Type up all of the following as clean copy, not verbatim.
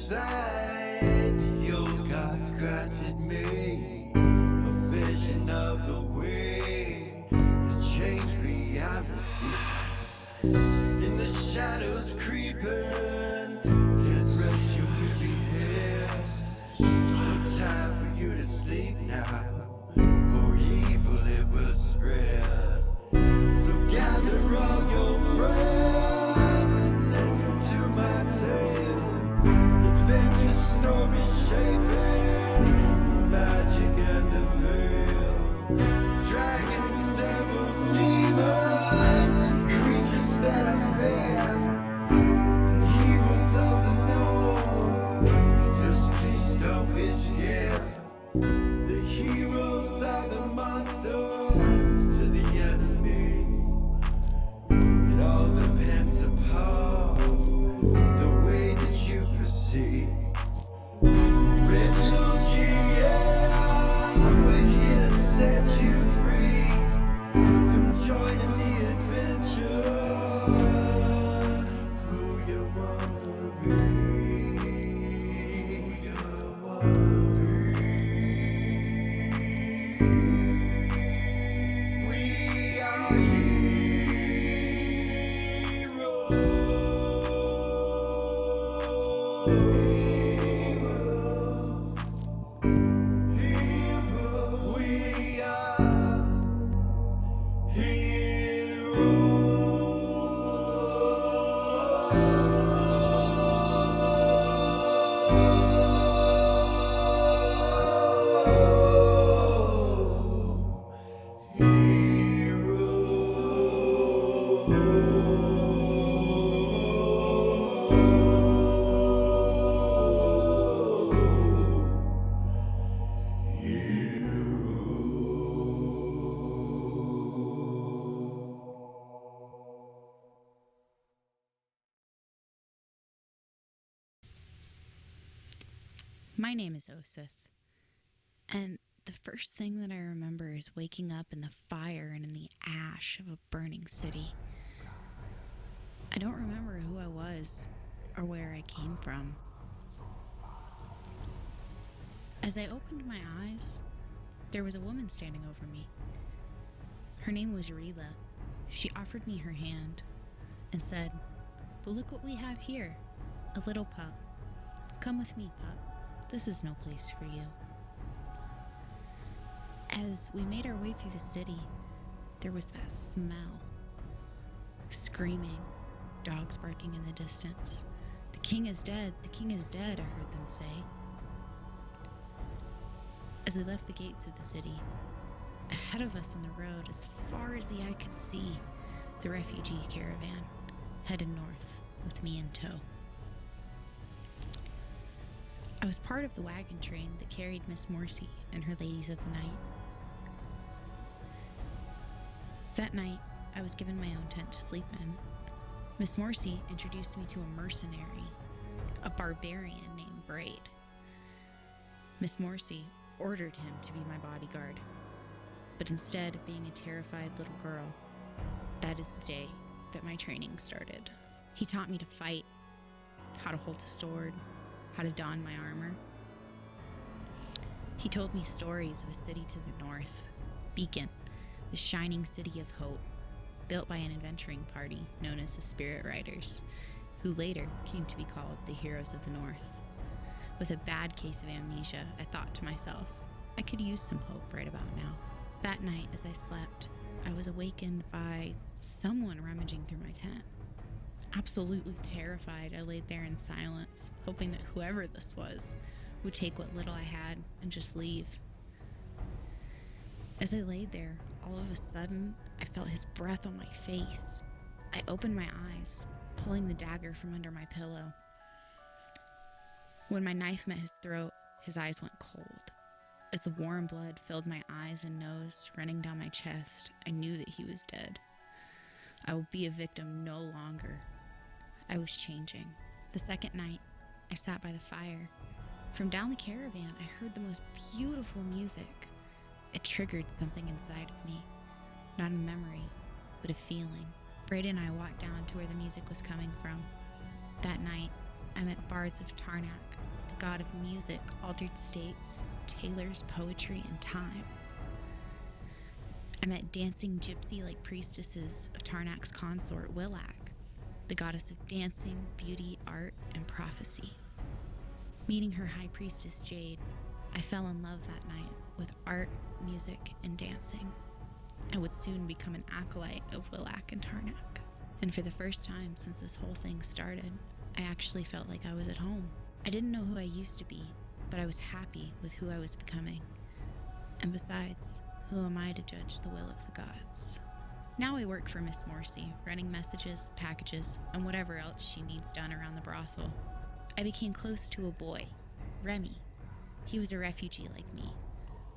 sight, the old gods granted me a vision of the way to change reality. In the shadows creeping, can't rest your weary head. No time for you to sleep now, or evil it will spread. So gather all your friends and listen to my tale. Adventure story shaping the magic and the veil. Dragons, devils, demons, and creatures that I fear, and heroes of the north. Just please don't be scared. The heroes are the monsters to the enemy. It all depends upon the way that you proceed. Original GM, we're here to set you free. Come join in the adventure. Who you wanna be? Who you wanna be? We are My name is Osith, and the first thing that I remember is waking up in the fire and in the ash of a burning city. I don't remember who I was or where I came from. As I opened my eyes, there was a woman standing over me. Her name was Rila. She offered me her hand and said, "But look what we have here, a little pup. Come with me, pup. This is no place for you." As we made our way through the city, there was that smell. Screaming, dogs barking in the distance. "The king is dead, the king is dead," I heard them say. As we left the gates of the city, ahead of us on the road, as far as the eye could see, the refugee caravan headed north with me in tow. I was part of the wagon train that carried Miss Morrissey and her ladies of the night. That night, I was given my own tent to sleep in. Miss Morrissey introduced me to a mercenary, a barbarian named Braid. Miss Morrissey ordered him to be my bodyguard, but instead of being a terrified little girl, that is the day that my training started. He taught me to fight, how to hold a sword, how to don my armor. He told me stories of a city to the north, Beacon, the shining city of hope, built by an adventuring party known as the Spirit Riders, who later came to be called the Heroes of the North. With a bad case of amnesia, I thought to myself, I could use some hope right about now. That night, as I slept, I was awakened by someone rummaging through my tent. Absolutely terrified, I laid there in silence, hoping that whoever this was would take what little I had and just leave. As I laid there, all of a sudden, I felt his breath on my face. I opened my eyes, pulling the dagger from under my pillow. When my knife met his throat, his eyes went cold. As the warm blood filled my eyes and nose, running down my chest, I knew that he was dead. I will be a victim no longer. I was changing. The second night, I sat by the fire. From down the caravan, I heard the most beautiful music. It triggered something inside of me. Not a memory, but a feeling. Brady and I walked down to where the music was coming from. That night, I met bards of Tarnak, the god of music, altered states, tailors, poetry, and time. I met dancing gypsy-like priestesses of Tarnak's consort, Willak, the goddess of dancing, beauty, art, and prophecy. Meeting her high priestess, Jade, I fell in love that night with art, music, and dancing. I would soon become an acolyte of Willak and Tarnak. And for the first time since this whole thing started, I actually felt like I was at home. I didn't know who I used to be, but I was happy with who I was becoming. And besides, who am I to judge the will of the gods? Now I work for Miss Morsi, running messages, packages, and whatever else she needs done around the brothel. I became close to a boy, Remy. He was a refugee like me.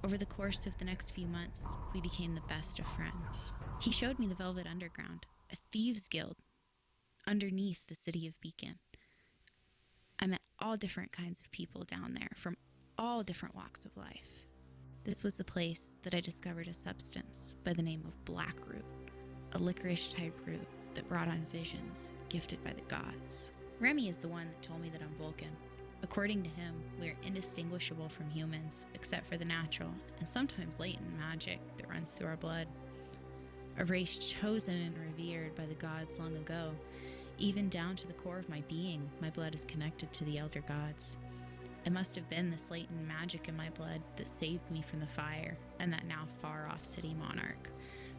Over the course of the next few months, we became the best of friends. He showed me the Velvet Underground, a thieves' guild underneath the city of Beacon. I met all different kinds of people down there from all different walks of life. This was the place that I discovered a substance by the name of Blackroot, a licorice-type root that brought on visions gifted by the gods. Remy is the one that told me that I'm Vulcan. According to him, we are indistinguishable from humans, except for the natural and sometimes latent magic that runs through our blood. A race chosen and revered by the gods long ago. Even down to the core of my being, my blood is connected to the elder gods. It must have been this latent magic in my blood that saved me from the fire and that now far-off city monarch,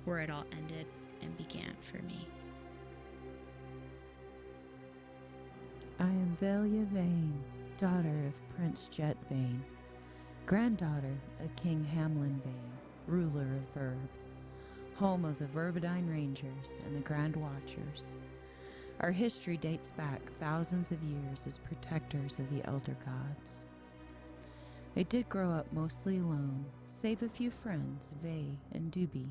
where it all ended and began for me. I am Velia Vane, daughter of Prince Jet Vane, granddaughter of King Hamlin Vane, ruler of Verb, home of the Verbidine Rangers and the Grand Watchers. Our history dates back thousands of years as protectors of the Elder Gods. I did grow up mostly alone, save a few friends, Vey and Doobie.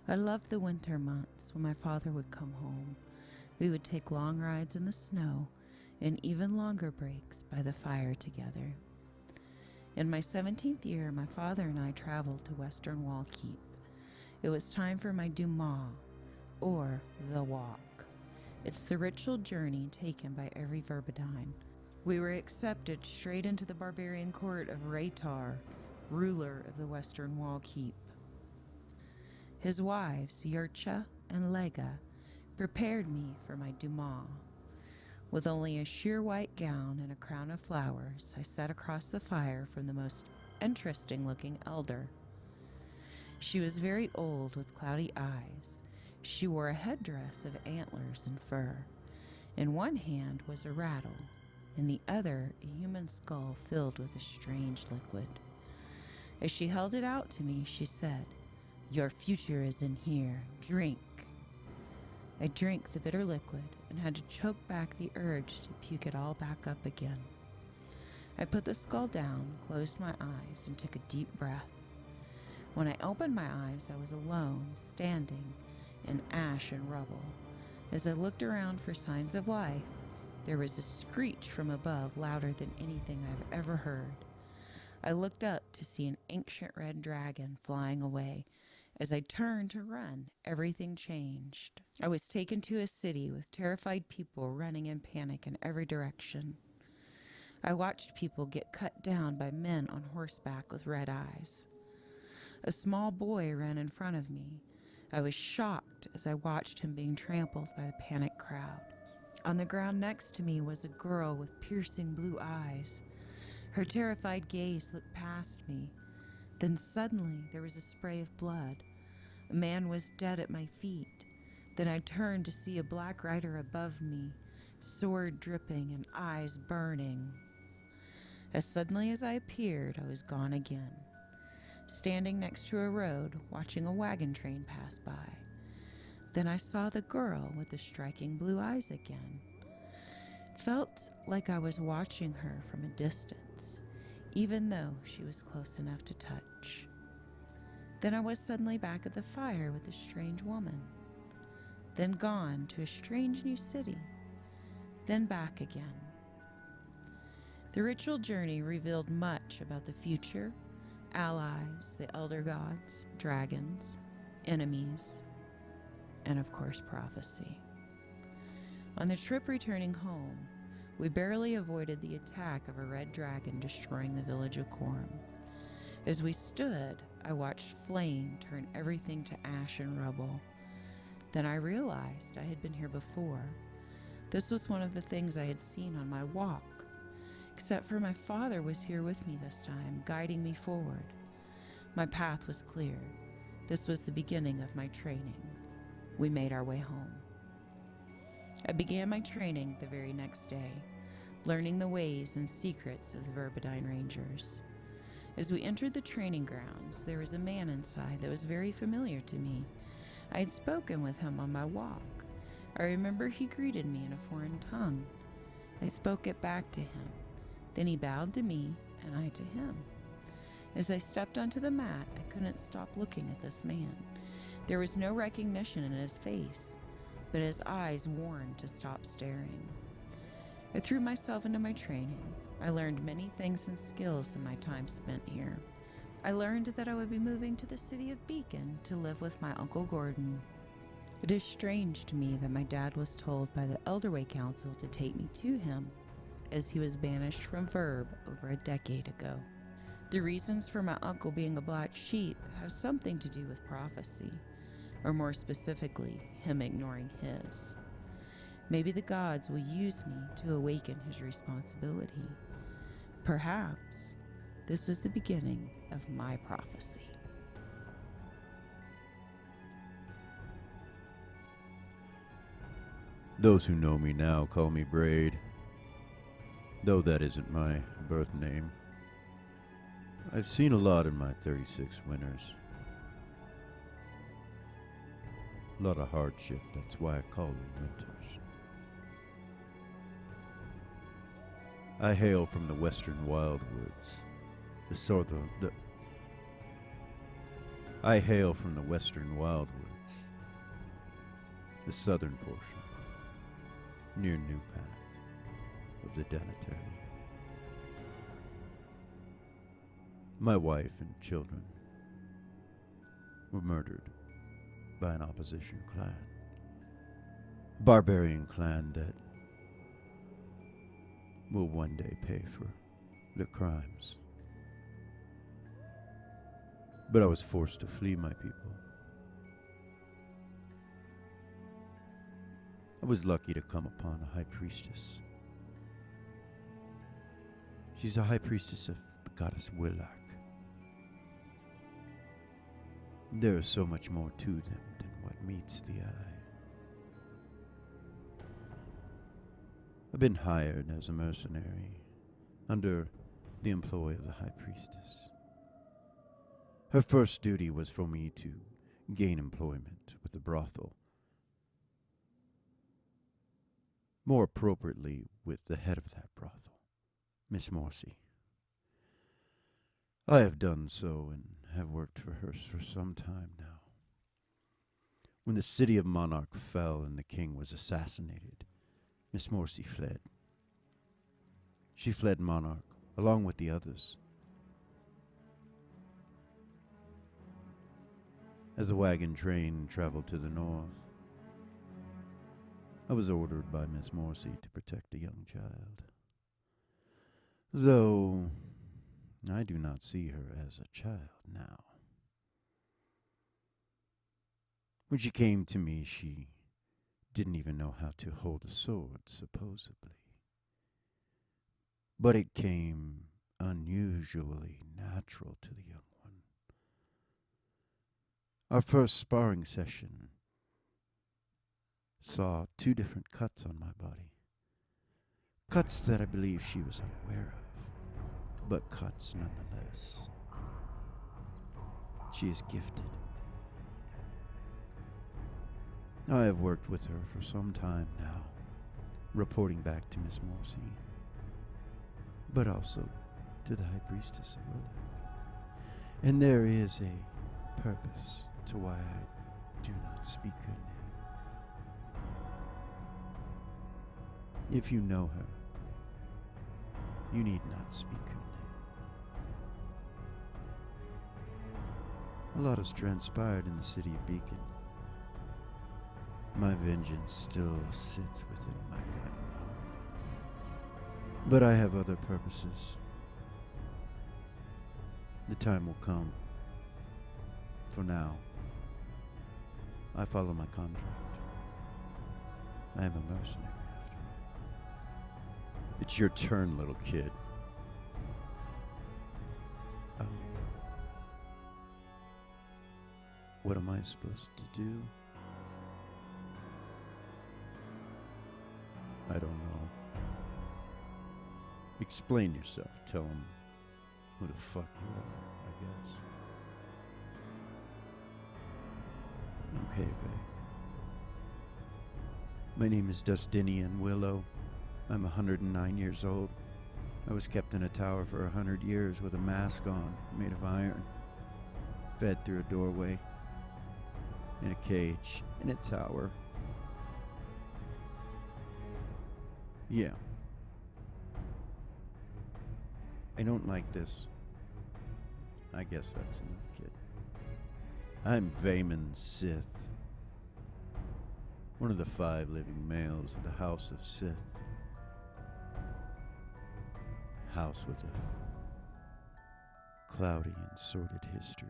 I loved the winter months when my father would come home. We would take long rides in the snow and even longer breaks by the fire together. In my 17th year, my father and I traveled to Western Wall Keep. It was time for my Dumas, or the walk. It's the ritual journey taken by every Verbidine. We were accepted straight into the barbarian court of Raytar, ruler of the Western Wall Keep. His wives, Yurcha and Lega, prepared me for my Dumas. With only a sheer white gown and a crown of flowers, I sat across the fire from the most interesting-looking elder. She was very old with cloudy eyes. She wore a headdress of antlers and fur. In one hand was a rattle, in the other a human skull filled with a strange liquid. As she held it out to me, she said, "Your future is in here. Drink." I drank the bitter liquid and had to choke back the urge to puke it all back up again. I put the skull down, closed my eyes, and took a deep breath. When I opened my eyes, I was alone, standing in ash and rubble. As I looked around for signs of life, there was a screech from above louder than anything I've ever heard. I looked up to see an ancient red dragon flying away. As I turned to run, everything changed. I was taken to a city with terrified people running in panic in every direction. I watched people get cut down by men on horseback with red eyes. A small boy ran in front of me. I was shocked as I watched him being trampled by the panicked crowd. On the ground next to me was a girl with piercing blue eyes. Her terrified gaze looked past me. Then suddenly there was a spray of blood. A man was dead at my feet. Then I turned to see a black rider above me, sword dripping and eyes burning. As suddenly as I appeared, I was gone again. Standing next to a road, watching a wagon train pass by. Then I saw the girl with the striking blue eyes again. It felt like I was watching her from a distance, even though she was close enough to touch. Then I was suddenly back at the fire with a strange woman. Then gone to a strange new city. Then back again. The ritual journey revealed much about the future, allies, the elder gods, dragons, enemies, and of course prophecy. On the trip returning home, We barely avoided the attack of a red dragon destroying the village of Quorum. As we stood, I watched flame turn everything to ash and rubble. Then I realized I had been here before. This was one of the things I had seen on my walk, except for my father was here with me this time, guiding me forward. My path was clear. This was the beginning of my training. We made our way home. I began my training the very next day, learning the ways and secrets of the Verbidine Rangers. As we entered the training grounds, there was a man inside that was very familiar to me. I had spoken with him on my walk. I remember he greeted me in a foreign tongue. I spoke it back to him. Then he bowed to me, and I to him. As I stepped onto the mat, I couldn't stop looking at this man. There was no recognition in his face, but his eyes warned to stop staring. I threw myself into my training. I learned many things and skills in my time spent here. I learned that I would be moving to the city of Beacon to live with my Uncle Gordon. It is strange to me that my dad was told by the Elderway Council to take me to him, as he was banished from Verb over a decade ago. The reasons for my uncle being a black sheep have something to do with prophecy, or more specifically, him ignoring his. Maybe the gods will use me to awaken his responsibility. Perhaps this is the beginning of my prophecy. Those who know me now call me Braid, though that isn't my birth name. I've seen a lot in my 36 winters. A lot of hardship, that's why I call them winters. I hail from the western wildwoods, I hail from the western wildwoods, the southern portion, near New Path of the Denetary. My wife and children were murdered by an opposition clan, a barbarian clan that will one day pay for their crimes. But I was forced to flee my people. I was lucky to come upon a high priestess. She's a high priestess of the goddess Willak. There is so much more to them than what meets the eye. I've been hired as a mercenary under the employ of the high priestess. Her first duty was for me to gain employment with the brothel, more appropriately with the head of that brothel, Miss Morsi. I have done so and have worked for her for some time now. When the city of Monarch fell and the king was assassinated, Miss Morsi fled. She fled Monarch along with the others. As the wagon train traveled to the north, I was ordered by Miss Morsi to protect a young child. Though I do not see her as a child now. When she came to me, she didn't even know how to hold a sword, supposedly. But it came unusually natural to the young one. Our first sparring session saw 2 different cuts on my body. Cuts that I believe she was unaware of, but cuts nonetheless. She is gifted. I have worked with her for some time now, reporting back to Miss Morsi, but also to the High Priestess of Willak. And there is a purpose to why I do not speak her name. If you know her, you need not speak her name. A lot has transpired in the city of Beacon. My vengeance still sits within my gut and But I have other purposes. The time will come. For now, I follow my contract. I am a mercenary, after all. It's your turn, little kid. Oh. What am I supposed to do? I don't know. Explain yourself. Tell him who the fuck you are, I guess. Okay, Vay. My name is Dustinian Willow. I'm 109 years old. I was kept in a tower for 100 years with a mask on, made of iron. Fed through a doorway. In a cage. In a tower. Yeah. I don't like this. I guess that's enough, kid. I'm Vayman Sith. One of the 5 living males of the House of Sith. House with a cloudy and sordid history.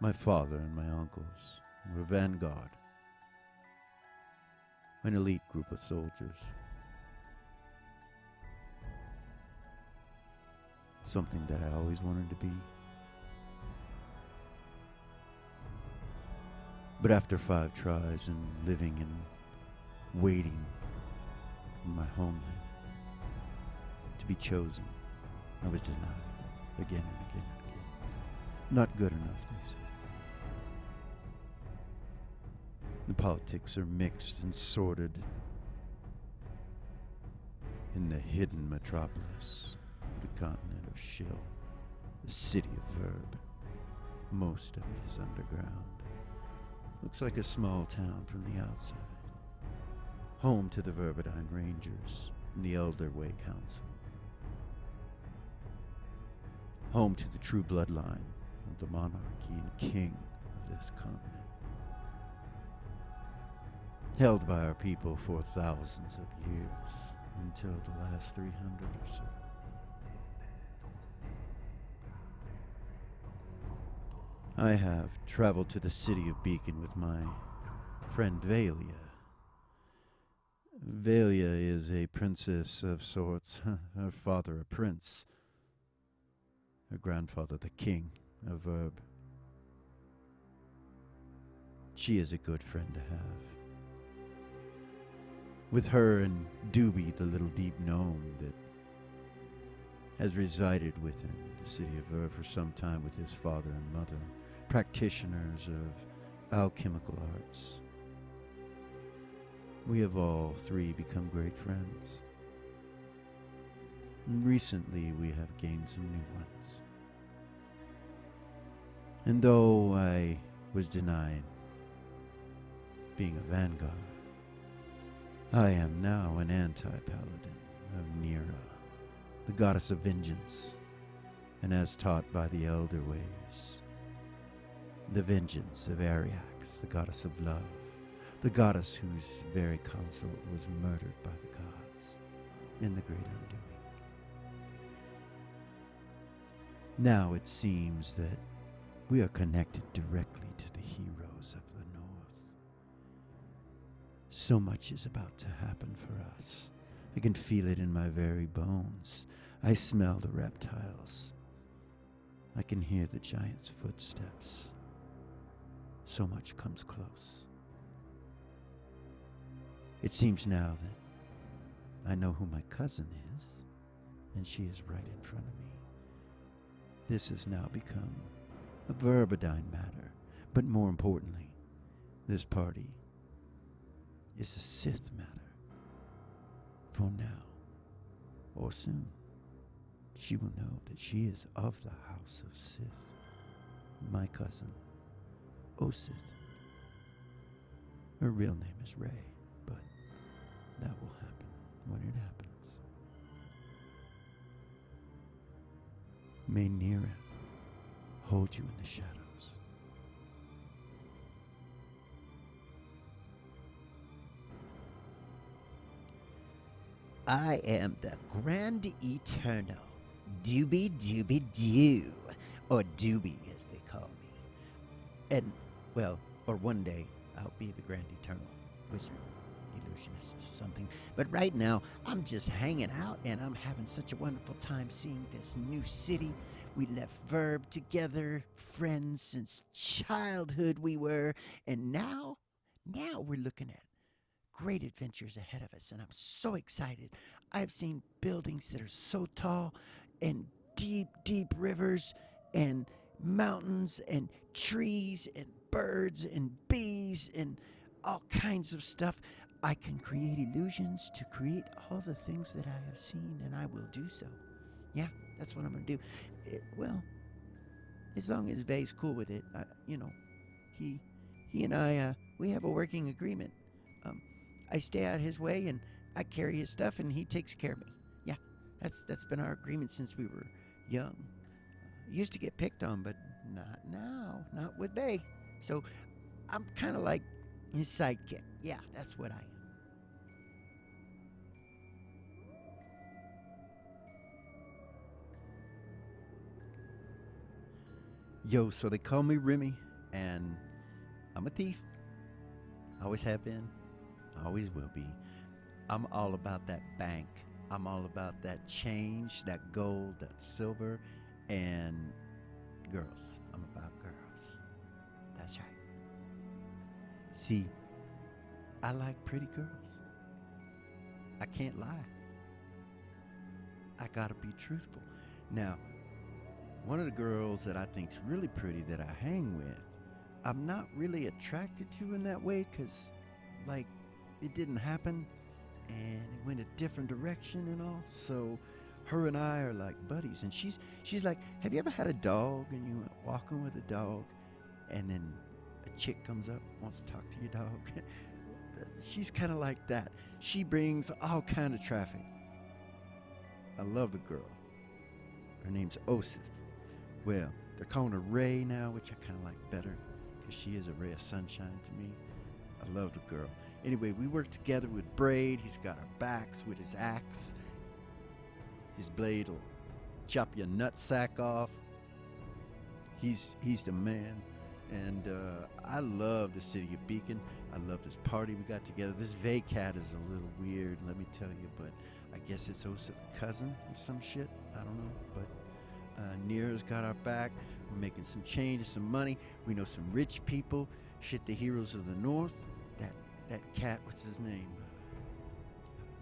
My father and my uncles were Vanguard, an elite group of soldiers. Something that I always wanted to be. But after 5 tries and living and waiting in my homeland to be chosen, I was denied again and again and again. Not good enough, they said. The politics are mixed and sordid in the hidden metropolis, the continent of Shill, the city of Verb. Most of it is underground. Looks like a small town from the outside. Home to the Verbadine Rangers and the Elder Way Council. Home to the true bloodline of the monarchy and king of this continent. Held by our people for thousands of years, until the last 300 or so. I have traveled to the city of Beacon with my friend Valia. Valia is a princess of sorts, her father a prince, her grandfather the king of Verb. She is a good friend to have. With her and Doobie, the little deep gnome that has resided within the city of Verb for some time with his father and mother, practitioners of alchemical arts. We have all 3 become great friends. And recently we have gained some new ones. And though I was denied being a vanguard, I am now an anti-paladin of Nera, the goddess of vengeance, and as taught by the Elder Ways, the vengeance of Ariax, the goddess of love, the goddess whose very consort was murdered by the gods in the Great Undoing. Now it seems that we are connected directly to the heroes of the North. So much is about to happen for us. I can feel it in my very bones. I smell the reptiles. I can hear the giant's footsteps. So much comes close. It seems now that I know who my cousin is, and she is right in front of me. This has now become a Verbadine matter, but more importantly, this party is a Sith matter. For now, or soon, she will know that she is of the House of Sith, my cousin, Osith. Her real name is Rey, but that will happen when it happens. May Nera hold you in the shadows. I am the Grand Eternal, Doobie Doobie Doo, or Doobie as they call me. And, well, or one day I'll be the Grand Eternal Wizard, Illusionist, something. But right now, I'm just hanging out and I'm having such a wonderful time seeing this new city. We left Verb together, friends since childhood we were, and now we're looking at great adventures ahead of us, and I'm so excited. I've seen buildings that are so tall, and deep, deep rivers, and mountains, and trees, and birds, and bees, and all kinds of stuff. I can create illusions to create all the things that I have seen, and I will do so. Yeah, that's what I'm going to do. Well, as long as Vay's cool with it, he and I, we have a working agreement. I stay out his way and I carry his stuff and he takes care of me. Yeah, that's been our agreement since we were young. Used to get picked on, but not now, not with Vay. So I'm kind of like his sidekick. Yeah, that's what I am. Yo, so they call me Remy, and I'm a thief. Always have been, always will be. I'm all about that bank. I'm all about that change, that gold, that silver, and girls. I'm about girls. That's right. See, I like pretty girls. I can't lie. I gotta be truthful. Now, one of the girls that I think's really pretty that I hang with, I'm not really attracted to in that way, because, like, it didn't happen and it went a different direction and all. So her and I are like buddies, and she's like, have you ever had a dog and you went walking with a dog and then a chick comes up, wants to talk to your dog? She's kind of like that. She brings all kind of traffic. I love the girl. Her name's Osith. Well, they're calling her Ray now, which I kind of like better, because she is a ray of sunshine to me. I love the girl. Anyway, we work together with Braid. He's got our backs with his axe. His blade will chop your nutsack off. He's the man. And I love the city of Beacon. I love this party we got together. This Vay cat is a little weird, let me tell you, but I guess it's Osith's cousin or some shit. I don't know, but Nira's got our back. We're making some changes, some money. We know some rich people. Shit, the heroes of the North. That cat, what's his name?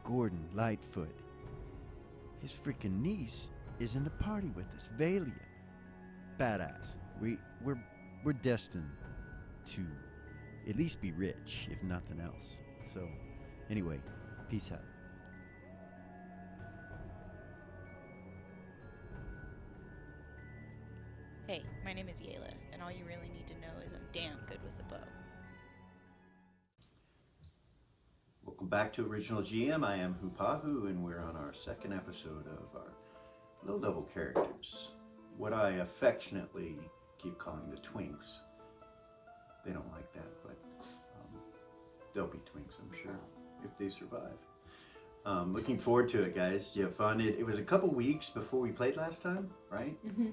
Gordon Lightfoot. His freaking niece is in the party with us, Valia. Badass. We're destined to at least be rich, if nothing else. So, anyway, peace out. Hey, my name is Yayla, and all you really need to know is I'm damn good with a bow. Welcome back to Original GM. I am Hoopahu, and we're on our second episode of our low-level characters. What I affectionately keep calling the Twinks. They don't like that, but they'll be Twinks, I'm sure, if they survive. Looking forward to it, guys. You have fun. It was a couple weeks before we played last time, right? Mm-hmm.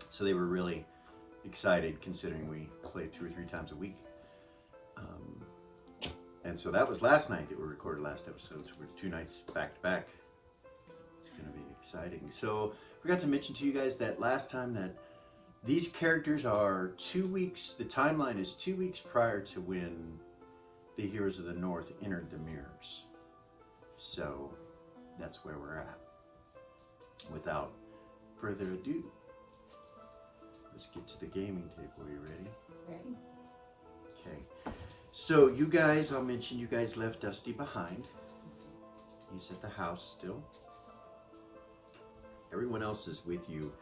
So they were really excited, considering we played 2 or 3 times a week. And so that was last night that we recorded last episode, so we're 2 nights back to back. It's going to be exciting. So I forgot to mention to you guys that last time that these characters are 2 weeks, the timeline is 2 weeks prior to when the Heroes of the North entered the mirrors. So that's where we're at. Without further ado, let's get to the gaming table. Are you ready? Ready. Okay. So you guys, I'll mention you guys left Dusty behind. He's at the house still. Everyone else is with you.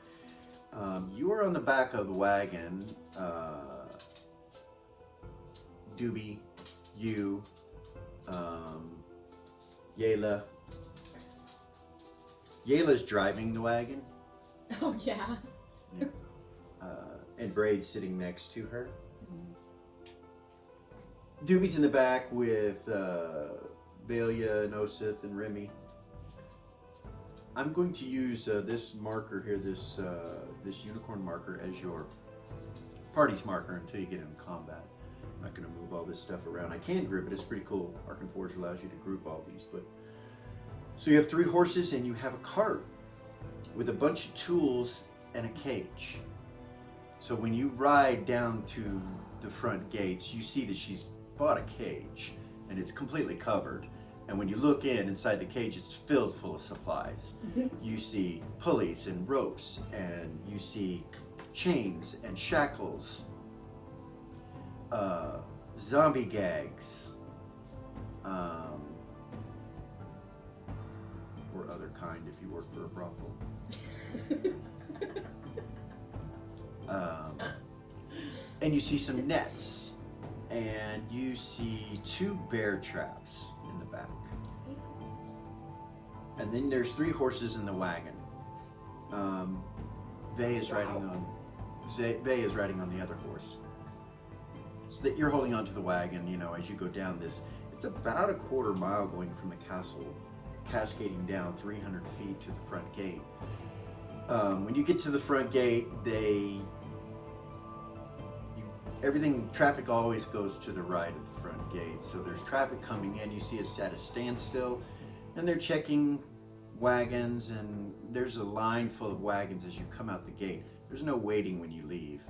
You are on the back of the wagon. Doobie, you, Yayla. Yayla's driving the wagon. Oh, yeah. Yeah. And Braid's sitting next to her. Doobie's in the back with Valia and Osith and Remy. I'm going to use this marker here, this unicorn marker, as your party's marker until you get into combat. I'm not going to move all this stuff around. I can group it. It's pretty cool. Arkan Forge allows you to group all these. But so you have 3 horses and you have a cart with a bunch of tools and a cage. So when you ride down to the front gates, you see that she's bought a cage and it's completely covered. And when you look inside the cage, it's filled full of supplies. You see pulleys and ropes, and you see chains and shackles, zombie gags, or other kind if you work for a brothel. And you see some nets, and you see 2 bear traps in the back. And then there's 3 horses in the wagon. Vey is riding on the other horse. So that you're holding onto the wagon, you know, as you go down this. It's about a quarter mile going from the castle, cascading down 300 feet to the front gate. When you get to the front gate, traffic always goes to the right of the front gate. So there's traffic coming in. You see it's at a standstill, and they're checking wagons, and there's a line full of wagons as you come out the gate. There's no waiting when you leave.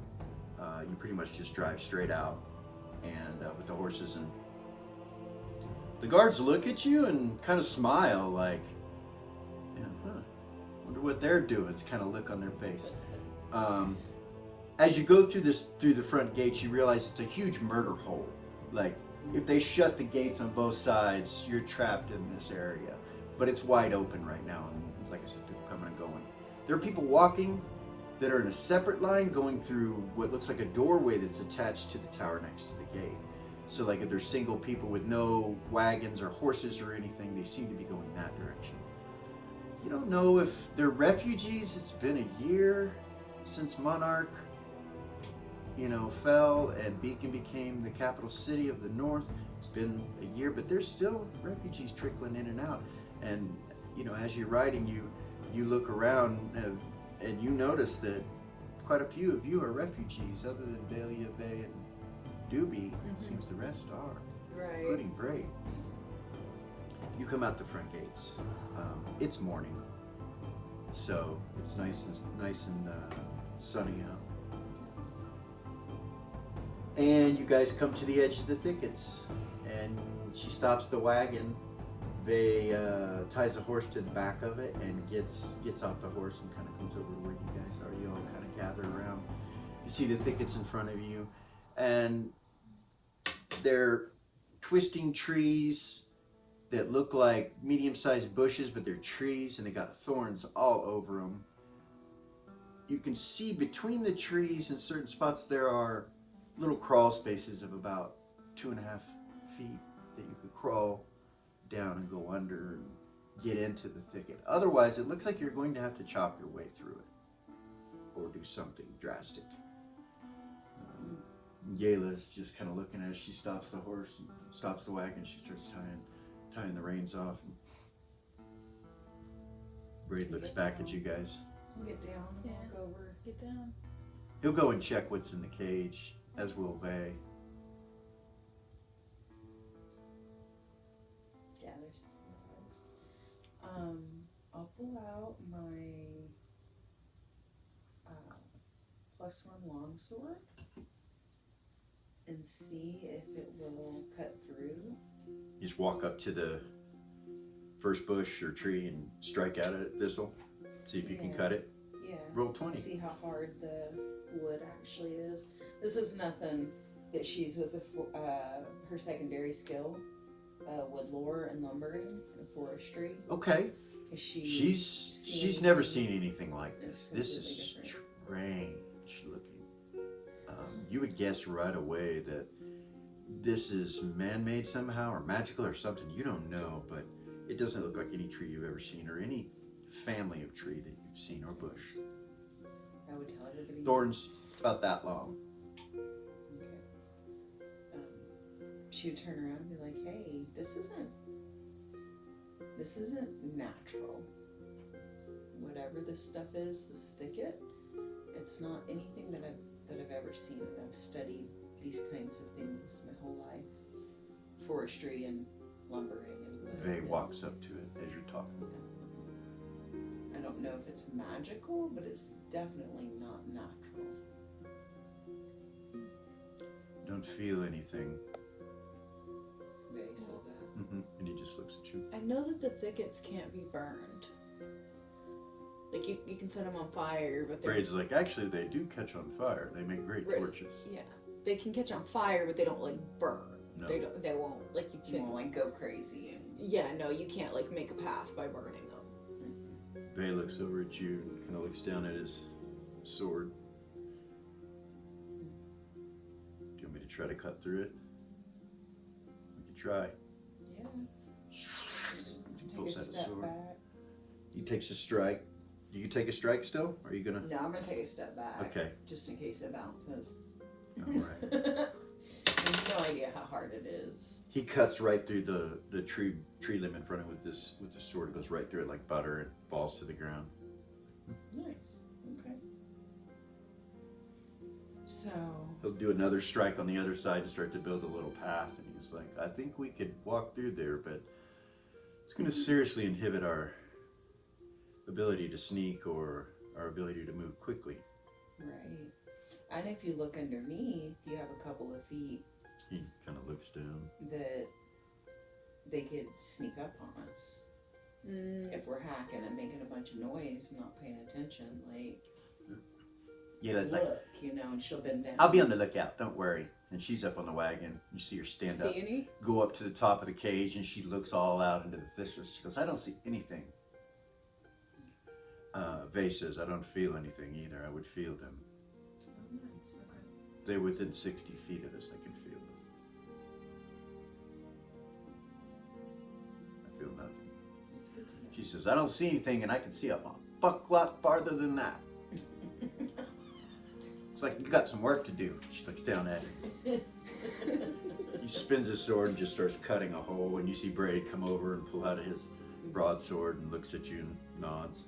You pretty much just drive straight out, and with the horses, and the guards look at you and kind of smile, like, yeah, wonder what they're doing. It's kind of look on their face. As you go through the front gates, you realize it's a huge murder hole. Like, if they shut the gates on both sides, you're trapped in this area. But it's wide open right now, and like I said, people coming and going. There are people walking that are in a separate line going through what looks like a doorway that's attached to the tower next to the gate. So like if there's single people with no wagons or horses or anything, they seem to be going that direction. You don't know if they're refugees. It's been a year since Monarch, fell and Beacon became the capital city of the North. It's been a year, but there's still refugees trickling in and out. And, as you're riding, you look around and you notice that quite a few of you are refugees, other than Vey and Doobie. It seems the rest are, including Braid. You come out the front gates. It's morning, so it's nice and sunny out. And you guys come to the edge of the thickets, and she stops the wagon. Vey ties a horse to the back of it and gets off the horse and kind of comes over to where you guys are. You all kind of gather around. You see the thickets in front of you, and they're twisting trees that look like medium-sized bushes, but they're trees, and they got thorns all over them. You can see between the trees in certain spots there are little crawl spaces of about 2.5 feet that you could crawl down and go under and get into the thicket. Otherwise, it looks like you're going to have to chop your way through it or do something drastic. Yayla's just kind of looking at it. She stops the horse and stops the wagon. She starts tying the reins off. And Braid looks back at you guys. Get down, walk over. Get down. He'll go and check what's in the cage, as will Vey. Yeah, there's I'll pull out my +1 longsword and see if it will cut through. You just walk up to the first bush or tree and strike out at it, thistle. See if you can cut it. Yeah. Roll 20. See how hard the wood actually is. This is nothing that she's with her secondary skill, wood lore and lumbering and forestry. Okay. She's never seen anything like this. This is strange looking. You would guess right away that this is man-made somehow or magical or something. You don't know, but it doesn't look like any tree you've ever seen or any family of tree that you've seen or bush. I would tell everybody. Thorns about that long. Okay. She would turn around and be like, "Hey, this isn't natural. whatever this stuff is, this thicket, it's not anything that I've ever seen. I've studied these kinds of things my whole life. Forestry and lumbering and Vay walks up to it as you're talking. I don't know if it's magical, but it's definitely not natural. Don't feel anything. They said that. And he just looks at you. I know that the thickets can't be burned. Like you can set them on fire, but they're Bray's like, actually, they do catch on fire. They make great Right. torches. yeah, they can catch on fire, but they don't like burn. No. They don't. They won't like you You can't. won't like go crazy and Yeah, no, you can't like make a path by burning them. Vay looks over at you and kind of looks down at his sword. Do you want me to try to cut through it? We can try. yeah. He Take a pulls out his step sword. back. He takes a strike. You can take a strike still? Or are you gonna? No, I'm gonna take a step back. Okay. Just in case it bounces. All right. I have no idea how hard it is. He cuts right through the tree limb in front of him with this sword. It goes right through it like butter. It falls to the ground. Nice. Okay. So He'll do another strike on the other side and start to build a little path. And he's like, I think we could walk through there, but it's going to seriously inhibit our ability to sneak or our ability to move quickly. right. And if you look underneath, you have a couple of feet He kind of looks down. that they could sneak up on us. If we're hacking and making a bunch of noise and not paying attention, like Yeah, that's look, like, and she'll bend down. I'll be on the lookout. Don't worry. And she's up on the wagon. You see her stand up, See any? go up to the top of the cage, and she looks all out into the distance. She goes, I don't see anything. Vay says, I don't feel anything either. I would feel them. Oh, nice. Okay. They're within 60 feet of us. I can feel them. I feel nothing. That's good to know. She says, I don't see anything, and I can see a fuck lot farther than that. It's like, you got some work to do. She looks down at him. He spins his sword and just starts cutting a hole, and you see Braid come over and pull out his broadsword and looks at you and nods.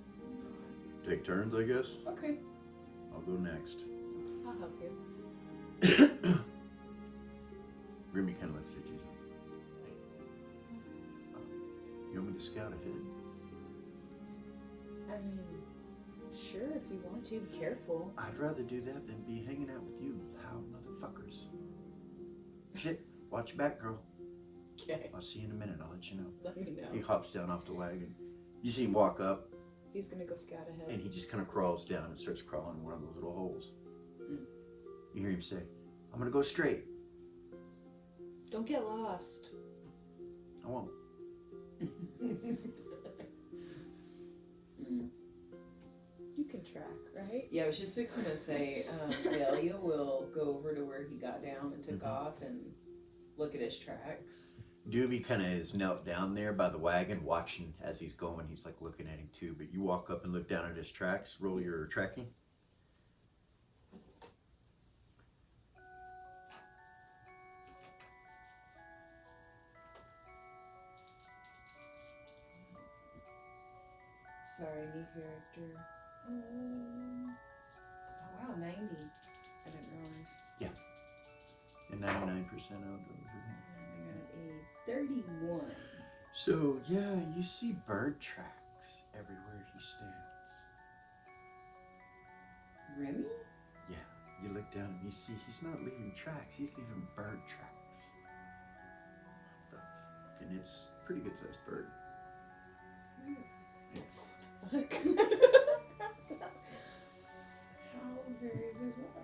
Take turns, I guess. Okay. I'll go next. I'll help you. Remy kind of looks at you. Hey, you want me to scout ahead? I mean, sure, if you want to, be careful. I'd rather do that than be hanging out with you loud motherfuckers. Shit, watch your back, girl. Okay, I'll see you in a minute. I'll let you know. let me know. He hops down off the wagon. You see him walk up, He's gonna go scout ahead. and he just kind of crawls down and starts crawling in one of those little holes. You hear him say, I'm gonna go straight. Don't get lost. I won't. You can track, right? Yeah, I was just fixing to say, Delia will go over to where he got down and took off and look at his tracks. Doobie kind of is knelt down there by the wagon watching as he's going. He's like looking at him too, but you walk up and look down at his tracks. Roll your tracking. Sorry, new character. Oh wow, 90. I didn't realize. And 99% of those. I got a 31. So, yeah, you see bird tracks everywhere he stands. Remy? Yeah, you look down and you see he's not leaving tracks, he's leaving bird tracks. And it's a pretty good sized bird. How very bizarre.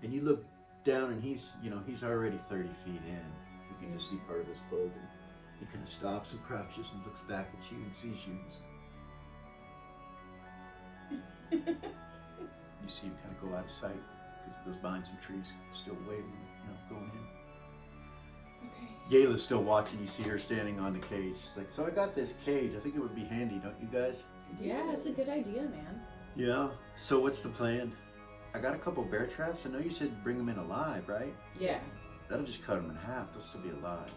And you look down and he's already 30 feet in. You can just see part of his clothing. He kind of stops and crouches and looks back at you and sees you. You see him kind of go out of sight because he goes behind some trees, still waving, going in. Okay. Yayla's still watching. You see her standing on the cage. She's like, so I got this cage. I think it would be handy, don't you guys? Yeah, that's a good idea, man. Yeah. So what's the plan? I got a couple bear traps. I know you said bring them in alive, right? Yeah. That'll just cut them in half. They'll still be alive.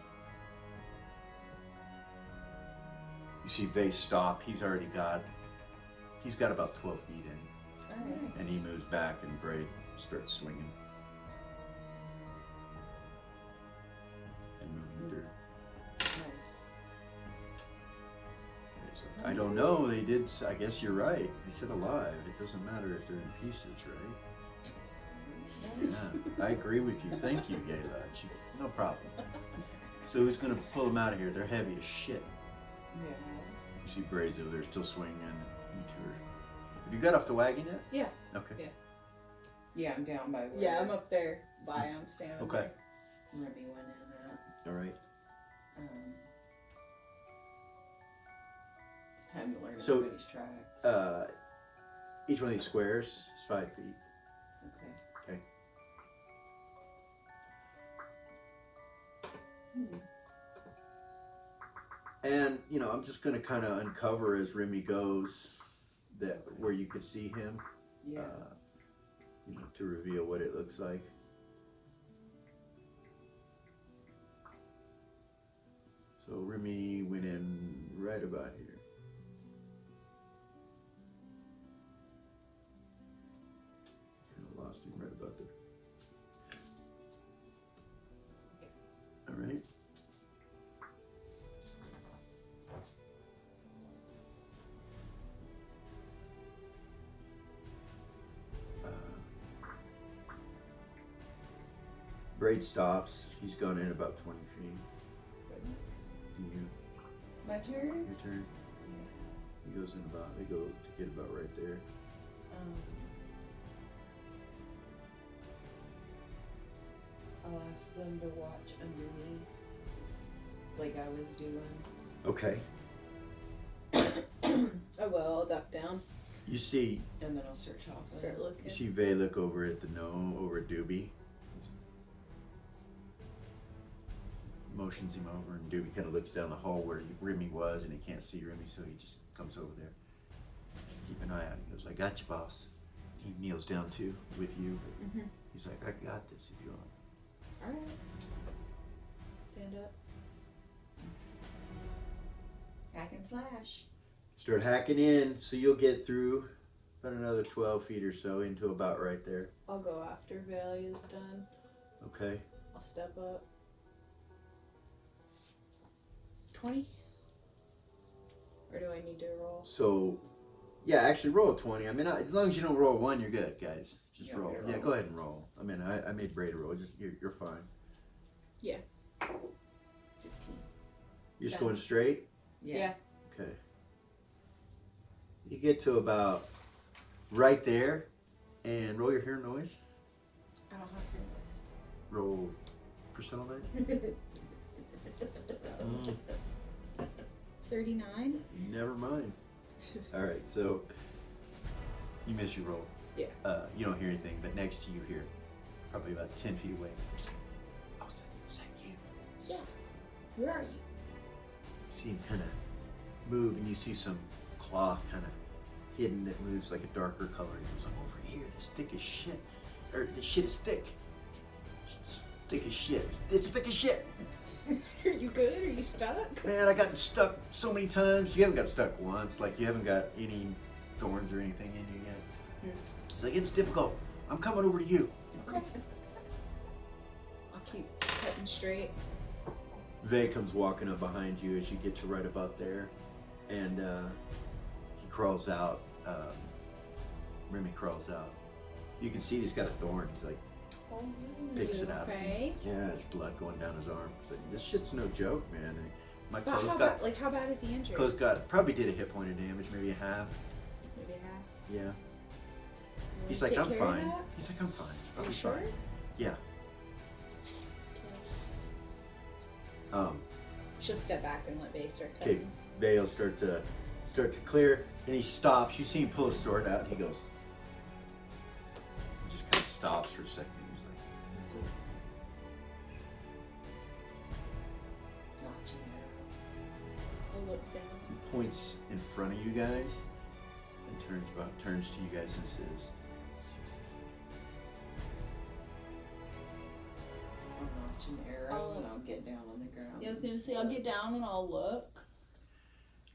You see Vase stop. He's got about 12 feet in. Alright. And he moves back and Braid starts swinging. And moving through. Nice. I don't know. They did. I guess you're right. They said alive. It doesn't matter if they're in pieces, right? Yeah, I agree with you. Thank you, Gayla. No problem. So who's gonna pull them out of here? They're heavy as shit. Yeah. You see Braids over there still swinging into her. Have you got off the wagon yet? Yeah. Okay. Yeah. Yeah, I'm down by where Yeah, I'm up there by him, standing Okay. there. Remy went in at. All right. It's time to learn So, everybody's tracks. Each one of these squares is 5 feet. Okay. Okay. And I'm just gonna kind of uncover as Remy goes that where you could see him. Yeah. To reveal what it looks like. So Remy went in right about here. Kind of lost him right about there. All right. Braid stops. He's gone in about 20 feet. My turn? Your turn. He goes in about. They go to get about right there. I'll ask them to watch underneath, like I was doing. Okay. Oh well, I'll duck down. You see. And then I'll start chopping. Start looking. You see Vay look over at the gnome, over at Doobie. Motions him over, and Doobie kind of looks down the hall where Remy was, and he can't see Remy, so he just comes over there. Keep an eye out. He goes, "I got you, boss." He kneels down too with you. But he's like, "I got this if you want." Alright. Stand up. Hack and slash. Start hacking in, so you'll get through about another 12 feet or so into about right there. I'll go after Valley is done. Okay. I'll step up. 20? Or do I need to roll? So, yeah, actually roll a 20. I mean, as long as you don't roll a 1, you're good, guys. Just You want roll. me to Yeah, roll? go ahead and roll. I mean, I made Braid roll. Just you're fine. 15. You're just Yeah. going straight. Yeah. Okay. You get to about right there, and roll your hearing noise. I don't have your Roll percentile dice. voice. 39? Never mind. All right, so you miss your roll. Yeah. You don't hear anything, but next to you hear, probably about 10 feet away. Psst. Oh, is that you? Yeah. Where are you? You see him kind of move, and you see some cloth kind of hidden that moves like a darker color. He goes, "I'm over here. This thick as shit. Or this shit is thick. It's thick as shit. It's thick as shit. Are you good? Are you stuck? Man, I got stuck so many times. You haven't got stuck once. Like, you haven't got any thorns or anything in you yet. It's like, it's difficult. I'm coming over to you." Okay. I'll keep cutting straight. Vay comes walking up behind you as you get to right about there. And he crawls out. Remy crawls out. You can see he's got a thorn. He's like, Oh, picks it out. okay. Yeah, there's blood going down his arm. He's like, "This shit's no joke, man." And my But clothes how got, bad, like how bad is the injury? clothes got, probably did a hit point of damage, maybe a half. Maybe half. Yeah. You He's wanna like, take "I'm care of fine." that? He's like, "I'm fine. I'll Are you be sure? fine." Yeah. Okay. She'll step back and let Bay start Okay. cutting. Vale start to clear, and he stops. You see him pull his sword out. And he goes. He just kind of stops for a second. He's like, That's it. Notching I'll look down. he points in front of you guys, and turns to you guys and says, 60. I'll notch an arrow and I'll get down on the ground. Yeah, I was gonna say I'll get down and I'll look.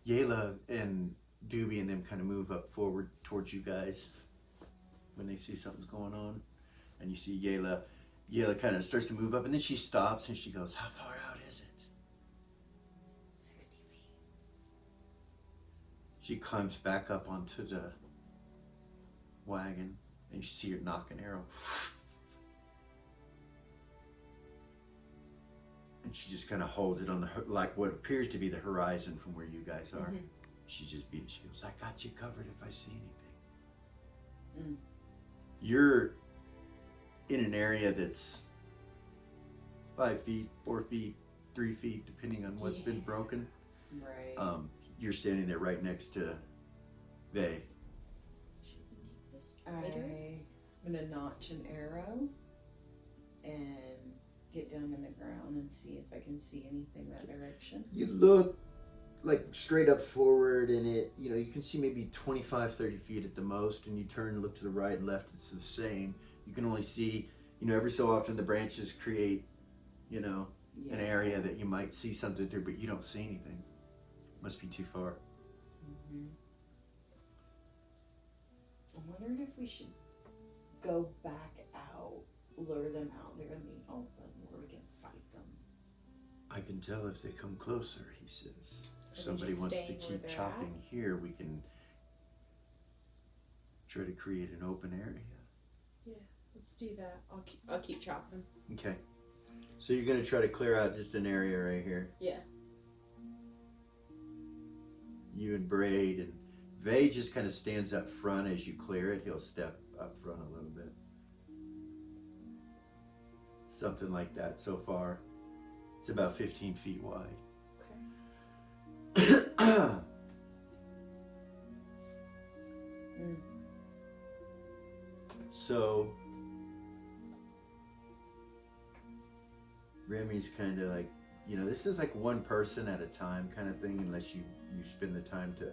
Yayla and Doobie and them kind of move up forward towards you guys when they see something's going on. And you see Yayla kind of starts to move up, and then she stops and she goes, how far out is it? 60 feet. She climbs back up onto the wagon, and you see her knock an arrow. And she just kind of holds it on the, like what appears to be the horizon from where you guys are. Mhm. She just beats, she goes, I got you covered if I see anything. Mm. You're in an area that's 5 feet, 4 feet, 3 feet, depending on what's been broken. Right. You're standing there right next to Vay. I'm gonna notch an arrow and get down in the ground and see if I can see anything that direction. You look like straight up forward, and you can see maybe 25, 30 feet at the most, and you turn and look to the right and left, it's the same. You can only see, every so often the branches create, an area that you might see something through, but you don't see anything. Must be too far. Mm-hmm. I'm wondering if we should go back out, lure them out there in the open where we can fight them. I can tell if they come closer, he says. If Are they somebody just wants to staying where keep they're chopping here, we can try to create an open area. Yeah, let's do that. I'll keep chopping. Okay. So you're gonna try to clear out just an area right here. Yeah. You and Braid, and Vay just kind of stands up front as you clear it. He'll step up front a little bit. Something like that so far. It's about 15 feet wide. Okay. Mm. So Remy's kind of like, this is like one person at a time kind of thing, unless you spend the time to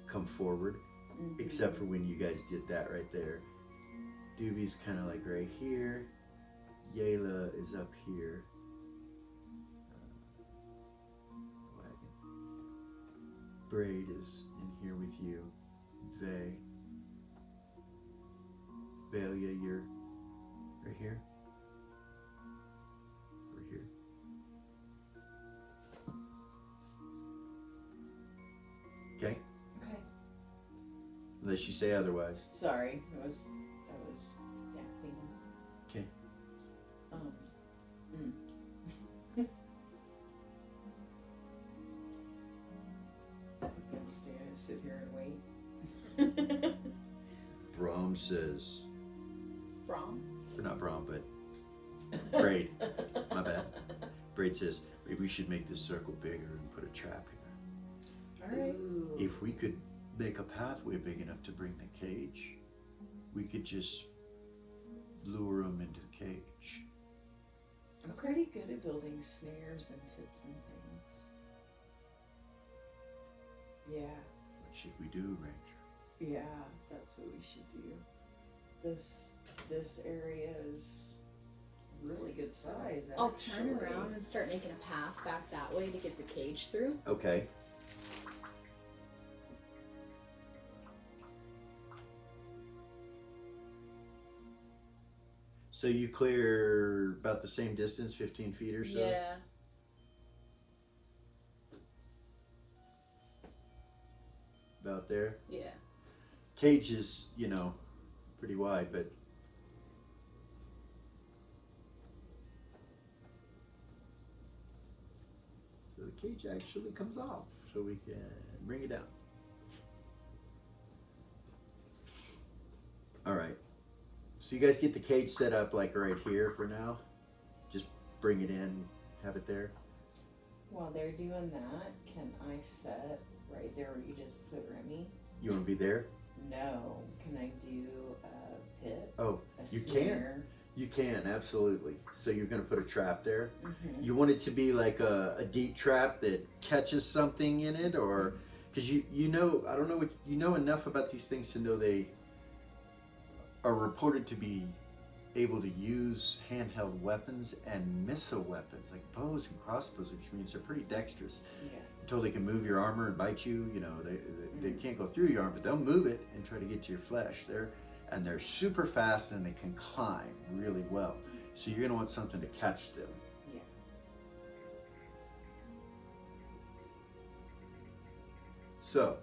come forward, Mhm. except for when you guys did that right there. Doobie's kind of like right here. Yayla is up here. Wagon. Braid is in here with you. Vay. Valia, you're right here. We're here. Okay? Okay. Unless you say otherwise. Sorry, I was thinking. Okay. I'm gonna sit here and wait. Brahm says, Wrong. or not Brahm, but Braid. My bad. Braid says, maybe we should make this circle bigger and put a trap here. All right. If we could make a pathway big enough to bring the cage, we could just lure them into the cage. I'm pretty good at building snares and pits and things. Yeah, What should we do, Ranger? yeah, that's what we should do. This area is really good size. I'll turn actually. around and start making a path back that way to get the cage through. Okay. So you clear about the same distance, 15 feet or so? Yeah. About there? Yeah. Cage is, pretty wide, but so the cage actually comes off, so we can bring it down. All right. So you guys get the cage set up like right here for now. Just bring it in, have it there. While they're doing that, can I set right there where you just put Remy? You want to be there? No. Can I do a pit? Oh, A you can. snare? You can, absolutely. So you're going to put a trap there. Mhm. You want it to be like a deep trap that catches something in it, or because I don't know what you know enough about these things to know they are reported to be able to use handheld weapons and missile weapons, like bows and crossbows, which means they're pretty dexterous. Yeah. Until they can move your armor and bite you, you know, they can't go through your armor, but they'll move it and try to get to your flesh. They're super fast and they can climb really well. So you're gonna want something to catch them. Yeah. So,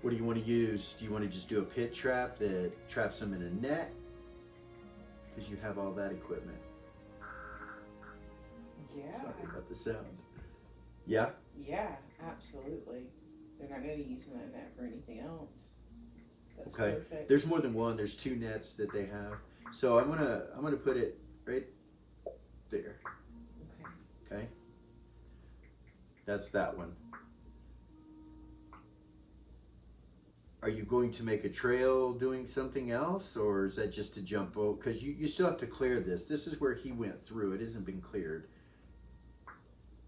what do you want to use? Do you want to just do a pit trap that traps them in a net? Because you have all that equipment. Yeah. Sorry about the sound. Yeah? Yeah, absolutely. They're not going to use that net for anything else. That's Okay. perfect. There's more than one. There's 2 nets that they have. So I'm gonna put it right there. Okay. Okay. That's that one. Are you going to make a trail doing something else, or is that just to jump over? Because you still have to clear this. This is where he went through. It hasn't been cleared.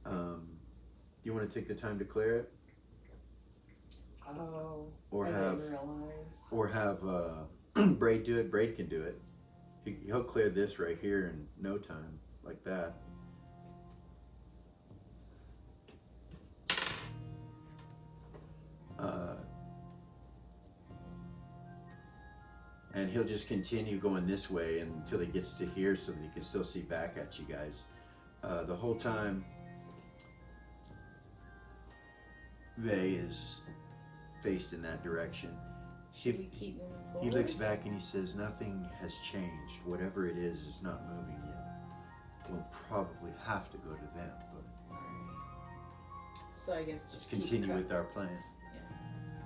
Do you want to take the time to clear it? Oh, Or I have didn't realize. Or have Braid do it. Braid can do it. He'll clear this right here in no time, like that. And he'll just continue going this way until he gets to here so that he can still see back at you guys. The whole time, Vey is faced in that direction. Should we keep moving forward? He looks back and he says, nothing has changed. Whatever it is not moving yet. We'll probably have to go to them, but So I guess let's just continue keep with our plan.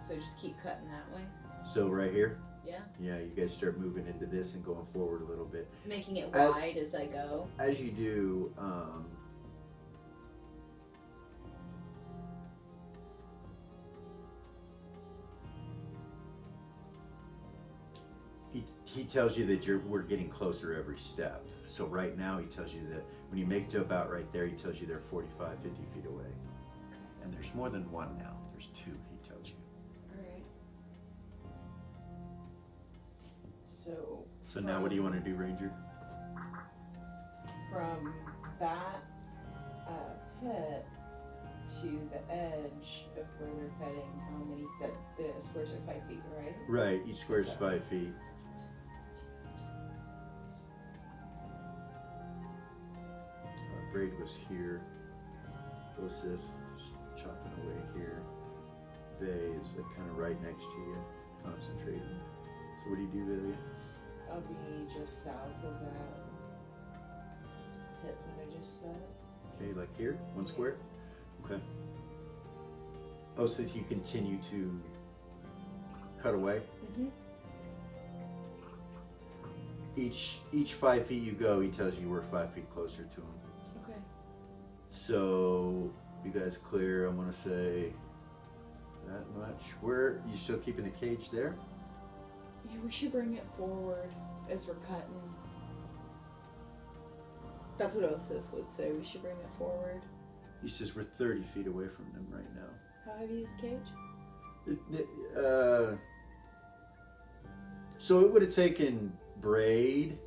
So just keep cutting that way. So right here, Yeah. yeah, you guys start moving into this and going forward a little bit. Making it As- wide as I go. As you do, he tells you that we're getting closer every step. So right now he tells you that when you make to about right there, he tells you they're 45, 50 feet away. And there's more than one now. There's 2, he tells you. Alright. So. So now what do you want to do, Ranger? From that pit to the edge of where they're cutting, how many? That the squares are 5 feet, right? Right, each square is 5 feet. Braid was here. Joseph chopping away here. Vey is kind of right next to you, concentrating. So what do you do, Vivian? I'll be just south of that pit that I just said. Okay, like here, 1 square? Okay. Oh, so you continue to cut away? Mm-hmm. Each 5 feet you go, he tells you we're 5 feet closer to him. Okay. So you guys clear, I'm gonna say that much. Where you still keeping the cage there? Yeah, we should bring it forward as we're cutting. That's what Osis would say. We should bring it forward. He says we're 30 feet away from them right now. How heavy is the cage? So it would have taken Braid.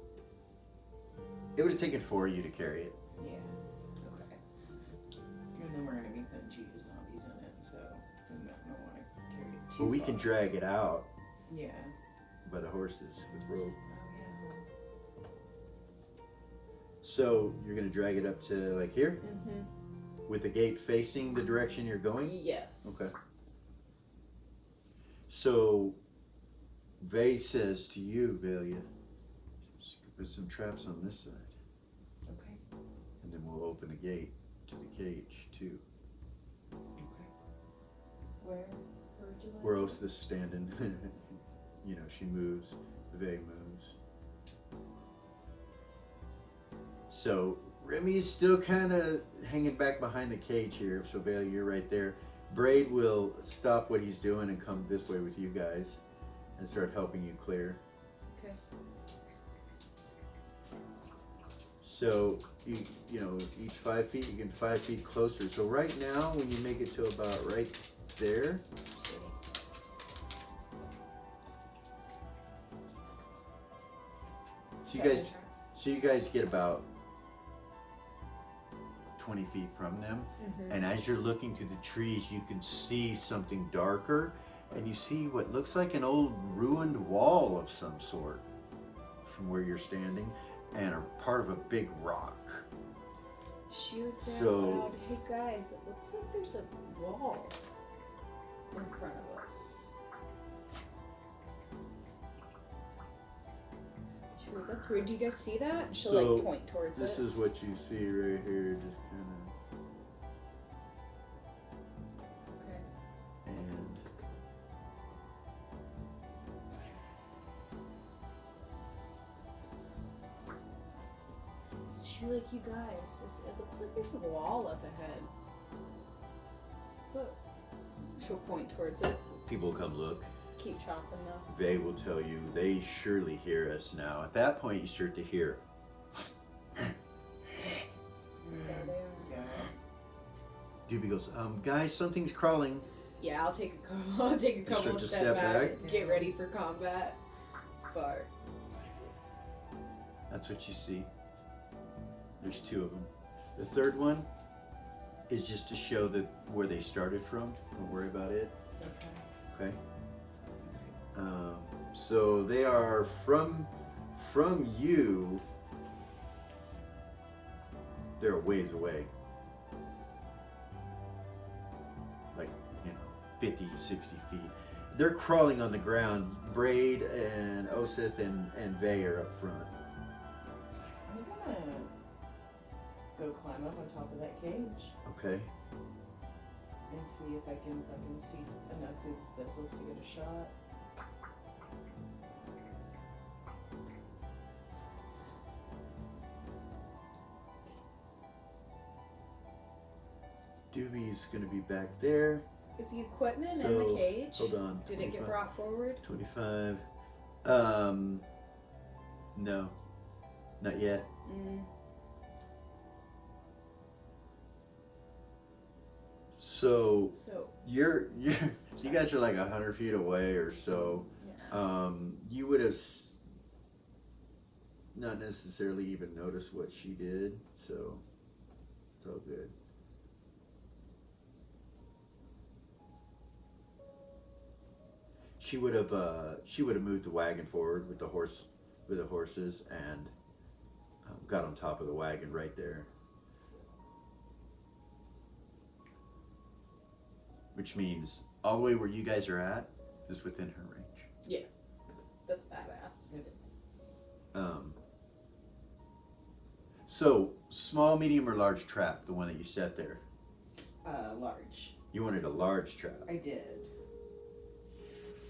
It would have taken 4 of you to carry it. Yeah. Okay. And then we're gonna be putting 2 zombies in it, so I'm not gonna want to carry it too Well, we far. can drag it out Yeah. by the horses with rope. Oh So you're gonna drag it up to like here, yeah. Mm-hmm. with the gate facing the direction you're going. Yes. Okay. So Vey says to you, Velia, put some traps on this side, Okay. and then we'll open the gate to the cage too. Okay. Where would you like? Where else is standing? You know, she moves, Vey moves. So Remy's still kind of hanging back behind the cage here. So Velia, you're right there. Braid will stop what he's doing and come this way with you guys and start helping you clear. Okay. So you know, each 5 feet, you get 5 feet closer. So right now, when you make it to about right there, So you guys get about 20 feet from them, and as you're looking through the trees, you can see something darker, and you see what looks like an old ruined wall of some sort from where you're standing, and a part of a big rock. She would say So- out loud, "Hey guys, it looks like there's a wall in front of us." Sure, that's weird. Do you guys see that? And she'll So, like point towards This it. is what you see right here, just kind Okay. of, and She like, "You guys, it looks like there's a wall up ahead." Look. She'll point towards it. people come look. Keep chopping though. They will tell you they surely hear us now. At that point, you start to hear. There they are. Yeah. Doobie goes, guys, something's crawling. Yeah, I'll take a couple start of to steps step back. back. Get ready for combat. Fart. That's what you see. There's two of them. The third one is just to show that where they started from. Don't worry about it. Okay. Okay. So they are from you. They're a ways away. Like, 50, 60 feet. They're crawling on the ground. Braid and Osith and Vey are up front. I'm gonna go climb up on top of that cage Okay. and see if I can see enough through the thistles to get a shot. Doobie's gonna be back there. Is the equipment in the So, cage? Hold on. Did it get 25. brought forward? 25. No. Not yet. Mm. So So, you guys are like 100 feet away or so. yeah. You would have not necessarily even noticed what she did, so it's all good. She would have moved the wagon forward with the horses and got on top of the wagon right there. Which means all the way where you guys are at is within her range. That's badass. So small, medium, or large trap, the one that you set there. Large. You wanted a large trap. I did.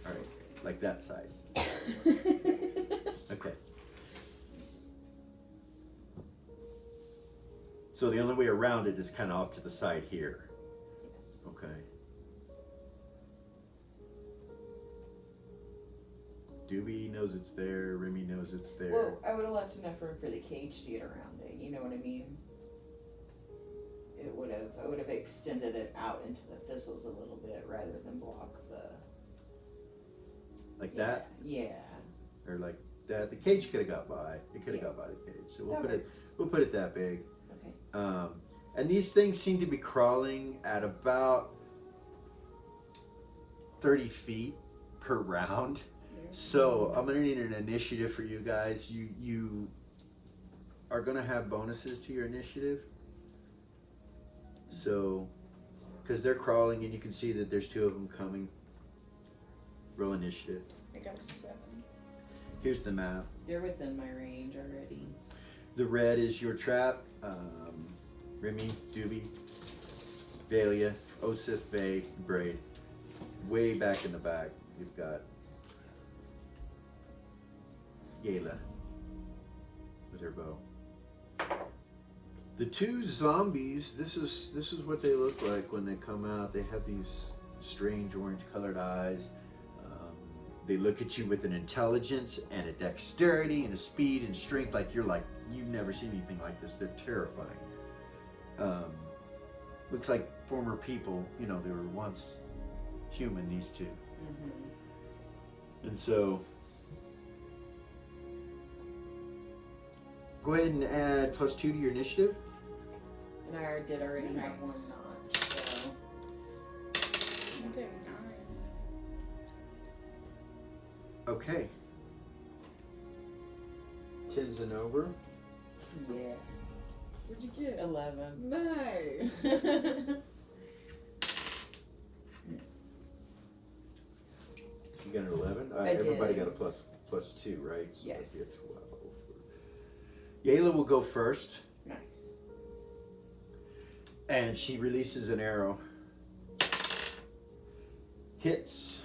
All right, like that size. Okay. So the only way around it is kind of off to the side here. Yes. Okay. Doobie knows it's there. Remy knows it's there. Well, I would have left enough room for the cage to get around it. You know what I mean? I would have extended it out into the thistles a little bit rather than block the. Like that, Yeah. or like that. The cage could have got by. It could have got by the cage. So we'll put it that big. Okay. And these things seem to be crawling at about 30 feet per round. So I'm gonna need an initiative for you guys. You are gonna have bonuses to your initiative. So, because they're crawling and you can see that there's two of them coming. Roll initiative. I got a 7. Here's the map. They're within my range already. The red is your trap. Remy, Doobie, Dahlia, Osith, Vey, Braid. Way back in the back, you've got Yayla with her bow. The two zombies, this is what they look like when they come out. They have these strange orange colored eyes. They look at you with an intelligence and a dexterity and a speed and strength like you've never seen anything like this. They're terrifying. Looks like former people, they were once human, these two. Mm-hmm. And so Go ahead and add +2 to your initiative. And I did already have Nice. one notch, so. Very nice. Okay. 10's and over. Yeah. What'd you get? 11. Nice. You got an 11? I Everybody did. got a +2, right? So Yes. that'd be a 12. Yayla will go first, Nice. and she releases an arrow. Hits.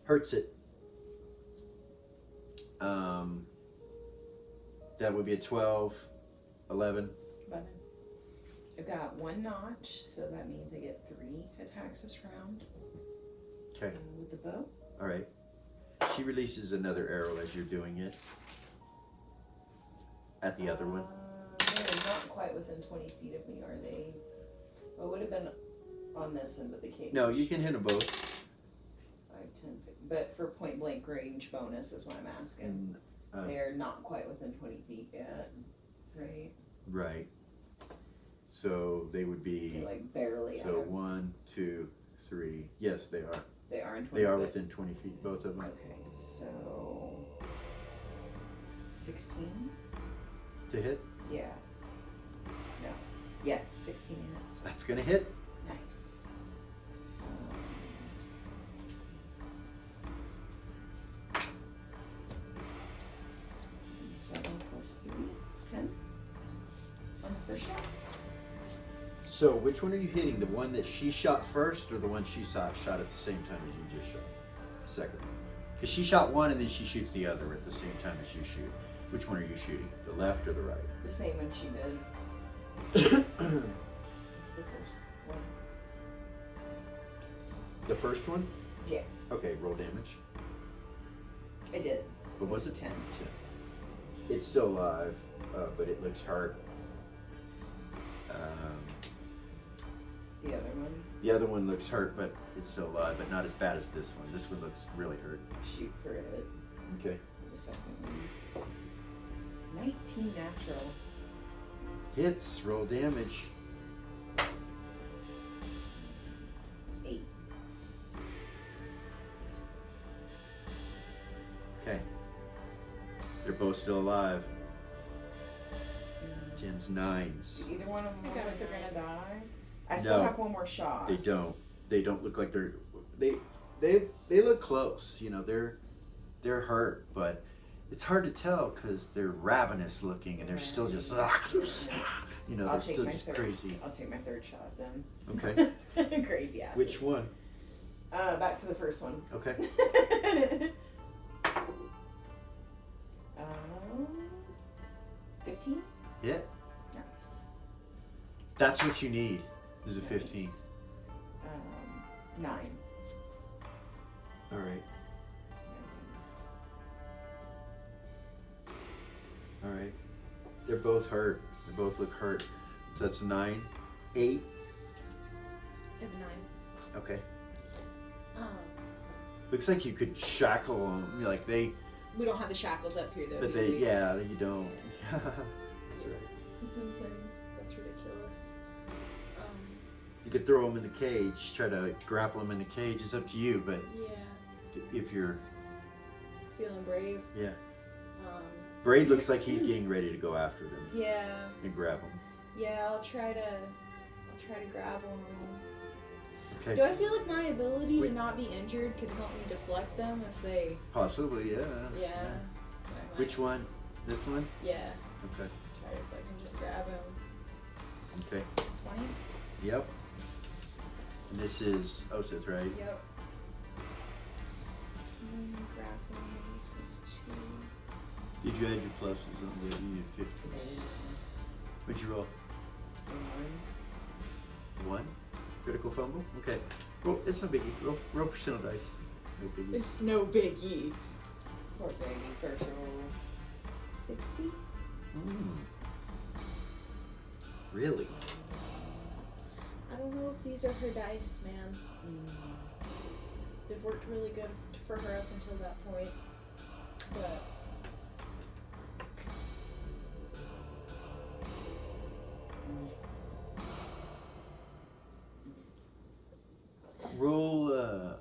Hurts it. That would be a 12, 11. 11. I've got one notch, so that means I get 3 attacks this round. Okay, With the bow. all right. She releases another arrow as you're doing it. At the other one. They're not quite within 20 feet of me, are they? Well, it would have been on this end of the cage. No, you can hit them both. 5, 10, 15. But for point blank range bonus is what I'm asking. They're not quite within 20 feet yet, right? Right. So they would be. They're like barely So out of, 1, 2, 3. Yes, they are. they are in 20 They are feet. within 20 feet, both of them. Okay, so 16? To hit. Yeah. No. Yes, 16 minutes. That's gonna hit. Nice. See, 7 plus 3, 10 on the first shot. So which one are you hitting? The one that she shot first, or the one she shot at the same time as you just shot? Second. Because she shot one and then she shoots the other at the same time as you shoot. Which one are you shooting? The left or the right? The same one she did. The first one. The first one? Yeah, Okay, roll damage. I did. What was it? 10. 10. It's still alive, but it looks hurt. The other one, The other one looks hurt, but it's still alive, but not as bad as this one. This one looks really hurt. shoot for it. Okay. The second one. 19 natural. Hits, roll damage. 8. Okay. They're both still alive. 10s, 9s. Either one of them I look got like it. they're gonna die. I still No. have one more shot. They don't. They don't look like they're. They look close. You know, they're hurt, but it's hard to tell because they're ravenous looking and they're still just. You know, I'll they're take still my just third. crazy. I'll take my third shot then. Okay. Crazy ass. Which one? Back to the first one. Okay. 15. Hit. Nice. That's what you need. Is a 15. Nice. 9. All right. All right. They're both hurt. They both look hurt. So that's 9, 8. I have 9. Okay. Looks like you could shackle them. Like they, We don't have the shackles up here though. but do they, we? yeah, you don't. That's right. It's insane. That's ridiculous. You could throw them in the cage, try to grapple them in the cage. It's up to you, but Yeah. if you're, Feeling brave. yeah. Braid Braid looks like he's getting ready to go after them Yeah. and grab them. Yeah. I'll try to grab them. Okay. Do I feel like my ability Wait. to not be injured could help me deflect them if they? Possibly, yeah. Yeah. I might- Which one? This one? Yeah. Okay. Try if I can just grab him. Okay. 20. Yep. And this is Osith, right? Yep. Grappling plus 2. Did you add your pluses on the you need 15? What'd you roll? 1? Critical fumble? Okay. Well, it's no biggie. Roll percentile dice. It's no biggie. It's no biggie. Poor baby. First roll. 60. Really? I don't know if these are her dice, man. They've worked really good for her up until that point, but Roll a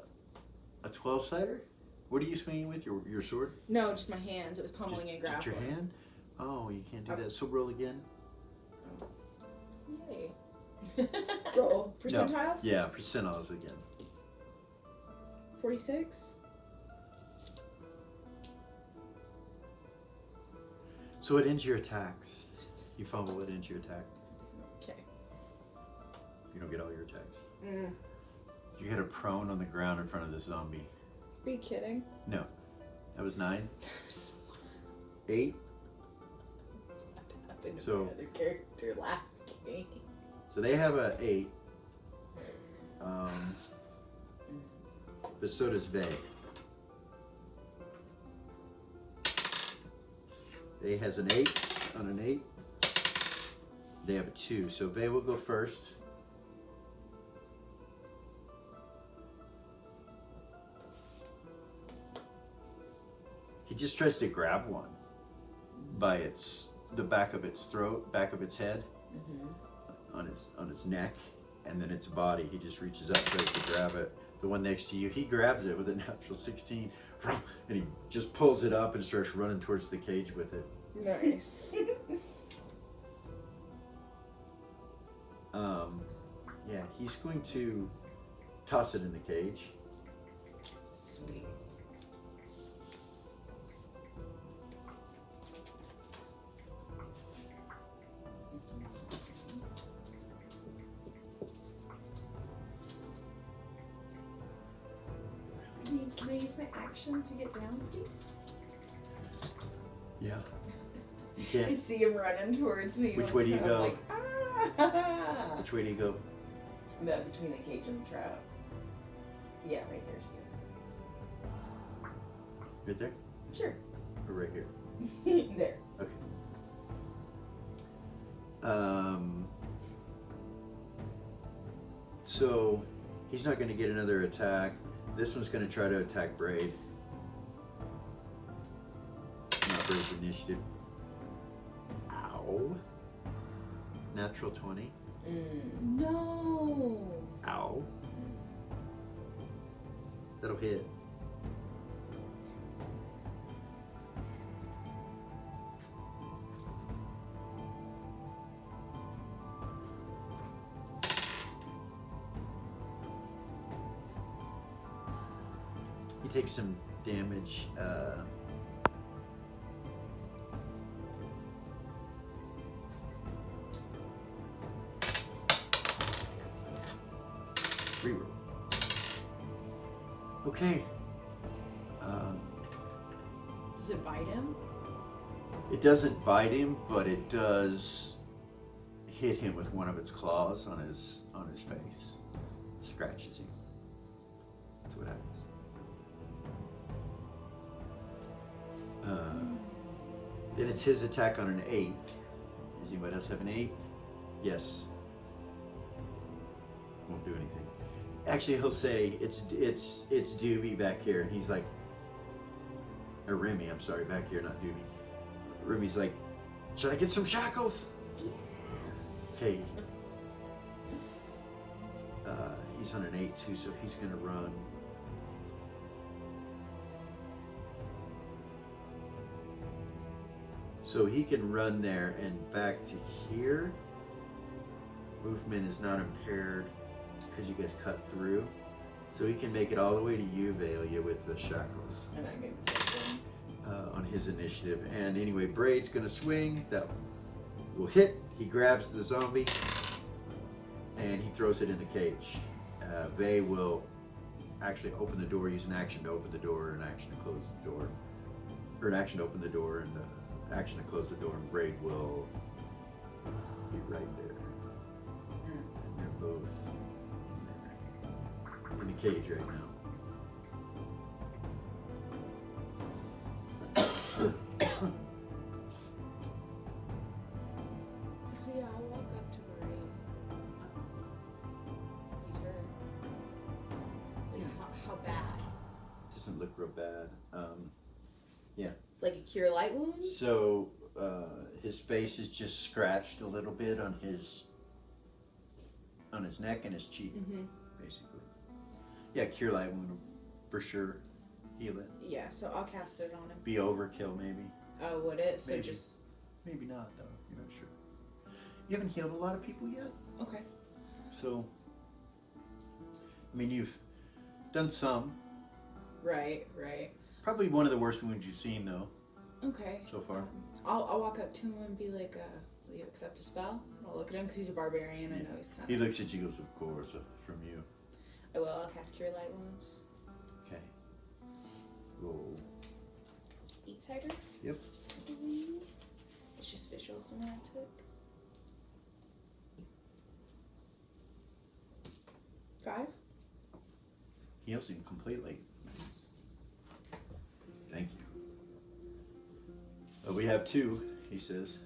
12-sider? What are you swinging with? Your sword? no, just my hands. It was pummeling and Just grappling. your hand? Oh, you can't do Oh. that. So roll again. Yay. Roll percentiles. No. Yeah, percentiles again. 46. So it ends your attacks. You fumble, it ends your attack. Okay. You don't get all your attacks. Mm. You get a prone on the ground in front of the zombie. Are you kidding? No. That was 9. 8. Happened to So- my other character last game. So they have a 8. But so does Vay. Vay has an 8 on an 8. They have a 2. So Vay will go first. He just tries to grab one by the back of its throat, back of its head, on its neck, and then its body. He just reaches up, tries to grab it. The one next to you, he grabs it with a natural 16, and he just pulls it up and starts running towards the cage with it. Nice. Yeah, he's going to toss it in the cage. Sweet. Can I use my action to get down, please? Yeah. You I can't. see him running towards me. Which I'm way do you kind of go? Like, ah! Which way do you go? Between the cage and the trap. Yeah, right there's good. Right there? Sure. Or right here? There. Okay. So he's not going to get another attack. This one's going to try to attack Braid. Not Braid's initiative. Ow. Natural 20. No. Ow. That'll hit. He takes some damage. Reroll. Okay. Does it bite him? It doesn't bite him, but it does hit him with one of its claws on his face. Scratches him. That's what happens. Then it's his attack on an 8. Does anybody else have an 8? Yes. Won't do anything. Actually, he'll say it's Doobie back here, and he's like, or Remy, I'm sorry, back here, not Doobie. Remy's like, should I get some shackles? Yes. Okay. He's on an 8 too, so he's gonna run. So he can run there and back to here. Movement is not impaired because you guys cut through. So he can make it all the way to you, Valia, with the shackles And I can take them. on his initiative. And anyway, Braid's gonna swing. That will hit. He grabs the zombie and he throws it in the cage. Vay will actually open the door, use an action to open the door, an action to close the door. Or an action to open the door and action to close the door, and Braid will be right there. And they're both in the cage right now. So yeah, I'll walk up to doesn't look real bad. Like a cure light wound? So his face is just scratched a little bit on his neck and his cheek, basically. Yeah, cure light wound for sure. Heal it. Yeah, so I'll cast it on him. Be overkill, maybe. Oh, would it? So Maybe. just Maybe not, though. You're not sure. You haven't healed a lot of people yet, okay. so I mean, you've done some. Right. Probably one of the worst wounds you've seen, though, Okay. so far. I'll walk up to him and be like, "Will you accept a spell?" I'll look at him because he's a barbarian. I know he's kind He of. looks at you, goes, "Of course," from you. I will. I'll cast cure light wounds. Okay. Roll. 8-sider. Yep. I believe. It's just visual semantic. 5. Heals him completely. Thank you. We have 2, he says.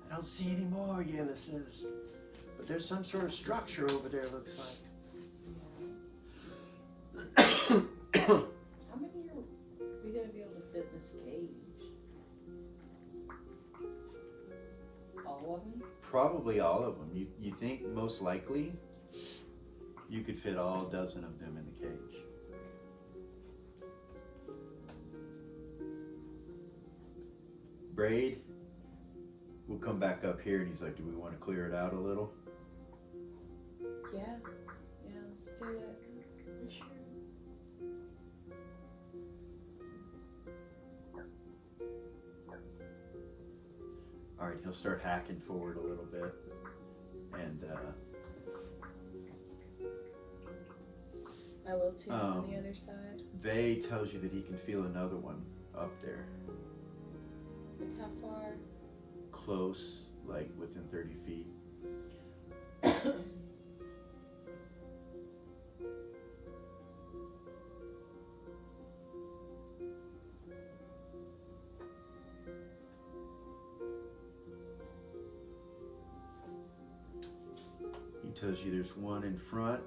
I don't see any more, Yela says. But there's some sort of structure over there, looks like. How many are we gonna be able to fit in this cage? All of them? Probably all of them. You think most likely you could fit all 12 of them in the cage. Braid will come back up here and he's like, do we want to clear it out a little? Yeah, let's do it. For sure. All right, he'll start hacking forward a little bit. And I will too on the other side. Vay tells you that he can feel another one up there. Like how far? Close, like within 30 feet. He tells you there's one in front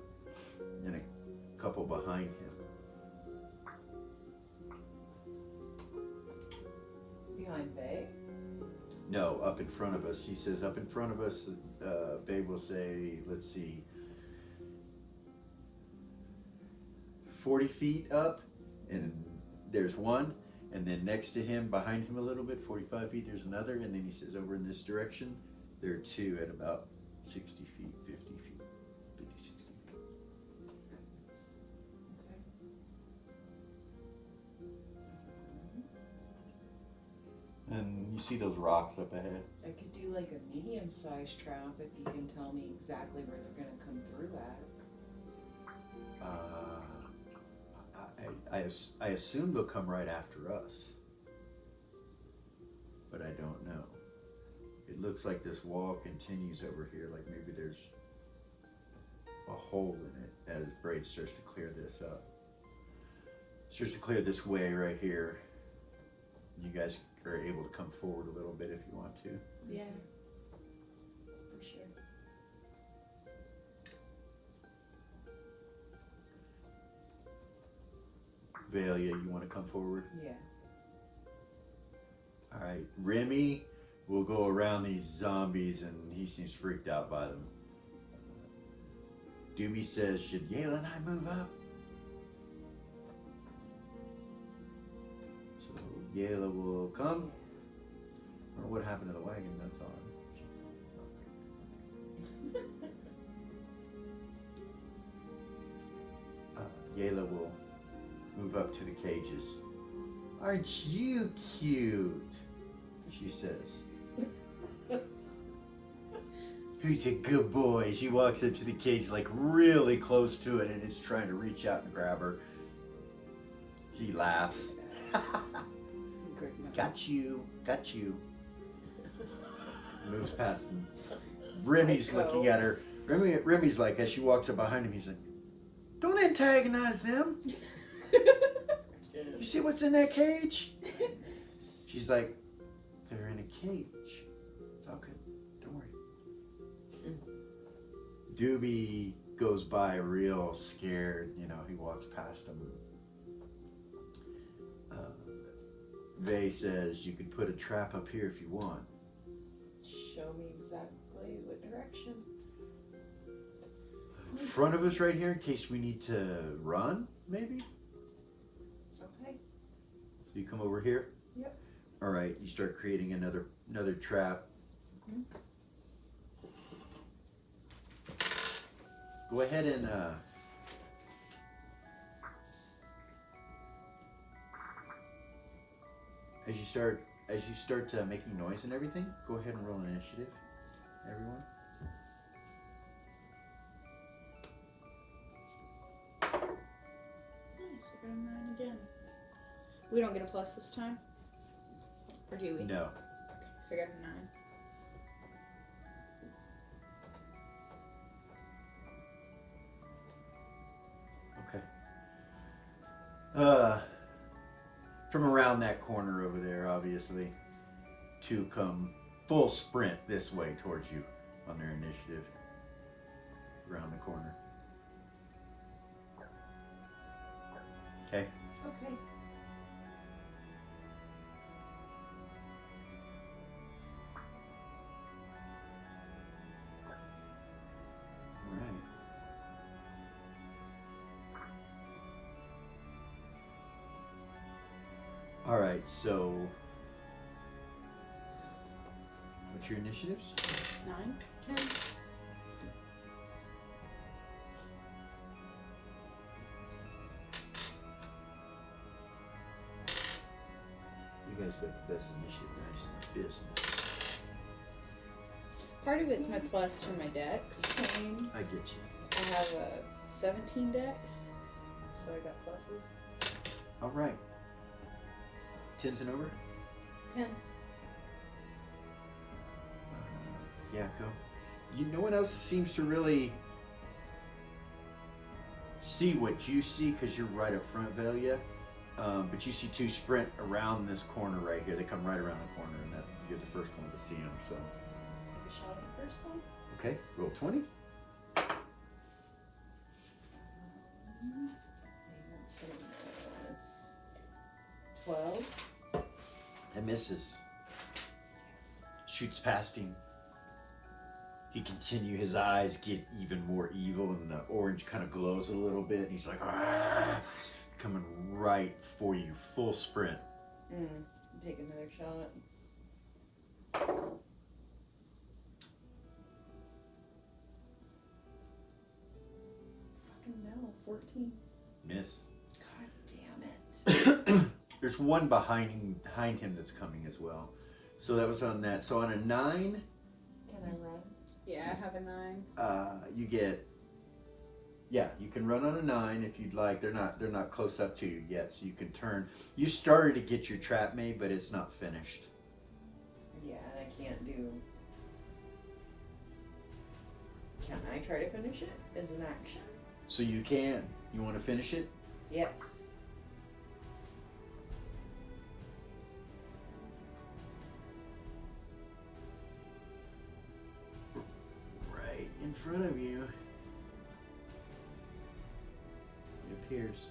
and a couple behind him. Behind Bay? No, up in front of us. He says up in front of us, Vay will say, let's see, 40 feet up, and there's one, and then next to him, behind him a little bit, 45 feet, there's another, and then he says over in this direction, there are 2 at about 60 feet, 50 feet, 50, 60 feet. And you see those rocks up ahead. I could do like a medium-sized trap if you can tell me exactly where they're gonna come through at. I assume they'll come right after us, but I don't know. It looks like this wall continues over here, like maybe there's a hole in it as Braid starts to clear this up. Starts to clear this way right here. You guys are able to come forward a little bit if you want to. Yeah. For sure. Valia, you want to come forward? Yeah. All right, Remy will go around these zombies and he seems freaked out by them. Doobie says, should Yale and I move up? So Yale will come. I don't know what happened to the wagon, that's all. Yayla will move up to the cages. Aren't you cute? She says. Who's a good boy? She walks up to the cage like really close to it and is trying to reach out and grab her. She laughs. Got you, got you. Moves past him. Remy's looking at her. Remy's like, as she walks up behind him, he's like, don't antagonize them. You see what's in that cage? She's like, they're in a cage. It's all good. Don't worry. Doobie goes by real scared. You know, he walks past him. Vay says you could put a trap up here if you want. Show me exactly what direction. In front of us right here in case we need to run, maybe? Okay. So you come over here? Yep. All right, you start creating another trap. Mhm. Go ahead and as you start making noise and everything, go ahead and roll an initiative, everyone. Nice, I got a 9 again. We don't get a plus this time? Or do we? No. Okay, so I got a 9. Okay. From around that corner over there, obviously, two come full sprint this way towards you on their initiative. Around the corner. Okay. Okay. All right. All right, so what's your initiatives? 9? 10. You guys got the best initiative guys in the business. Part of it's my plus for my dex. Same. I get you. I have a 17 dex, so I got pluses. All right. 10s and over? 10. Yeah, go. No one else seems to really see what you see because you're right up front, Velia. But you see two sprint around this corner right here. They come right around the corner, and that you're the first one to see them. So, Take a shot at the first one. okay, roll 20. That's gonna be 12. That misses. Shoots past him. He continue. His eyes get even more evil, and the orange kind of glows a little bit. And he's like, "Argh!" Coming right for you, full sprint. Take another shot. Fucking no, 14. Miss. God damn it. There's one behind him that's coming as well. So that was on that. So on a 9, Can I run? Yeah, I have a 9. you get. Yeah, you can run on a 9 if you'd like. They're not close up to you yet, so you can turn. You started to get your trap made, but it's not finished. Yeah, and I can't do. Can I try to finish it as an action? So you can. You want to finish it? Yes. Right in front of you. It appears.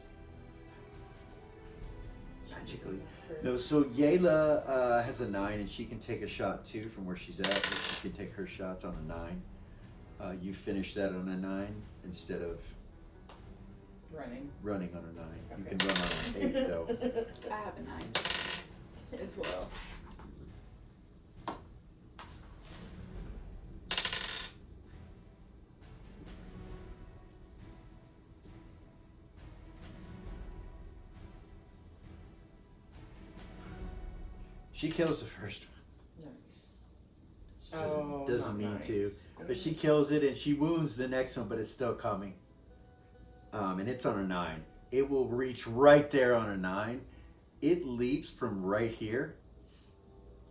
Magically. No, so Yayla has a 9 and she can take a shot too from where she's at. She can take her shots on a 9. You finish that on a 9 instead of Running. on a 9. You Okay. can run on an 8 though. I have a 9 as well. She kills the first one. Nice. She Oh, doesn't mean not to. nice. But she kills it and she wounds the next one, but it's still coming. And it's on a 9. It will reach right there on a 9. It leaps from right here,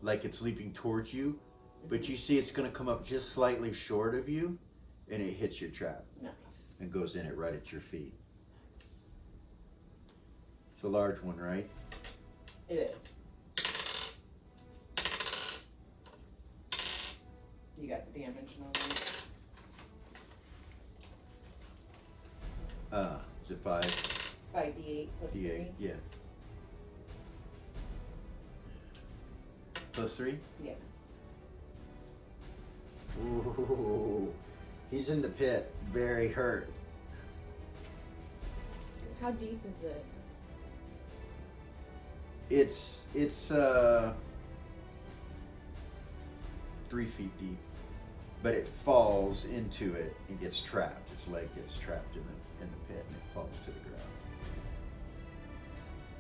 like it's leaping towards you, but you see it's going to come up just slightly short of you, and it hits your trap Nice. and goes in it right at your feet. Nice. It's a large one, right? It is. You got the damage and all that. Is it 5? 5d8 plus D8, 3. yeah. Plus 3? Yeah. Ooh. He's in the pit, very hurt. How deep is it? It's 3 feet deep, but it falls into it and gets trapped. His leg gets trapped in the pit and it falls to the ground.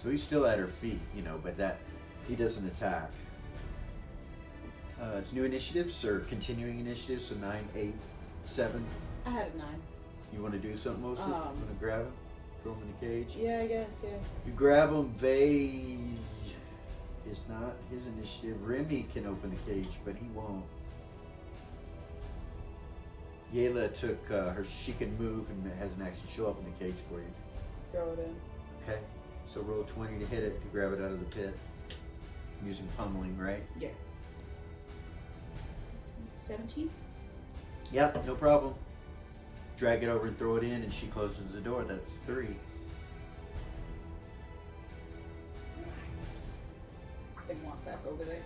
So he's still at her feet, you know, but that he doesn't attack. It's new initiatives or continuing initiatives, so 9, 8, 7. I had a 9. You want to do something, Moses? You want to grab him, throw him in the cage? Yeah, I guess, yeah. You grab him. Vey is not his initiative. Remy can open the cage, but he won't. Yayla took her. She can move and has an action. She'll open the cage for you. Throw it in. Okay. So roll 20 to hit it to grab it out of the pit. Using pummeling, right? Yeah. 17? Yep, no problem. Drag it over and throw it in, and she closes the door. That's 3. Nice. They walk back over there.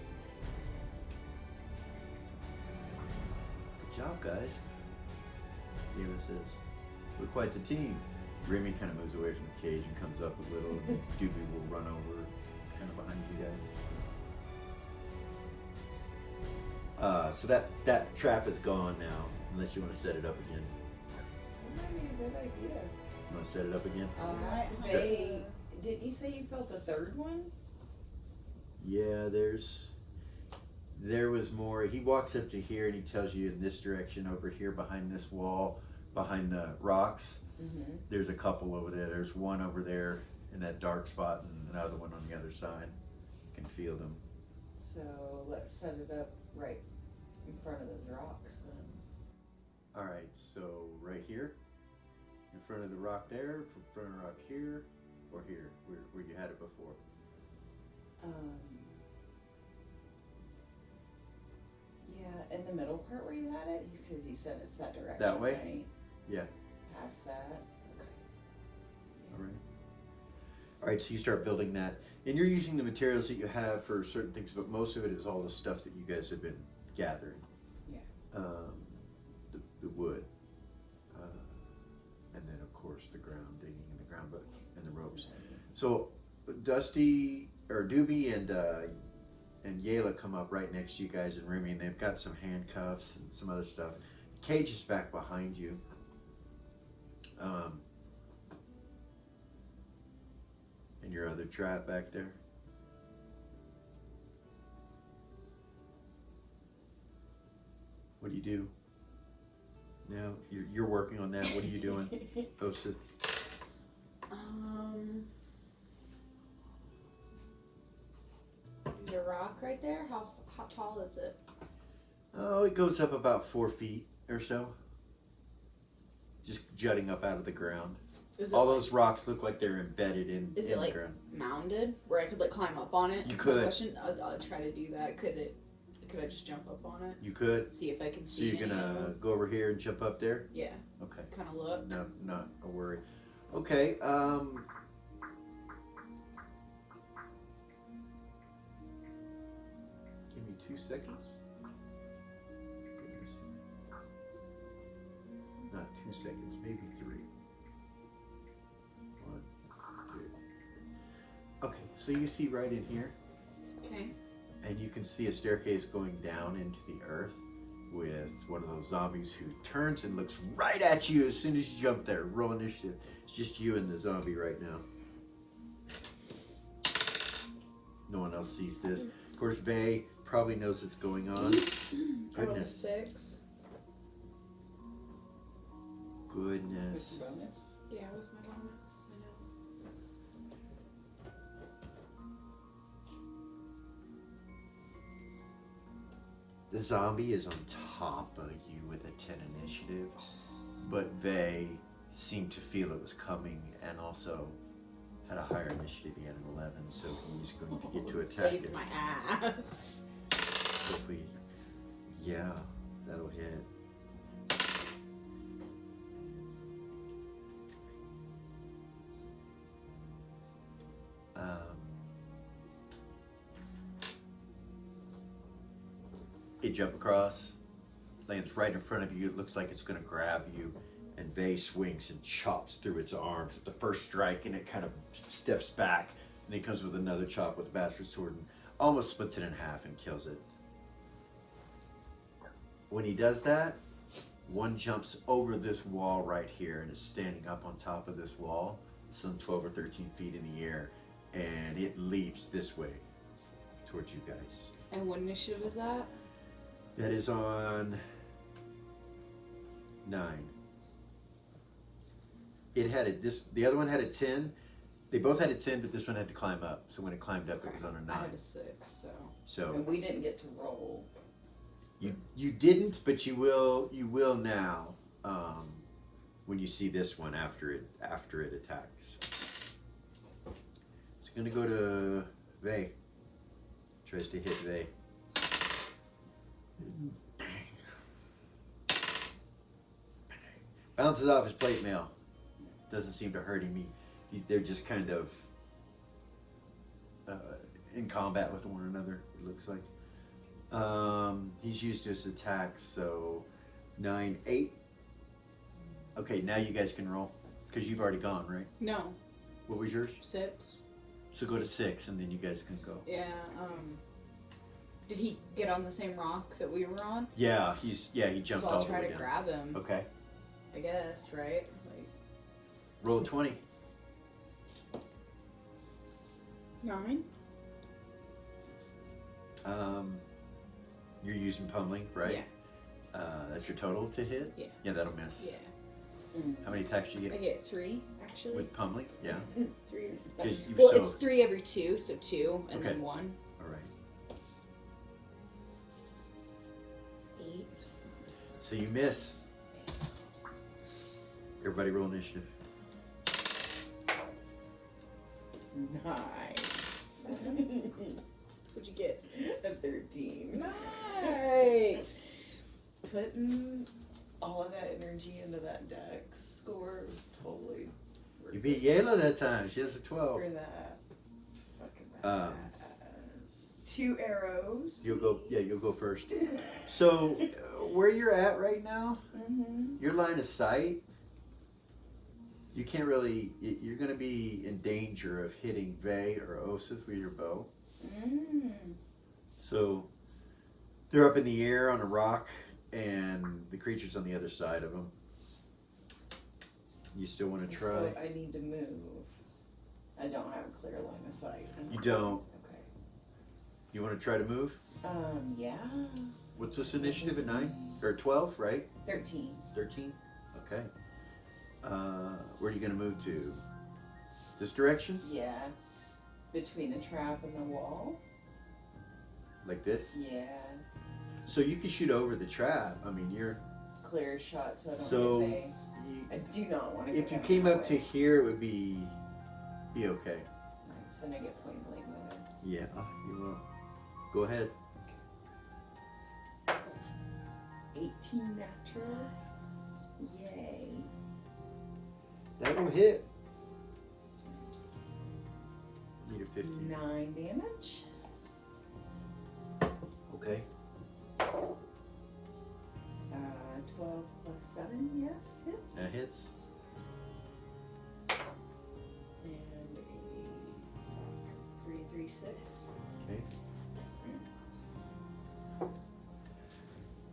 Good job, guys. Yayla says, "We're quite the team." Remy kind of moves away from the cage and comes up a little. And Doobie will run over, kind of behind you guys. So that trap is gone now, unless you want to set it up again. That might be a good idea. You want to set it up again? Didn't you say you felt the third one? Yeah, there was more. He walks up to here and he tells you in this direction over here behind this wall, behind the rocks. Mm-hmm. There's a couple over there. There's one over there in that dark spot and another one on the other side. You can feel them. So let's set it up right in front of the rocks then. All right, so right here, in front of the rock there, in front of the rock here, or here, where you had it before. Yeah, in the middle part where you had it, because he said it's that direction. That way? Right? Yeah. Past that. Okay. All right. All right, so you start building that, and you're using the materials that you have for certain things, but most of it is all the stuff that you guys have been gathering. Yeah. The wood, and then of course the ground digging and the ground but and the ropes. So Dusty or Doobie and Yayla come up right next to you guys and Remy, and they've got some handcuffs and some other stuff. Cage is back behind you. And your other trap back there. What do you do? Now you're working on that. What are you doing, Osa? The rock right there. How tall is it? Oh, it goes up about 4 feet or so. Just jutting up out of the ground. Is it All like, those rocks look like they're embedded in Is the it like ground. mounded where I could like climb up on it? You That's my could. question. I'll try to do that. Could I just jump up on it? You could. See if I can So see. you're any of gonna them? go over here and jump up there? Yeah. Okay. Kind of look. No, not a worry. Okay. Give me 2 seconds. Not 2 seconds, maybe 3. 1, 2. Okay, so you see right in here, Okay. and you can see a staircase going down into the earth with one of those zombies who turns and looks right at you as soon as you jump there. Roll initiative. It's just you and the zombie right now. No one else sees this. Of course, Vey probably knows what's going on. Goodness. 6. Goodness. With bonus. Yeah, with my bonus. I know. The zombie is on top of you with a 10 initiative, but Vey seemed to feel it was coming and also had a higher initiative. He had an 11, so he's going to get to attack Saved it. my ass. Hopefully, yeah, that'll hit. jump across, lands right in front of you. It looks like it's going to grab you, and Vey swings and chops through its arms at the first strike, and it kind of steps back, and he comes with another chop with the bastard sword and almost splits it in half and kills it. When he does that, one jumps over this wall right here and is standing up on top of this wall, some 12 or 13 feet in the air, and it leaps this way towards you guys. And what initiative is that? That is on 9. It had it. The other one had a 10. They both had a 10, but this one had to climb up. So when it climbed up, it was on a 9. I had a 6, so. So And we didn't get to roll. you didn't, but you will. You will now. When you see this one after it attacks. It's gonna go to Vey. Tries to hit Vey. Bounces off his plate mail. Doesn't seem to hurt him. They're just kind of in combat with one another, it looks like. He's used his attacks, so 9, 8. Okay, now you guys can roll, because you've already gone, right? No. What was yours? 6. So go to 6, and then you guys can go. Yeah, did he get on the same rock that we were on? Yeah, he jumped So all I'll the try way to down. grab him, Okay, I guess, right? Like, roll a 20. 9? You're using pummeling, right? Yeah. That's your total to hit? Yeah. Yeah, that'll miss. Yeah. How many attacks do you I get get 3, actually. with pummeling? Yeah. 3. 'Cause you've Well, so- it's 3 every 2, so 2, and Okay. then 1. All right. 8. So you miss. Everybody roll initiative. Nice. What'd you get? A 13. Nice. Putting all of that energy into that dex score was totally worth You beat it Yayla that time. She has a 12. for that. Fucking Um, badass. 2 arrows. You'll go. Yeah, you'll go first. So where you're at right now, Mm-hmm. your line of sight, you can't really. You're going to be in danger of hitting Vey or Osis with your bow. Mm. So they're up in the air on a rock, and the creature's on the other side of them. You still want to try? So I need to move. I don't have a clear line of sight. You don't. Okay. You want to try to move? Yeah. What's this initiative at 9 or 12? Right? 13. 13. Okay. Where are you going to move to? This direction? Yeah. Between the trap and the wall. Like this? Yeah. So you can shoot over the trap. I mean, you're. Clear shot so I don't So get Vey. I do not want to if you came up to here, it would be okay. Nice, and I get point blank bonus. Yeah, you will. Go ahead. 18 naturals. Yay. That will hit. Need a 15. 9 damage. Okay. 12 plus 7, yes, hits. That hits. And a 3, 3, 6. Okay.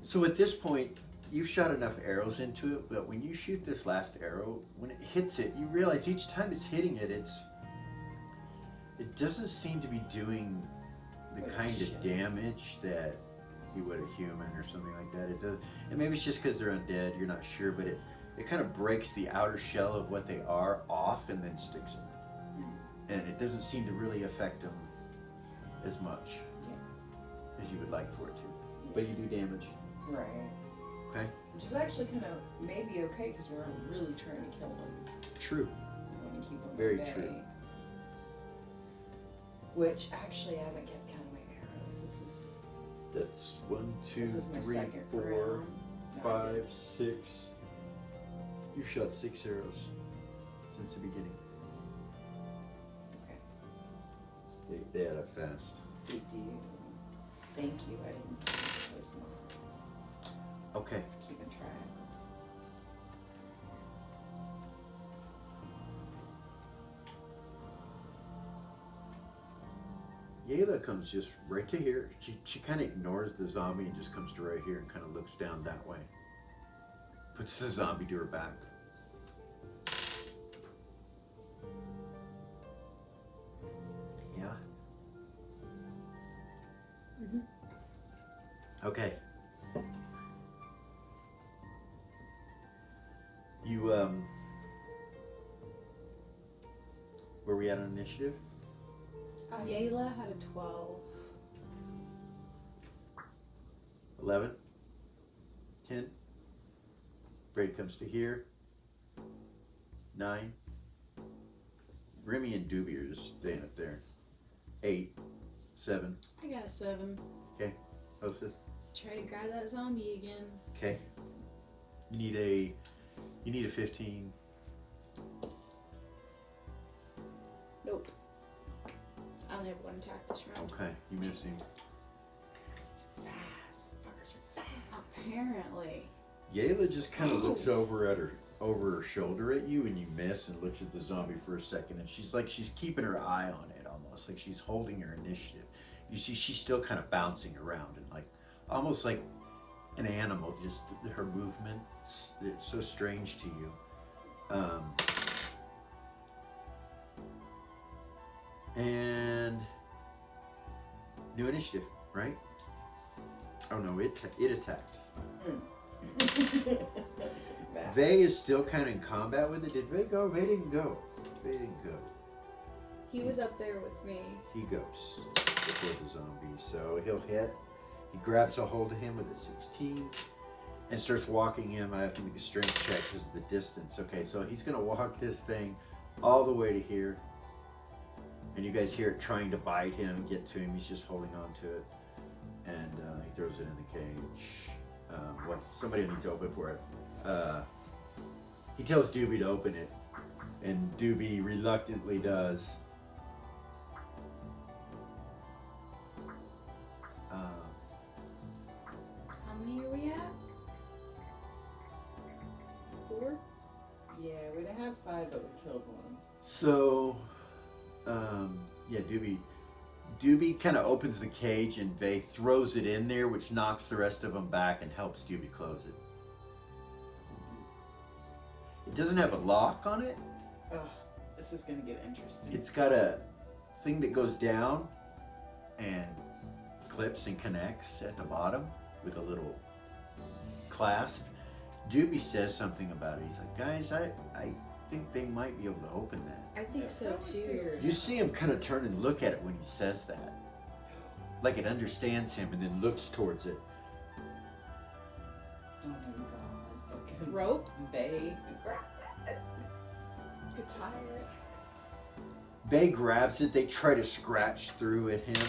So at this point, you've shot enough arrows into it, but when you shoot this last arrow, when it hits it, you realize each time it's hitting it, it doesn't seem to be doing the What kind shit. of damage that you would a human or something like that. It does, and maybe it's just because they're undead. You're not sure, but it kind of breaks the outer shell of what they are off and then sticks them, and it doesn't seem to really affect them as much as you would like for it to. But you do damage. Right. Okay. Which is actually kind of maybe okay because we're really trying to kill them. True. We want to keep them Very at bay. true. Which actually I haven't kept count of my arrows. This That's 1, 2, is my 3, second 4, round. No, I 5, didn't. 6. You shot 6 arrows since the beginning. Okay. They add up fast. They do. Thank you. I didn't. guys and Okay. keeping track. Yayla comes just right to here. She kind of ignores the zombie and just comes to right here and kind of looks down that way. Puts the zombie to her back. Yeah. Mhm. Okay. You where we at on initiative? Yayla had a 12. 11, 10. Brady comes to here. 9. Remy and Doobie are just staying up there. 8, 7. I got a 7. Hostess. Try to grab that zombie again. Okay. You need a 15. Nope. I only have one attack this round. Okay, you miss him. Fast. Fuckers are fast. Apparently. Yayla just kind of looks over her shoulder at you, and you miss, and looks at the zombie for a second, and she's keeping her eye on it, almost like she's holding her initiative. You see, she's still kind of bouncing around, and like almost like an animal. Just her movements, it's so strange to you. And new initiative, right? Oh no, it attacks. Fast. Vay is still kind of in combat with it. Did Vay go? Vay didn't go. Vay didn't go. He was up there with me. He goes before the zombie, so he'll hit. He grabs a hold of him with a 16 and starts walking him. I have to make a strength check because of the distance. Okay, so he's gonna walk this thing all the way to here, and you guys hear it trying to bite him, get to him. He's just holding on to it, and he throws it in the cage. Somebody needs to open for it. He tells Doobie to open it, and Doobie reluctantly does. How many are we at? 4? Yeah, we'd have had 5, but we killed one. So, yeah, Doobie kind of opens the cage, and Vay throws it in there, which knocks the rest of them back and helps Doobie close it. It doesn't have a lock on it. Ugh, this is gonna get interesting. It's got a thing that goes down and clips and connects at the bottom with a little clasp. Doobie says something about it. He's like, guys, I think they might be able to open that. I think That's so what I too. figured. You see him kind of turn and look at it when he says that. Like it understands him and then looks towards it. Oh my god. Fucking Rope? Bay. Could tie it. Vay grabs it. They try to scratch through at him.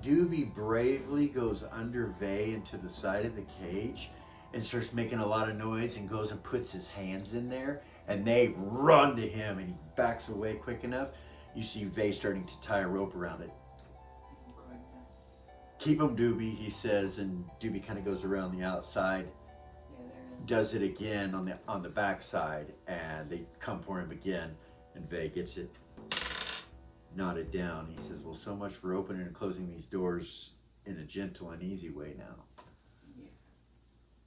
Doobie bravely goes under Vay into the side of the cage and starts making a lot of noise and goes and puts his hands in there, and they run to him, and he backs away quick enough. You see Vay starting to tie a rope around it. Goodness. Keep him, Doobie, he says, and Doobie kind of goes around the outside, Yeah, they're does it again on the back side, and they come for him again, and Vay gets it knotted down. He says, well, so much for opening and closing these doors in a gentle and easy way now. Yeah.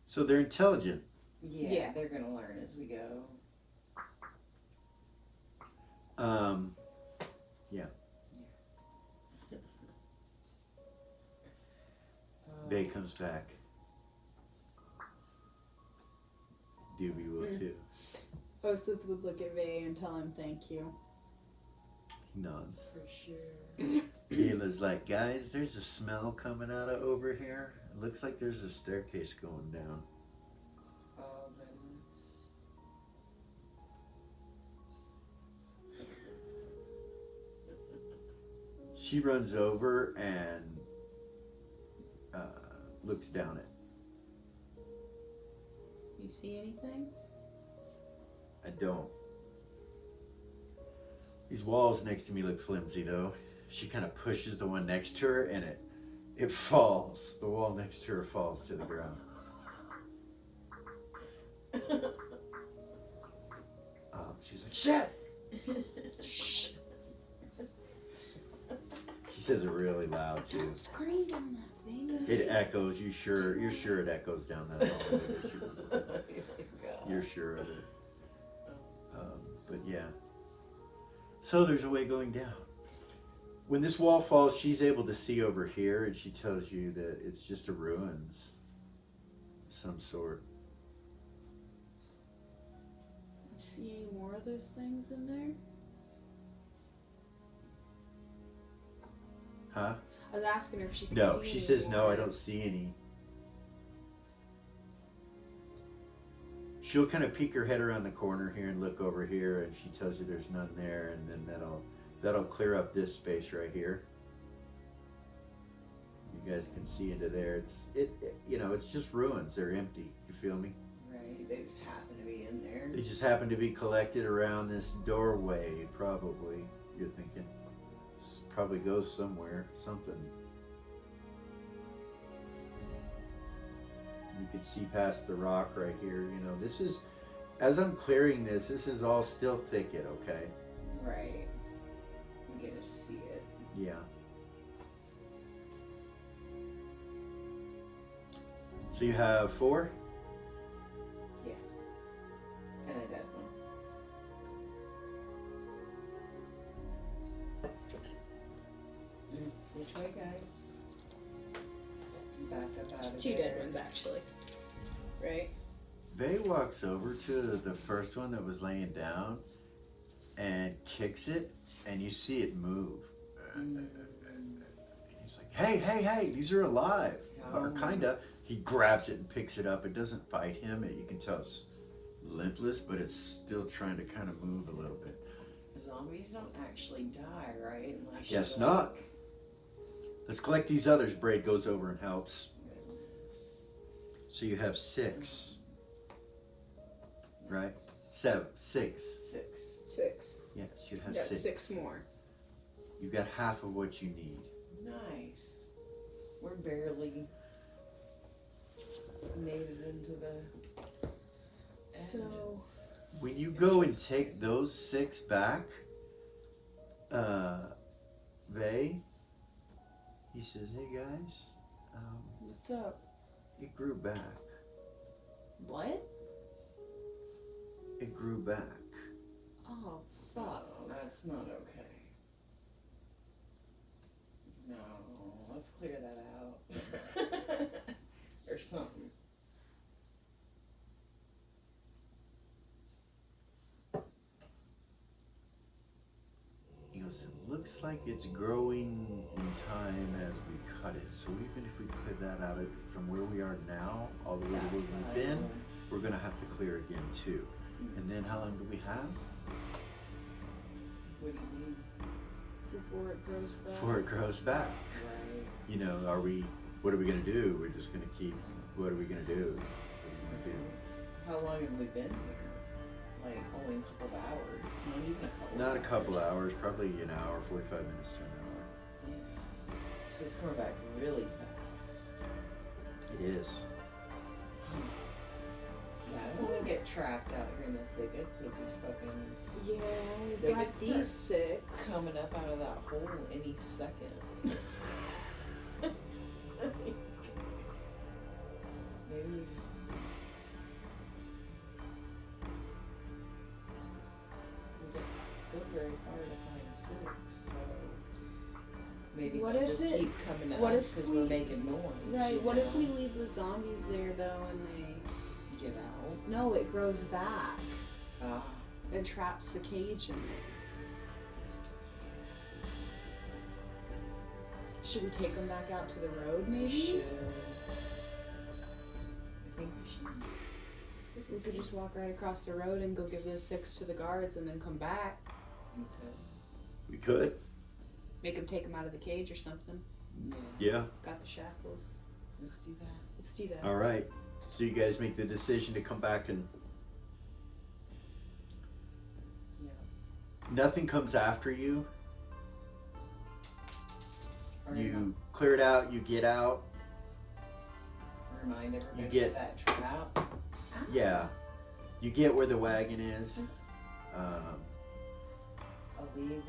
So they're intelligent. Yeah, they're gonna learn as we go. Yeah. Oh. Vay comes back. Doobie will too. Hostess would look at Vay and tell him thank you. He nods. For sure. Ayla's like, guys, there's a smell coming out of over here. It looks like there's a staircase going down. Oh goodness. She runs over and looks down it. You see anything? I don't. These walls next to me look flimsy though. She kind of pushes the one next to her and it falls. The wall next to her falls to the ground. She's like, shit! Shh. She says it really loud too. Don't scream down that thing. It echoes. You're sure it echoes down that hallway. You're sure of it. But yeah. So there's a way going down. When this wall falls, she's able to see over here, and she tells you that it's just a ruins of some sort. See any more of those things in there? Huh? I was asking her if she could No, see she any says no, more. I don't see any. She'll kind of peek her head around the corner here and look over here, and she tells you there's none there, and then that'll clear up this space right here. You guys can see into there. It's just ruins. They're empty. You feel me? Right, they just happen to be in there. They just happen to be collected around this doorway, probably. You're thinking. Probably goes somewhere, something. You can see past the rock right here. This is, as I'm clearing this is all still thicket, okay? Right. You get to see it. Yeah. So you have 4? Yes. And a dead one. Which way, guys? Back up out There's of 2 there. dead ones actually. Right? Vay walks over to the first one that was laying down and kicks it, and you see it move. And he's like, hey, these are alive. Or kinda. He grabs it and picks it up. It doesn't fight him. You can tell it's limpless, but it's still trying to kind of move a little bit. Zombies don't actually die, right? Unless Guess you, not. Let's collect these others. Braid goes over and helps. Goodness. So you have 6. Right? 7, 6. 6. 6. Yes, you have Got 6. 6 more. You've got half of what you need. Nice. We're barely made it into the So- edges. When you go and take those 6 back, Vay, he says, hey guys, What's up? it grew back. What? It grew back. Oh, fuck. Oh, that's not okay. No, let's clear that out. Or something. He goes, it looks like it's growing in time as we cut it. So even if we clear that out from where we are now, all the way to where we've been, we're going to have to clear again too. And then how long do we have? What do you mean? Before it grows back. Before it grows back. Right. What are we going to do? We're just going to keep, what are we going to do? What are we going to do? How long have we been here? Like only a couple of hours. Not even a couple Not a of couple hours. hours, probably an hour, 45 minutes to an hour. Yeah. So it's going back really fast. It is. Yeah, I don't want to get trapped out here in the thickets if he's fucking Yeah, They we got could these start 6. coming up out of that hole any second. Maybe we didn't go very far to find 6, so maybe What they'll if just it- keep coming to what us if because we- we're making noise. Right, you what if know? we leave the zombies there though and they... Get out? No, it grows back Ah, and traps the cage in there. Should we take them back out to the road we maybe? should. I think we should. We could just walk right across the road and go give those 6 to the guards and then come back. Okay. We could. Make them take them out of the cage or something. Yeah. Yeah. Got the shackles. Let's do that. Let's do that. All right. So you guys make the decision to come back and Yeah. Nothing comes after you. Alright, You clear it out. You get out. remind everybody You get- of that trap. Ah. Yeah. You get where the wagon is. I'll leave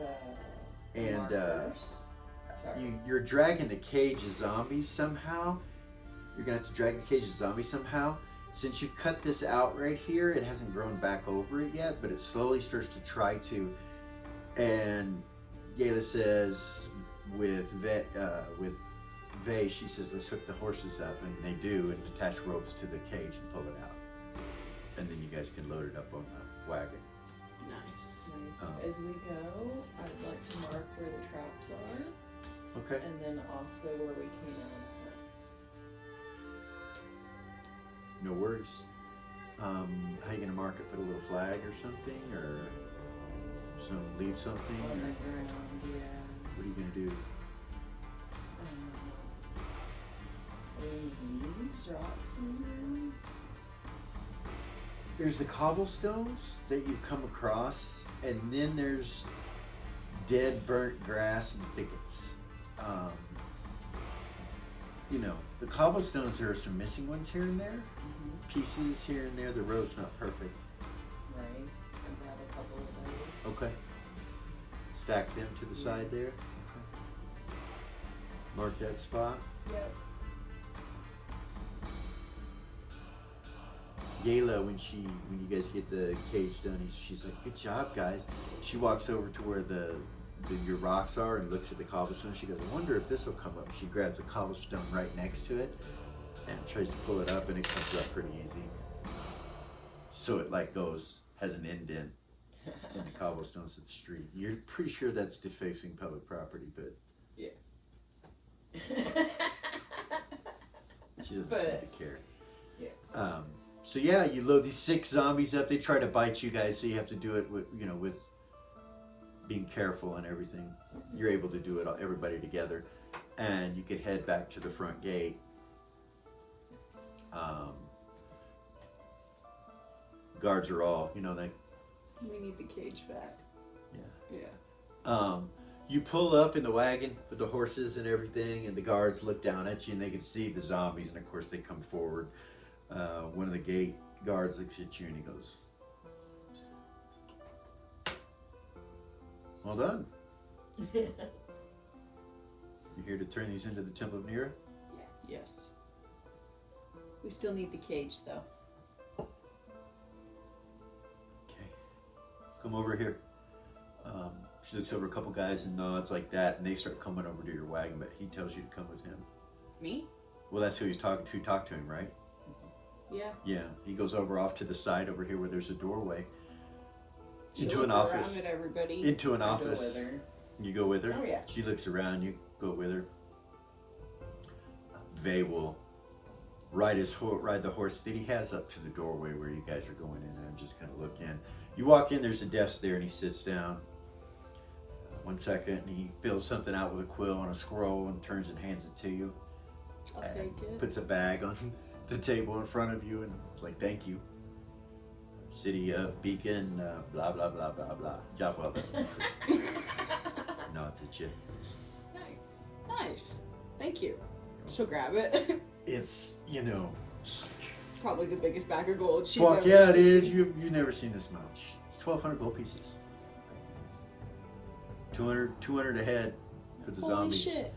And, markers. Sorry. You're dragging the cage of zombies somehow. You're gonna have to drag the cage of zombies somehow. Since you've cut this out right here, it hasn't grown back over it yet, but it slowly starts to try to. And Yayla says, with Vay, she says, let's hook the horses up, and they do, and attach ropes to the cage and pull it out. And then you guys can load it up on the wagon. Nice. Nice. As we go, I'd like to mark where the traps are, Okay. and then also where we came out. No worries. How you gonna mark it? Put a little flag or something, or leave something? On the Or ground, yeah. what are you gonna do? Leaves, rocks in the ground. There's the cobblestones that you come across, and then there's dead, burnt grass and thickets. The cobblestones, there are some missing ones here and there, pieces here and there. The road's not perfect. Right. And grab a couple of those. Okay. Stack them to the side there. Mark that spot. Yep. Yayla, when you guys get the cage done, she's like, "Good job, guys." She walks over to where your rocks are and looks at the cobblestone. She goes, "I wonder if this will come up." She grabs a cobblestone right next to it and tries to pull it up, and it comes up pretty easy. So it has an indent in the cobblestones of the street. You're pretty sure that's defacing public property, but she doesn't seem to care. Yeah. So yeah, you load these 6 zombies up. They try to bite you guys, so you have to do it with being careful and everything. You're able to do it everybody together, and you can head back to the front gate. Guards are all, We need the cage back. Yeah. You pull up in the wagon with the horses and everything, and the guards look down at you, and they can see the zombies, and of course they come forward. One of the gate guards looks at you and he goes, "Well done. You here to turn these into the Temple of Nera?" Yes. We still need the cage, though. Okay. Come over here. She looks over a couple guys and nods like that, and they start coming over to your wagon, but he tells you to come with him. Me? Well, that's who he's talking to. Talk to him, right? Yeah. Yeah. He goes over off to the side over here where there's a doorway. She'll Into an look office. around at everybody. Into an I go office. with her. You go with her? Oh, yeah. She looks around, you go with her. Vay will ride the horse that he has up to the doorway where you guys are going in and just kind of look in. You walk in, there's a desk there, and he sits down. 1 second, and he fills something out with a quill on a scroll and turns and hands it to you. I'll And take it. puts a bag on the table in front of you and it's like, "Thank you. City of Beacon, blah, blah, blah, blah, blah. Job well done." Nods at you. Nice. Nice. Thank you. She'll grab it. It's, Probably the biggest bag of gold she's fuck ever yeah, it seen. is. You've never seen this much. It's 1,200 gold pieces. 200 a head for the Holy zombies. shit.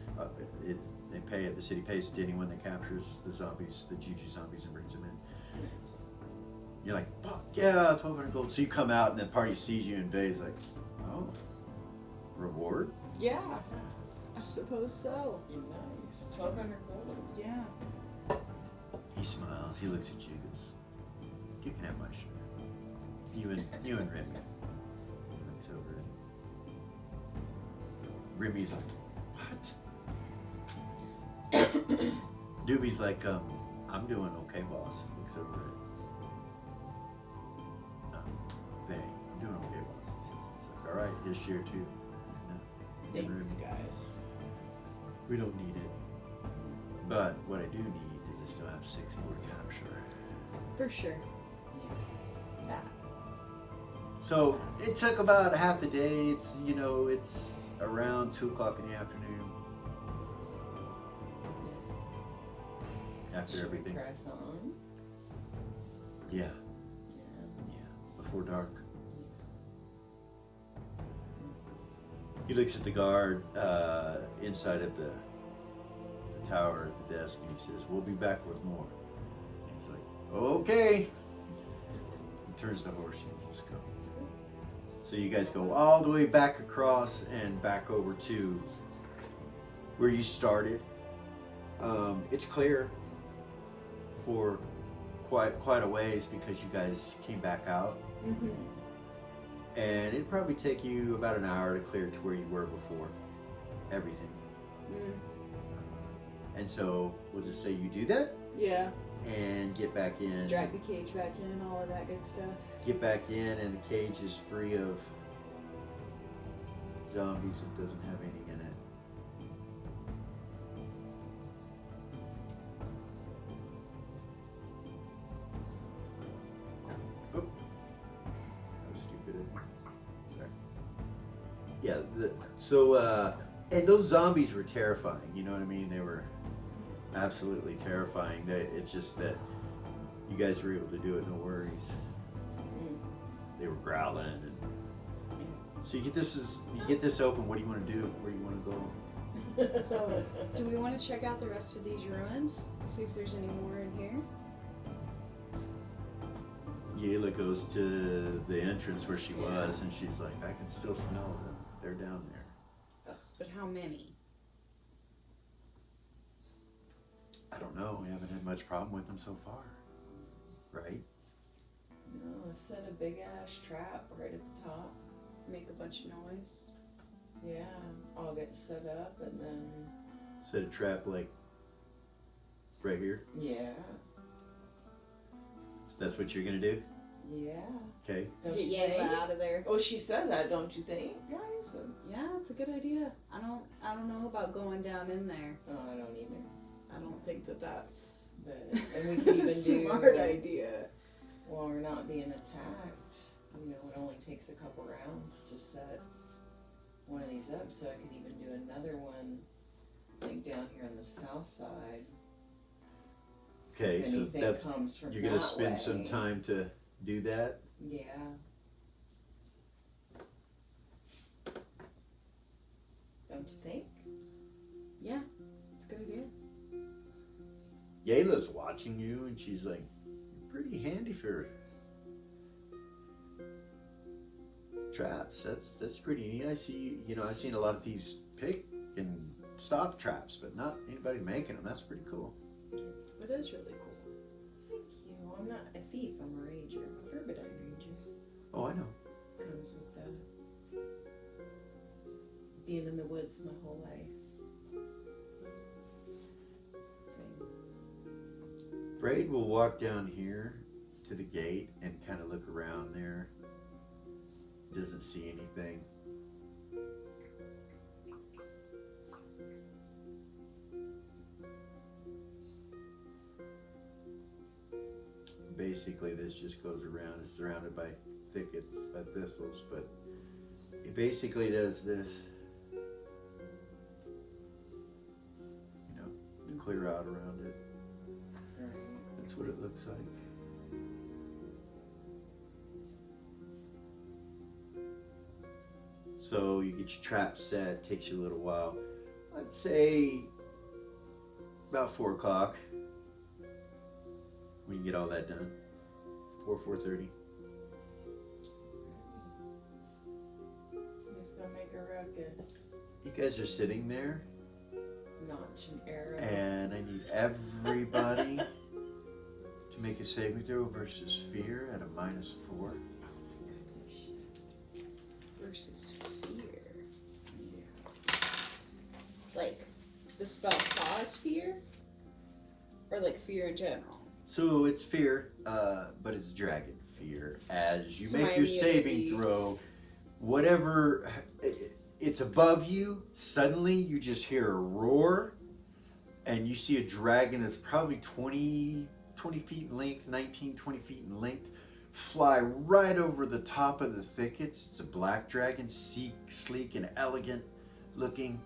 They pay it. The city pays it to anyone that captures the zombies, the Juju zombies, and brings them in. Nice. You're like, fuck yeah, 1,200 gold. So you come out, and the party sees you, and Bay's like, "Oh, reward?" Yeah. I suppose so. Nice. 1,200 gold. Yeah. He smiles. He looks at you. He goes, "You can have my share. You and Remy." He looks over it. Remy's like, "What?" Doobie's like, "I'm doing okay, boss." Looks over it. Bay, "I'm doing okay, boss." He says, it's like, "All right, his share too." No, Thanks, guys. we don't need it. But what I do need is I still have 6 more to capture. For sure. Yeah. That. So it took about half the day. It's, you know, it's around 2 o'clock in the afternoon. After Should we everything. press on? Yeah, Yeah. yeah, before dark. He looks at the guard inside of the tower at the desk and he says, "We'll be back with more." And he's like, "Okay." He turns the horse and says, "Let's go." Let's go. So you guys go all the way back across and back over to where you started. It's clear for quite a ways because you guys came back out. Mm-hmm. And it'd probably take you about an hour to clear to where you were before. Everything. And so we'll just say you do that Yeah. and get back in. Drag the cage back in, all of that good stuff. Get back in and the cage is free of zombies. It doesn't have any in it. Oh. That was stupid. Sorry. Yeah, and those zombies were terrifying, you know what I mean? They were absolutely terrifying. It's just that you guys were able to do it, no worries. They were growling and so you get this open. What do you want to do? Where do you want to go? So, do we want to check out the rest of these ruins? See if there's any more in here? Yayla goes to the entrance where she was and she's like, I can still smell them. They're down there. But how many? I don't know. We haven't had much problem with them so far. Right? No, set a big ass trap right at the top. Make a bunch of noise. Yeah, I'll get set up and then. Set a trap like right here. Yeah, So that's what you're gonna do? yeah. Okay. Don't Get you Yayla think? out of there. Oh, she says that, don't you think, guys? Yeah, it's a good idea. I don't know about going down in there. Oh, I don't either. I don't think that's But and we can even do smart idea. while we're not being attacked. You know, it only takes a couple rounds to set one of these up, so I could even do another one, like down here on the south side. Okay, if so anything that comes from you're gonna that spend some way. time to do that. Yeah. Don't you think? Yeah, it's a good idea. Yayla's watching you and she's like, you're pretty handy for traps. That's pretty neat. I see, I've seen a lot of thieves pick and stop traps, but not anybody making them. That's pretty cool. It is really cool. Thank you. I'm not a thief, I'm a ranger. I'm a Forbidden ranger. Oh, I know. Comes with that. Being in the woods my whole life. Okay. Braid will walk down here to the gate and kind of look around there. Doesn't see anything. Basically, this just goes around. It's surrounded by thickets, by thistles, but it basically does this. To clear out around it. Right. That's what it looks like. So you get your trap set, takes you a little while. I'd say about 4 o'clock when you get all that done. 4:30. Who's gonna make a ruckus? You guys are sitting there, Notch an arrow. and I need everybody to make a saving throw versus fear at a -4. Versus fear. Like the spell cause fear? Or like fear in general? So it's fear, but it's dragon fear. As you So make my your saving immunity- throw, whatever it's above you, suddenly you just hear a roar, and you see a dragon that's probably 20 feet in length, 19, 20 feet in length, fly right over the top of the thickets. It's a black dragon, sleek and elegant looking.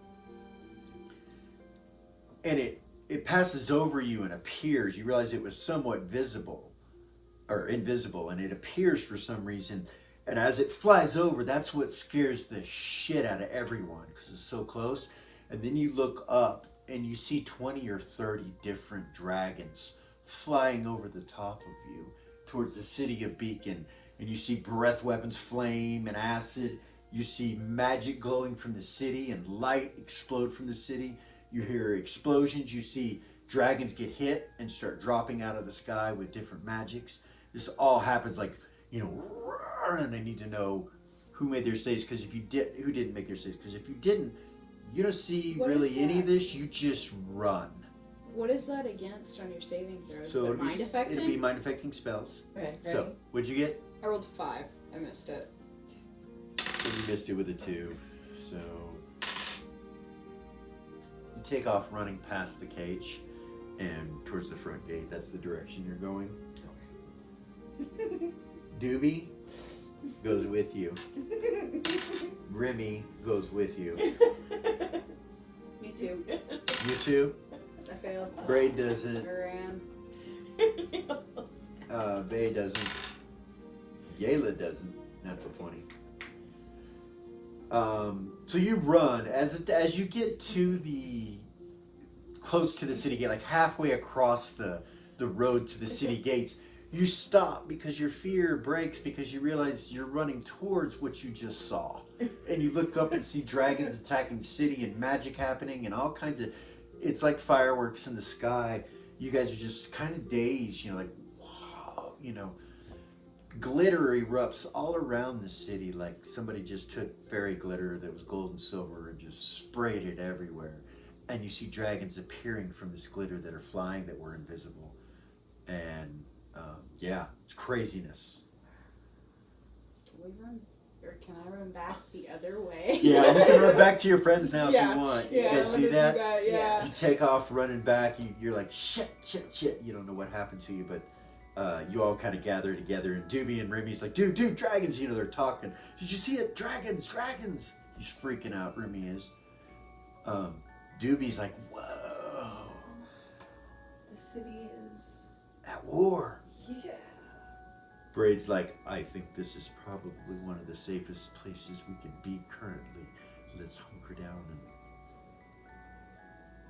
And it passes over you and appears. You realize it was somewhat visible or invisible, and it appears for some reason. And as it flies over, that's what scares the shit out of everyone because it's so close. And then you look up and you see 20 or 30 different dragons flying over the top of you towards the city of Beacon. And you see breath weapons, flame and acid. You see magic glowing from the city and light explode from the city. You hear explosions. You see dragons get hit and start dropping out of the sky with different magics. This all happens like, and I need to know who made their saves, because if you did, who didn't make their saves, because if you didn't, you don't see What really is any of that? this. You just run. What is that against on your saving throws? So Is it mind affecting? it'd be mind affecting spells. Okay, So ready? what'd you get? I rolled 5. I missed it. And you missed it with a 2. So you take off running past the cage and towards the front gate. That's the direction you're going. Doobie goes with you. Remy goes with you. Me too. You too? I failed. Braid I doesn't. ran. Vay doesn't. Yayla doesn't. Natural 20. So you run as you get to the close to the city gate, like halfway across the road to the city gates. You stop because your fear breaks because you realize you're running towards what you just saw. And you look up and see dragons attacking the city and magic happening and all kinds of, it's like fireworks in the sky. You guys are just kind of dazed, like, wow, glitter erupts all around the city like somebody just took fairy glitter that was gold and silver and just sprayed it everywhere. And you see dragons appearing from this glitter that are flying that were invisible. And yeah, it's craziness. Can we run, or can I run back the other way? Yeah, you can run back to your friends now if Yeah, you want. Yeah, You guys I'm do gonna that? Yeah. You take off running back. You're like, shit. You don't know what happened to you, but you all kind of gather together. And Doobie and Remy's like, dude, dragons. They're talking. Did you see it? Dragons. He's freaking out. Remy is. Doobie's like, whoa. The city is. At war. Yeah. Braid's like, I think this is probably one of the safest places we can be currently. Let's hunker down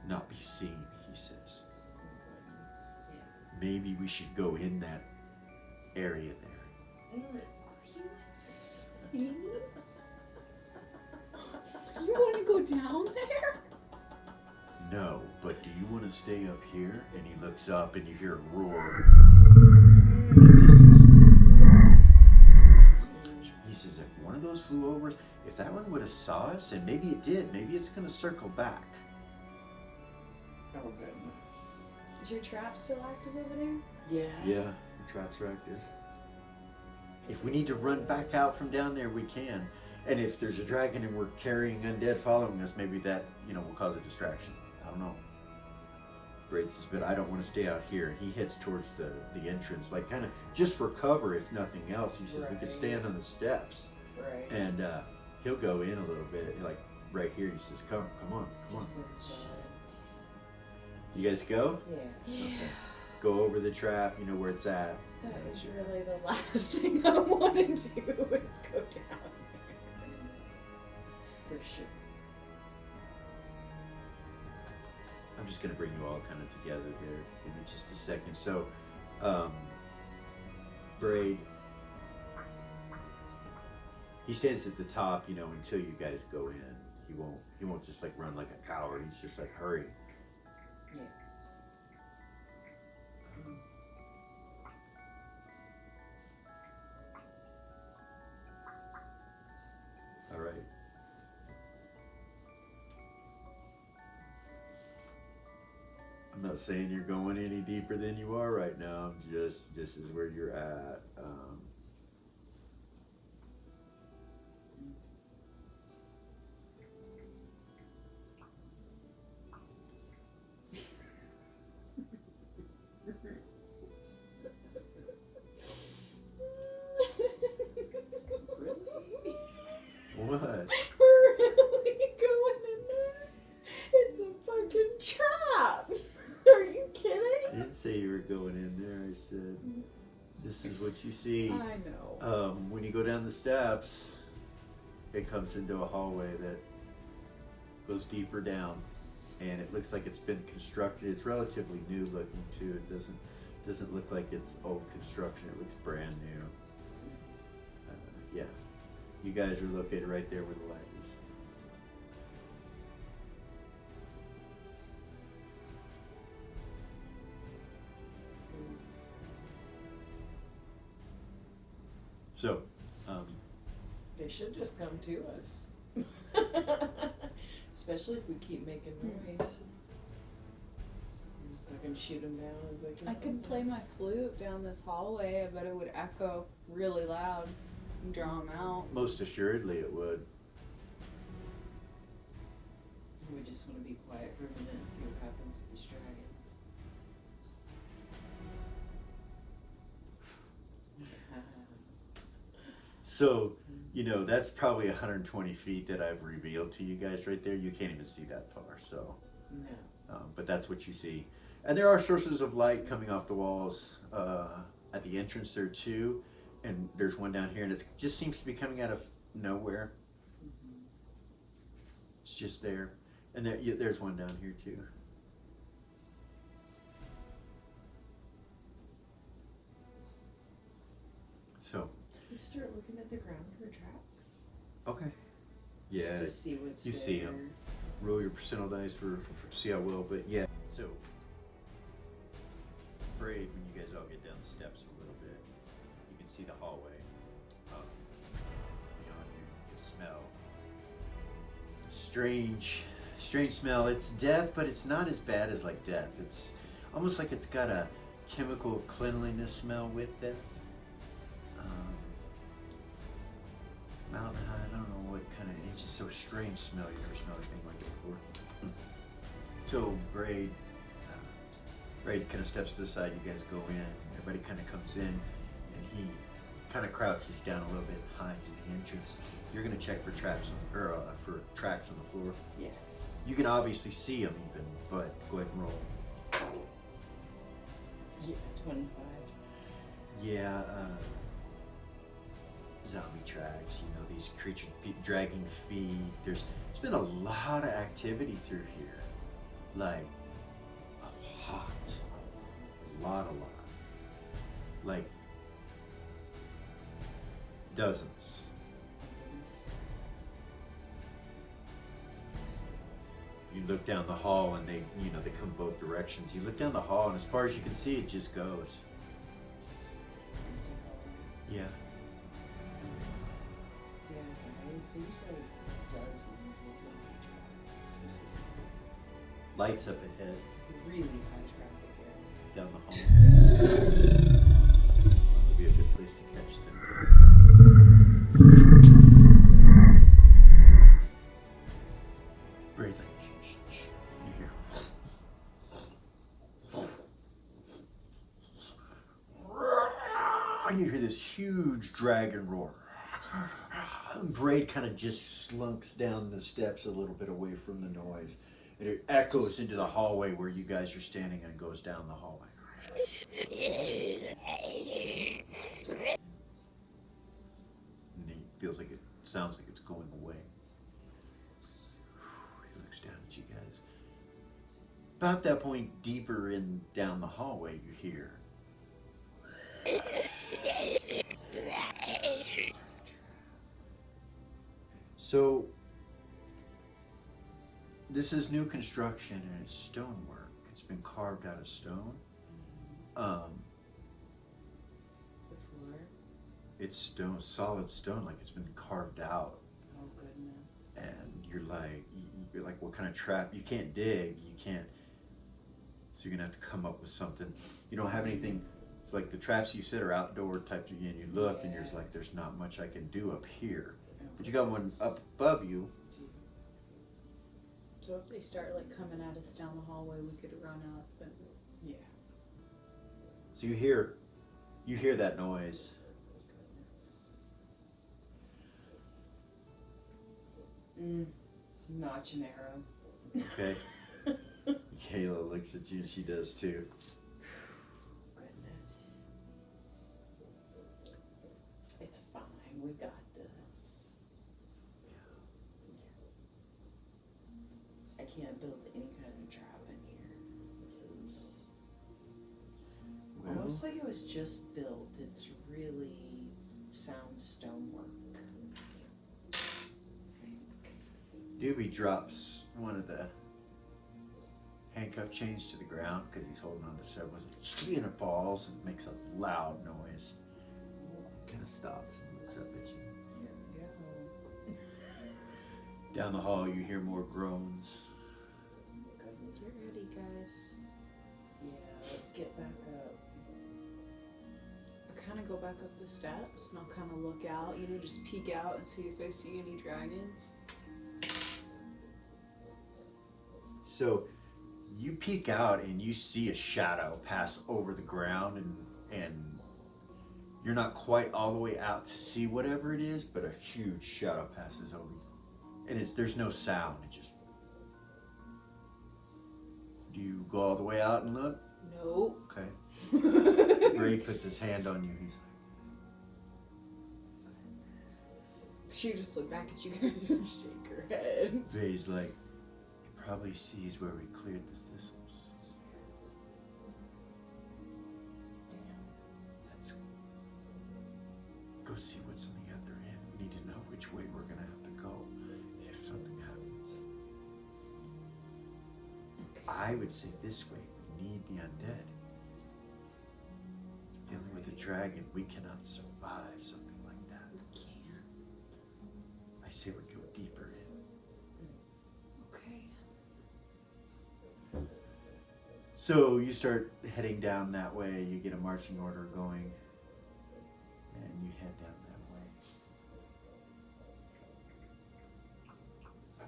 and not be seen, he says. Maybe we should go in that area there. You want to go down there? No, but do you want to stay up here? And he looks up and you hear a roar. In the distance. He says, if one of those flew over us, if that one would have saw us, and maybe it did, maybe it's going to circle back. Oh goodness. Is your trap still active over there? Yeah. Yeah, the traps are active. If we need to run back out from down there, we can. And if there's a dragon and we're carrying undead following us, maybe that, will cause a distraction. I don't know. Braid says, but I don't want to stay out here. He heads towards the entrance, like kind of just for cover, if nothing else. He says we could stand on the steps. Right. And he'll go in a little bit, like right here. He says, come on. You guys go? Yeah. Yeah. Go over the trap, you know where it's at. That is really the last thing I want to do is go down there. For sure. I'm just going to bring you all kind of together there in just a second. So, Braid, he stands at the top, until you guys go in. He won't just like run like a coward. He's just like, hurry. Yeah. All right. I'm not saying you're going any deeper than you are right now. Just this is where you're at. say you were going in there. I said, this is what you see. I know. When you go down the steps, it comes into a hallway that goes deeper down, and it looks like it's been constructed. It's relatively new looking too. It doesn't look like it's old construction. It looks brand new. Yeah, you guys are located right there where the light is. So, They should just come to us. Especially if we keep making noise. Just fucking shoot them down as they come. I could play my flute down this hallway. I bet it would echo really loud and draw them out. most assuredly it would. We just want to be quiet for a minute and see what happens with these dragons. So, you know, that's probably 120 feet that I've revealed to you guys right there. You can't even see that far, so. No. But that's what you see. And there are sources of light coming off the walls at the entrance there too. And there's one down here, and it just seems to be coming out of nowhere. It's just there. And there's one down here too. So. You start looking at the ground for tracks. Okay. Yeah. Just to see what's you there. see them. Roll your percentile dice for see how well, but yeah. So, Braid, when you guys all get down the steps a little bit, you can see the hallway. Beyond you, you can smell strange smell. It's death, but it's not as bad as like death. It's almost like it's got a chemical cleanliness smell with death. Mountain high, I don't know what kind of, it's just so strange smell. You never smelled anything like it before. So Braid kind of steps to the side. You guys go in. Everybody kind of comes in, and he kind of crouches down a little bit, hides in the entrance. You're gonna check for traps for tracks on the floor. Yes. You can obviously see them even, but go ahead and roll. Yeah, 25. Yeah. Zombie tracks, you know, these creatures dragging feet. There's been a lot of activity through here, like a lot, like dozens. You look down the hall, and they come both directions. You look down the hall, and as far as you can see, it just goes. Yeah. Seems like dozens of zombie tracks. This is Lights up ahead, really high traffic area. down the hall. Would be a good place to catch them. Braid's like, shh. You hear. And you hear this huge dragon roar. Braid kind of just slunks down the steps a little bit away from the noise, and it echoes into the hallway where you guys are standing and goes down the hallway. And he feels like sounds like it's going away. He looks down at you guys. About that point, deeper in down the hallway, you hear. So, this is new construction, and it's stonework. It's been carved out of stone. The floor. It's stone, solid stone, like it's been carved out. Oh goodness. And you're like, what kind of trap? You can't dig. You can't. So you're gonna have to come up with something. You don't have anything. It's like the traps you set are outdoor types. And you look, and you're just like, there's not much I can do up here. But you got one up above you. So if they start like coming at us down the hallway, we could run up and. Yeah. So you hear that noise. Notch and arrow. Okay. Kayla looks at you, and she does too. looks like it was just built. It's really sound stonework. Doobie drops one of the handcuff chains to the ground because he's holding on to several. And it falls and makes a loud noise. Kind of stops and looks up at you. Here we go. Down the hall, you hear more groans. Goodness. Get ready, guys. Yeah, let's get back up. I kind of go back up the steps and I'll kind of look out, just peek out and see if I see any dragons. So you peek out and you see a shadow pass over the ground, and you're not quite all the way out to see whatever it is, but a huge shadow passes over you. And there's no sound. It just. Do you go all the way out and look? Nope. Okay. Ray puts his hand on you. He's She just looked back at you and shake her head. Vay's like, he probably sees where we cleared the thistles. Let's go see what's on the other end. We need to know which way we're gonna have to go if something happens. I would say this way. We need the undead. Dealing with a dragon, we cannot survive something like that. We can't. I say we go deeper in. Okay. So you start heading down that way. You get a marching order going, and you head down that way.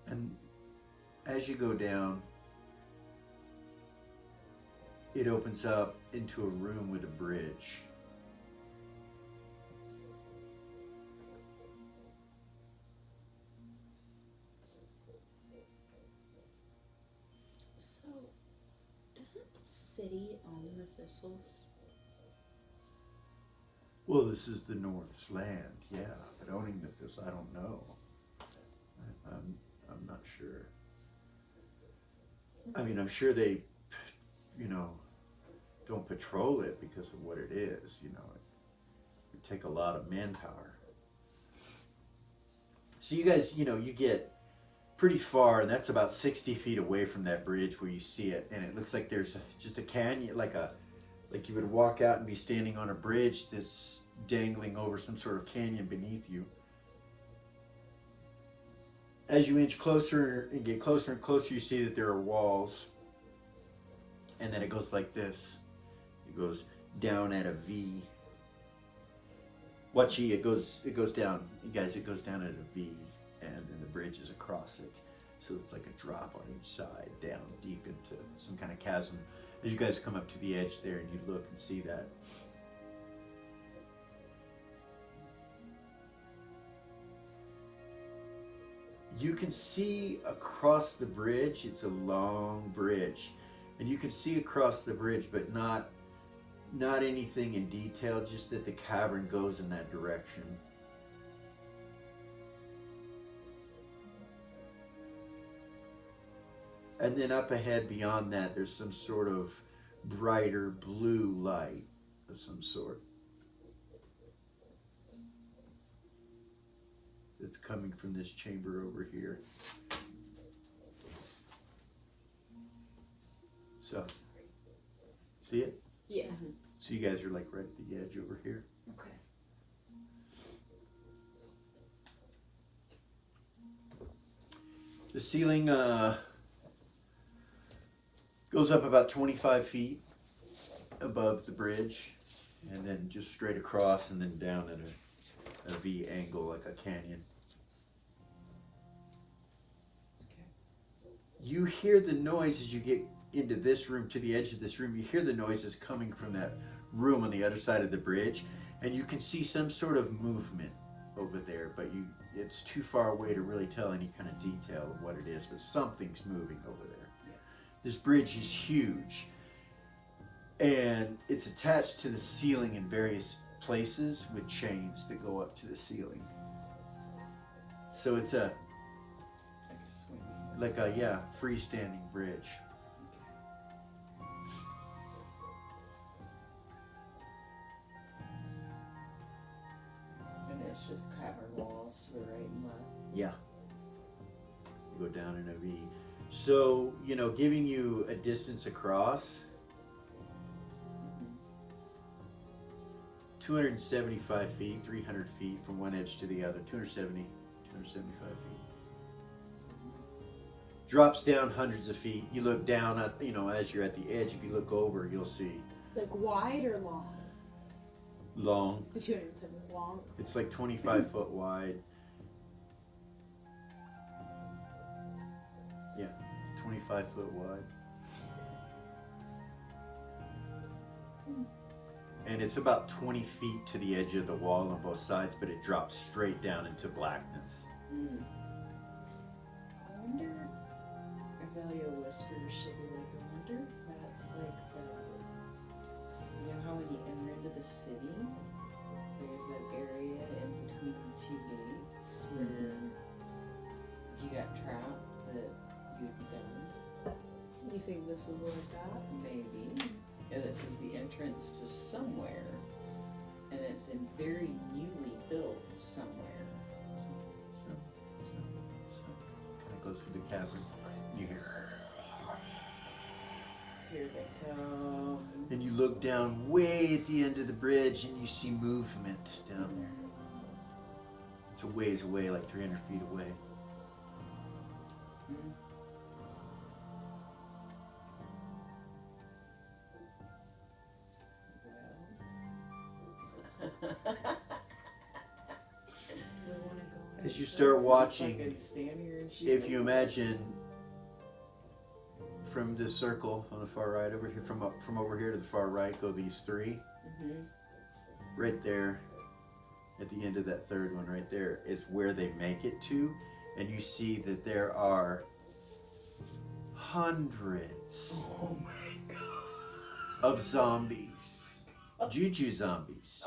And as you go down, it opens up into a room with a bridge. So, doesn't the city own the thistles? Well, this is the North's land, yeah. But owning this, I don't know. I'm not sure. I mean, I'm sure they, don't patrol it because of what it is. It would take a lot of manpower. So you guys, you get pretty far, and that's about 60 feet away from that bridge where you see it, and it looks like there's just a canyon, like you would walk out and be standing on a bridge that's dangling over some sort of canyon beneath you. As you inch closer and get closer and closer, you see that there are walls, and then it goes like this. It goes down at a V. Watchy, it goes down. You guys, it goes down at a V, and then the bridge is across it. So it's like a drop on each side, down deep into some kind of chasm. As you guys come up to the edge there, and you look and see that. You can see across the bridge. It's a long bridge, and you can see across the bridge, but not anything in detail, just that the cavern goes in that direction. And then up ahead beyond that, there's some sort of brighter blue light of some sort. That's coming from this chamber over here. So, see it? Yeah. So you guys are like right at the edge over here. Okay. The ceiling goes up about 25 feet above the bridge, and then just straight across, and then down at a V angle, like a canyon. You hear the noise as you get into this room, to the edge of this room. You hear the noises coming from that room on the other side of the bridge, and you can see some sort of movement over there, but it's too far away to really tell any kind of detail of what it is, but something's moving over there. Yeah. This bridge is huge, and it's attached to the ceiling in various places with chains that go up to the ceiling. So it's like a freestanding bridge. it's just cavern walls to the right and left. Yeah. You go down in a V. So, you know, giving you a distance across, 275 feet, 300 feet from one edge to the other, 275 feet. Drops down hundreds of feet. You look down at, you know, as you're at the edge, if you look over, you'll see Like wide or long? long. The 270 long. It's like 25 foot wide. Yeah, 25 foot wide. And it's about 20 feet to the edge of the wall on both sides, but it drops straight down into blackness. I wonder if Velia whispers, she'll be like, I wonder if that's like you know how when you enter into the city, there's that area in between the two gates where if you got trapped that you'd be done. You think this is like that? Maybe. Yeah, this is the entrance to somewhere. And it's in very newly built somewhere. So kind of goes through the cavern. You hear, Here they come. and you look down way at the end of the bridge, and you see movement down there. It's a ways away, like 300 feet away. As you start watching, if you imagine from this circle on the far right over here, from over here to the far right, go these three. Right there, at the end of that third one, right there is where they make it to, and you see that there are hundreds of zombies, juju zombies,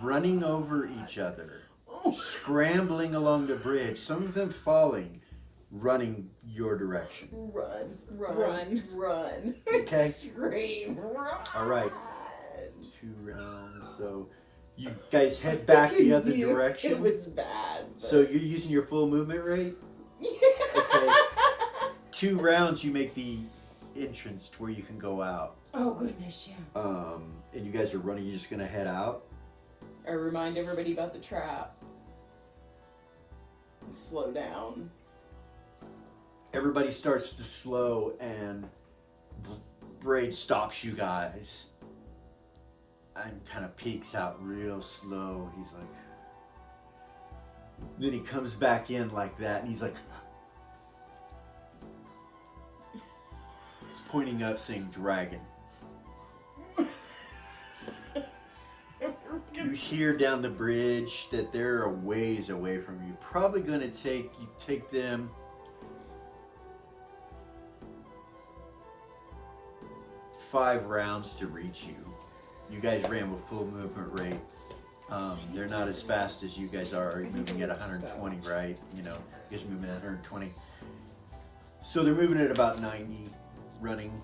running over each other, scrambling along the bridge, some of them falling, running your direction. Run. Okay. Scream, run. All right. 2 rounds, so you guys head back the other direction. It was bad. But... So you're using your full movement rate? Okay. 2 rounds, you make the entrance to where you can go out. Oh goodness, yeah. And you guys are running. You're just gonna head out. I remind everybody about the trap. And slow down. Everybody starts to slow, and Braid stops you guys and kind of peeks out real slow. He's like, then he comes back in like that, and he's like, he's pointing up, saying dragon. You hear down the bridge that they're a ways away from you. Probably gonna take them five rounds to reach you. You guys ran with full movement rate. They're not as fast as you guys are. You're moving at 120, right? You know, you guys are moving at 120. So they're moving at about 90, running,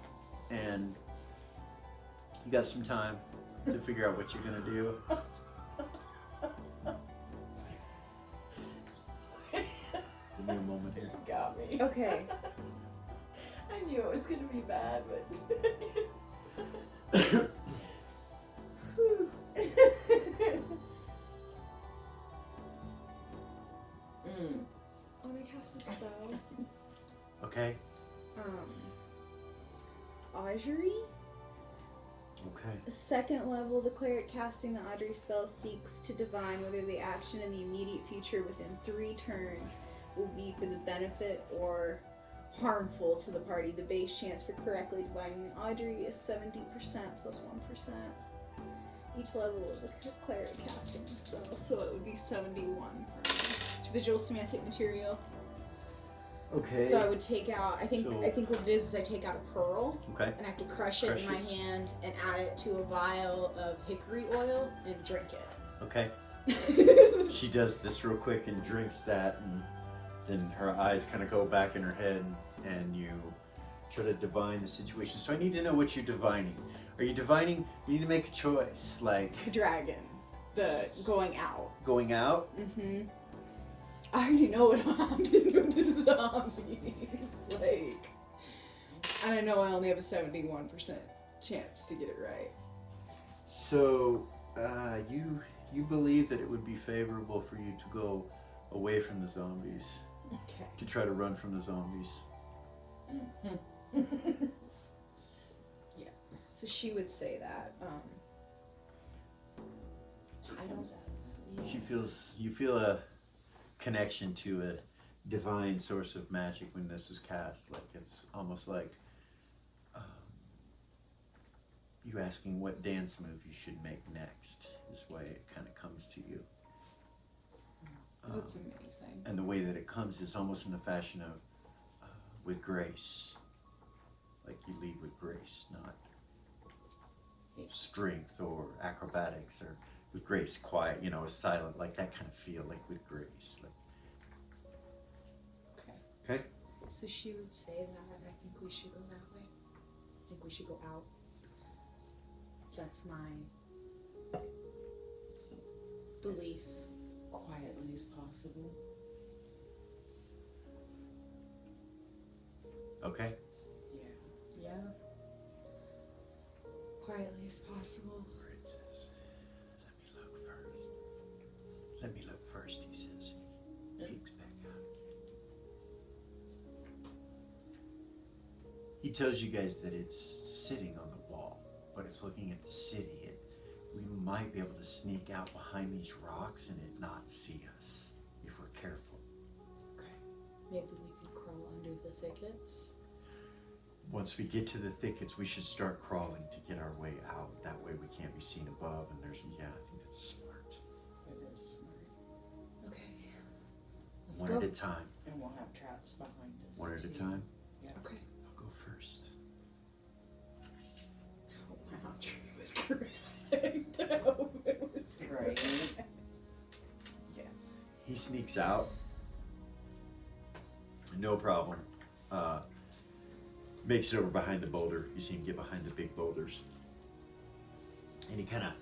and you got some time to figure out what you're gonna do. Give me a moment here. Got me. Okay. I knew it was gonna be bad, but. I'm gonna cast a spell. Okay. Audrey? Okay. Second level, the cleric casting the Audrey spell seeks to divine whether the action in the immediate future within 3 turns will be for the benefit or harmful to the party. The base chance for correctly divining the Audrey is 70% plus 1%. Each level of the cleric casting the spell, so it would be 71 per visual semantic material. Okay. So I would take out, I think So- what it is I take out a pearl, Okay. and I have to crush it Crush in my hand and add it to a vial of hickory oil and drink Okay. it. She does this real quick and drinks that, and then her eyes kind of go back in her head, and you try to divine the situation. So I need to know what you're divining. Are you divining? You need to make a choice. Like The dragon. The going out. Going out? Mm-hmm. I already know what happened with the zombies. Like, and I know I only have a 71% chance to get it right. So, you believe that it would be favorable for you to go away from the zombies, Okay. to try to run from the zombies. Yeah. So she would say that. I don't. You feel a connection to a divine source of magic when this is cast. Like it's almost like you asking what dance move you should make next. This way it kind of comes to you. That's amazing. And the way that it comes is almost in the fashion of with grace. Like you lead with grace, not strength or acrobatics, or with grace, quiet, silent, like that kind of feel, like with grace. Like, okay? So she would say that I think we should go that way. I think we should go out. That's my belief. Quietly as possible. Okay? Yeah. Yeah. Quietly as possible. Princess, let me look first, he says. He peeks back out. He tells you guys that it's sitting on the wall, but it's looking at the city. We might be able to sneak out behind these rocks and it not see us if we're careful. Okay. Maybe we can crawl under the thickets. Once we get to the thickets, we should start crawling to get our way out. That way we can't be seen above, and I think that's smart. It is smart. Okay. One at a time. And we'll have traps behind us. One at a too. time. Yeah. Okay. I'll go first. Oh, wow, Tree was correct. Oh, it was Right. correct. Yes. He sneaks out. No problem. Makes it over behind the boulder. You see him get behind the big boulders. And he kind of,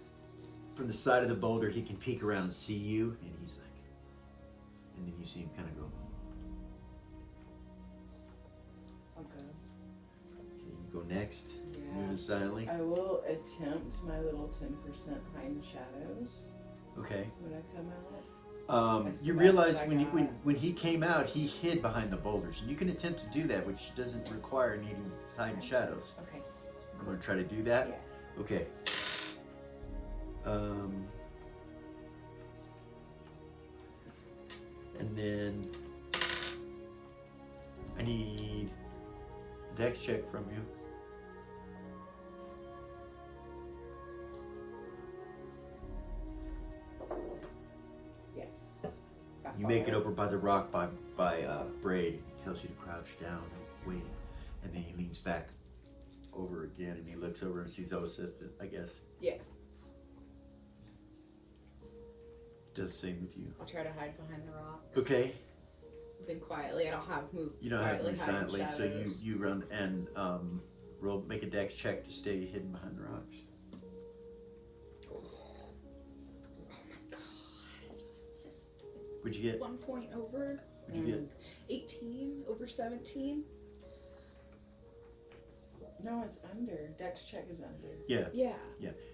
from the side of the boulder, he can peek around and see you. And he's like, and then you see him kind of go. Okay. Okay, you go next. Yeah. Move silently. I will attempt my little 10% hide in shadows Okay. when I come out. That's You the realize best I when got. he came out, he hid behind the boulders. And you can attempt to do that, which doesn't require needing hide in shadows. Okay. You want to try to do that? Yeah. Okay. And then I need a dex check from you. Yes. You make it over by the rock by Braid. He tells you to crouch down and wait. And then he leans back over again and he looks over and sees Osith, I guess. Yeah. Does the same with you. I'll try to hide behind the rocks. Okay. Then quietly, I don't have move. You don't have to move quietly hide in silently, so shadows. you run and make a dex check to stay hidden behind the rocks. Oh my god. What'd you get? 1 point over. What'd you get? 18 over 17. No, it's under. Dex check is under. Yeah, Yeah.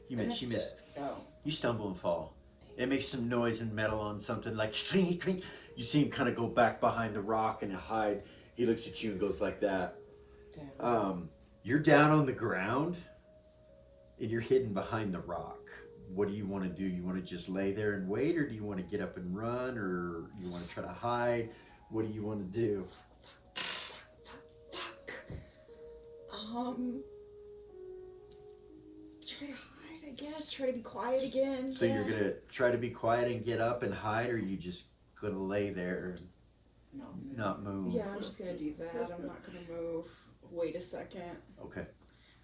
you I missed. She missed. it. Oh. You stumble and fall. It makes some noise and metal on something like clink, clink. You see him kind of go back behind the rock and hide. He looks at you and goes like that. Damn. You're down on the ground and you're hidden behind the rock. What do you want to do? You want to just lay there and wait, or do you want to get up and run, or you want to try to hide? What do you want to do? Fuck. Try to hide, I guess. Try to be quiet again. So yeah. you're gonna try to be quiet and get up and hide, or are you just gonna lay there and No. not move? Yeah, I'm just gonna do that. I'm not gonna move. Wait a second. Okay.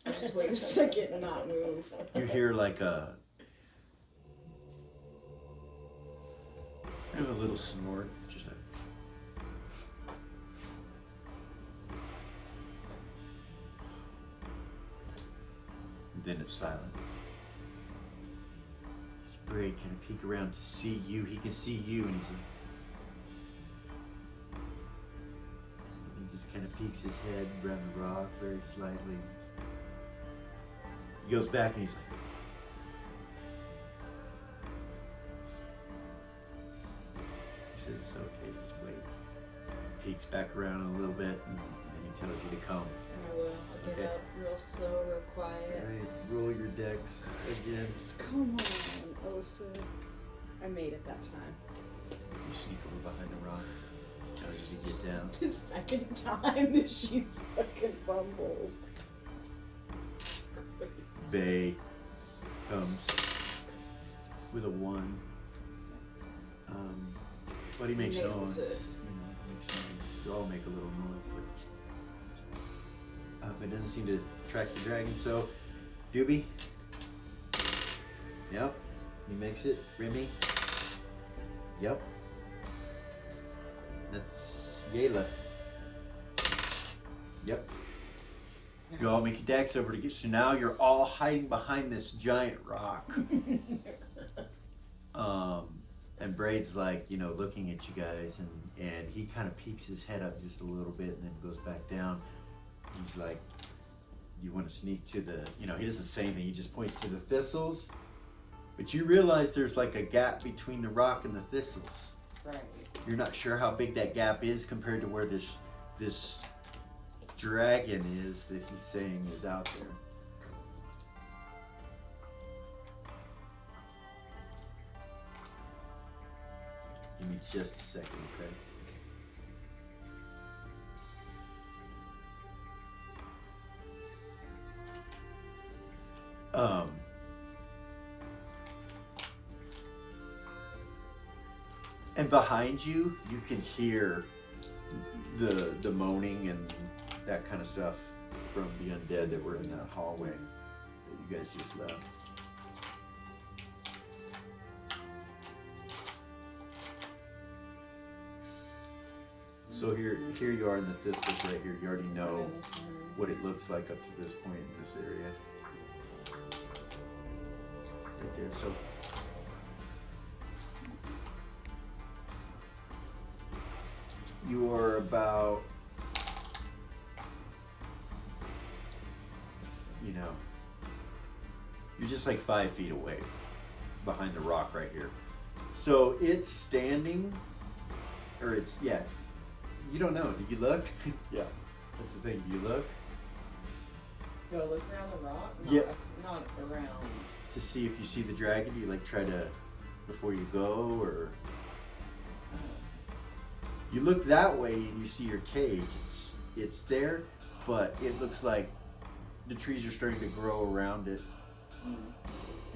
I'll just wait a second and not move. You hear like a kind of a little snort, just a. And then it's silent. Braid kind of peek around to see you. He can see you, and he's like, he just kind of peeks his head around the rock very slightly. He goes back and he's like, he says it's okay, just wait. Peeks back around a little bit, and then he tells you to come. I will. I'll get Okay. up real slow, real quiet. Alright, roll your dex again. Come on, Osa. I made it that time. You sneak over behind the rock. Tells you to get down. The second time that she's fucking fumbled. Vey comes with a 1. But he makes Nails noise. it. Makes noise. You all make a little noise. But it doesn't seem to attract the dragon. So, Doobie. Yep. He makes it. Remy. Yep. That's Yayla. Yep. You all make a dex over to get. So now you're all hiding behind this giant rock. And Braid's like, you know, looking at you guys, and he kind of peeks his head up just a little bit and then goes back down. He's like, you want to sneak to the, you know, he doesn't say anything, he just points to the thistles. But you realize there's like a gap between the rock and the thistles. Right. You're not sure how big that gap is compared to where this dragon is that he's saying is out there. Give me just a second, okay? And behind you, you can hear the moaning and that kind of stuff from the undead that were in that hallway that you guys just left. So here you are in the thistles right here. You already know what it looks like up to this point in this area. Right there. So you are about, you know, you're just like 5 feet away behind the rock right here. So it's standing, or it's, yeah, you don't know. Did you look? Yeah, that's the thing. Do you look? Go look around the rock? Yep. Not around. To see if you see the dragon? Do you like try to, before you go, or? You look that way and you see your cage. It's there, but it looks like the trees are starting to grow around it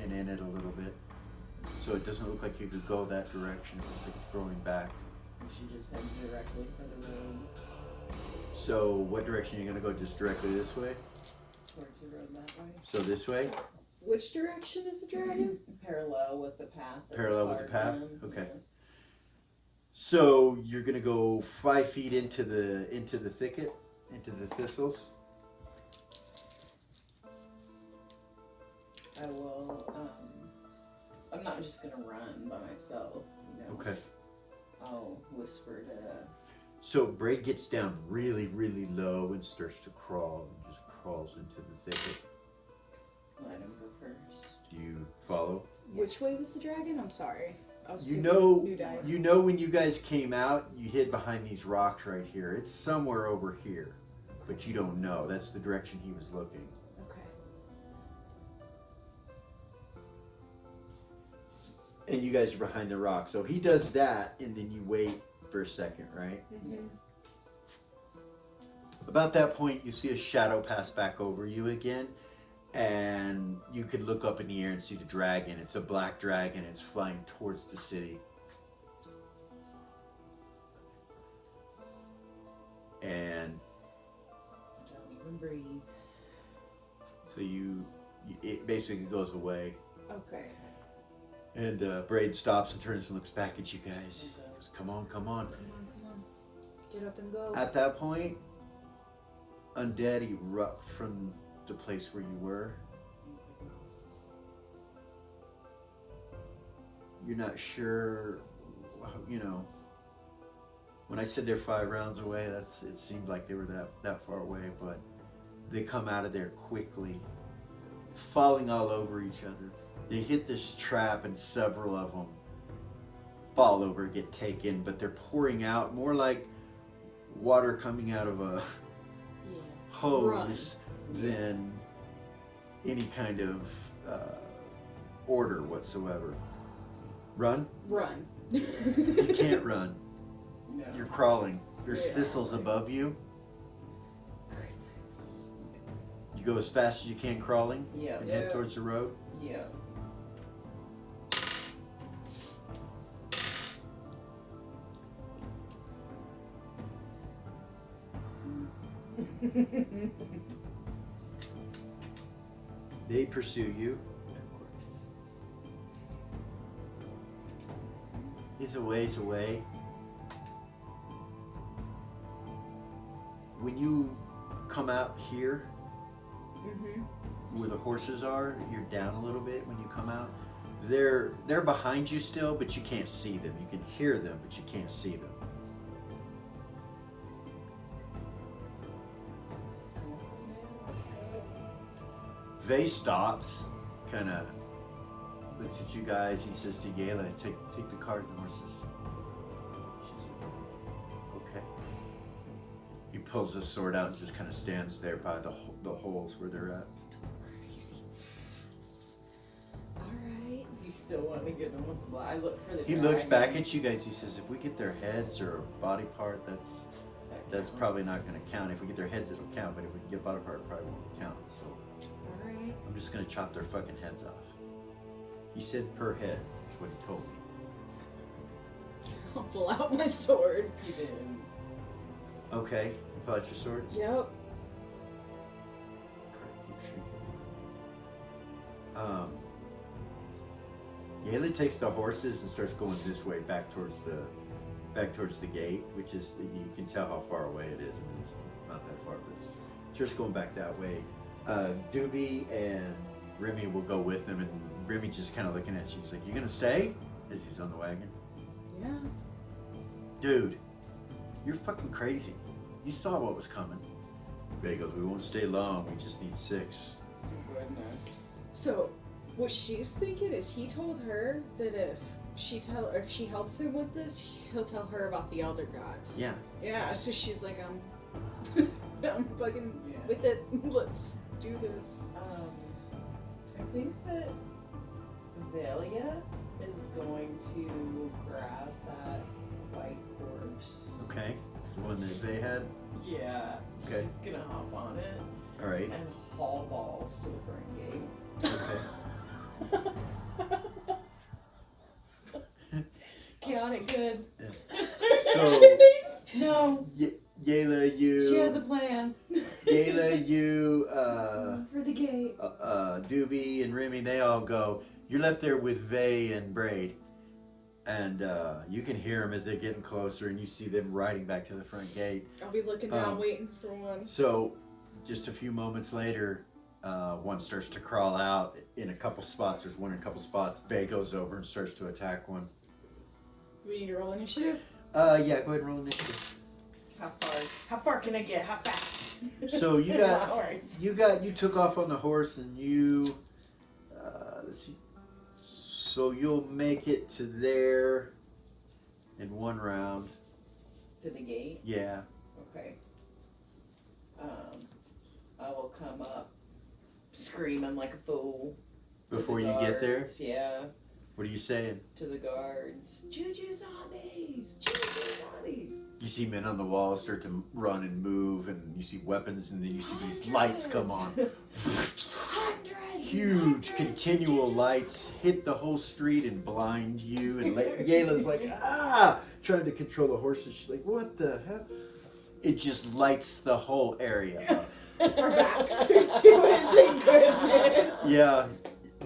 and in it a little bit. So it doesn't look like you could go that direction. It looks like it's growing back. We should just head directly for the road. So what direction are you going to go? Just directly this way? Towards the road that way. So this way? Which direction is the dragon? Parallel with the path. that Parallel we with the carved path? down. Okay. Yeah. So you're going to go 5 feet into the thicket, into the thistles. I will, I'm not just gonna run by myself, you know. Okay. I'll whisper to, So Braid gets down really, really low and starts to crawl, and just crawls into the thicket. let him go first. Do you follow? Which way was the dragon? I'm sorry. I was You picking know, new dice. you know when you guys came out, you hid behind these rocks right here. It's somewhere over here, but you don't know. That's the direction he was looking. Okay. And you guys are behind the rock. So he does that, and then you wait for a second, right? Mm-hmm. About that point, you see a shadow pass back over you again, and you can look up in the air and see the dragon. It's a black dragon. It's flying towards the city. And Don't even breathe. so it basically goes away. Okay. And Braid stops and turns and looks back at you guys. Okay. Goes, come on, come on. Come on. Get up and go. At that point, undead erupt from the place where you were. you're not sure, you know. When I said they're 5 rounds away, it seemed like they were that far away, but they come out of there quickly, falling all over each other. They hit this trap and several of them fall over, get taken, but they're pouring out more like water coming out of a hose than any kind of order whatsoever. Run? Run. You can't run. No. You're crawling. There's Yeah. thistles above you. You go as fast as you can crawling Yeah. and head towards the road. Yeah. They pursue you. Of course. He's a ways away. When you come out here, where the horses are, you're down a little bit when you come out. They're behind you still, but you can't see them. You can hear them, but you can't see them. Vay stops, kind of looks at you guys. He says to Yayla, take the cart and horses. She said, okay. He pulls his sword out and just kind of stands there by the holes where they're at. Alright. You still want to get them with the I look for the He looks dragon. back at you guys. He says, if we get their heads or a body part, that's probably not going to count. If we get their heads, it'll count. But if we get a body part, it probably won't count. So Alright. I'm just going to chop their fucking heads off. He said per head, is what he told me. I'll pull out my sword. You did. Okay, you pull out your sword. Yep. Yayla takes the horses and starts going this way, back towards the gate, which is, you can tell how far away it is, and it's not that far, but it's just going back that way. Doobie and Remy will go with them, and Remy just kind of looking at you. He's like, "You gonna stay?" As he's on the wagon. Yeah. Dude, you're fucking crazy. You saw what was coming. Ray goes, "We won't stay long. We just need 6." Goodness. So, what she's thinking is he told her that if she helps him with this, he'll tell her about the Elder Gods. Yeah. Yeah, so she's like, I'm fucking Yeah. with it. Let's do this. I think that Velia is going to grab that white horse. Okay. The one that they had. Yeah. Okay. She's gonna hop on it All right. and haul balls to the front gate. Okay. Chaotic good. So, No, Yayla, you. she has a plan. Yayla, you, For the gate. Doobie and Remy, they all go. You're left there with Vay and Braid. And you can hear them as they're getting closer, and you see them riding back to the front gate. I'll be looking down, waiting for one. So, just a few moments later, one starts to crawl out in a couple spots. There's one in a couple spots. Vay goes over and starts to attack one. We need to roll initiative. Yeah, go ahead and roll initiative. How far can I get? How fast? So you got, Hours. you took off on the horse, and you, let's see. So you'll make it to there in 1 round. To the gate? Yeah. Okay. I will come up screaming like a fool. to Before the you get there? guards. Yeah. What are you saying? To the guards. Juju zombies! Juju zombies! You see men on the wall start to run and move, and you see weapons, and then you see these lights come on. Hundreds! Huge Hundreds continual of lights hit the whole street and blind you. And Yayla's like, trying to control the horses. She's like, what the hell? It just lights the whole area up. Our backs are to it, thank goodness. Yeah,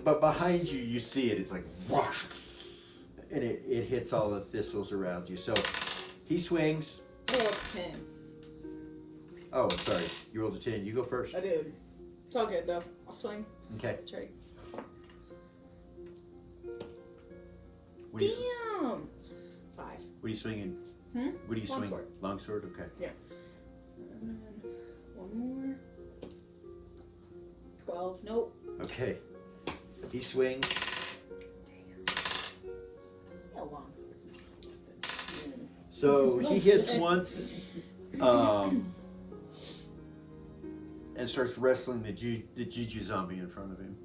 but behind you, you see it. It's like whoosh, and it hits all the thistles around you. So he swings. I rolled 10. Oh, I'm sorry. You rolled a 10. You go first. I did. It's all good though. I'll swing. Okay. That's right. What are you, Damn! 5. what are you swinging? Hmm? What are you swinging? Longsword. Longsword? Okay. And then one more. 12. Nope. Okay. He swings. Yeah, long. So he hits once, and starts wrestling the Juju zombie in front of him.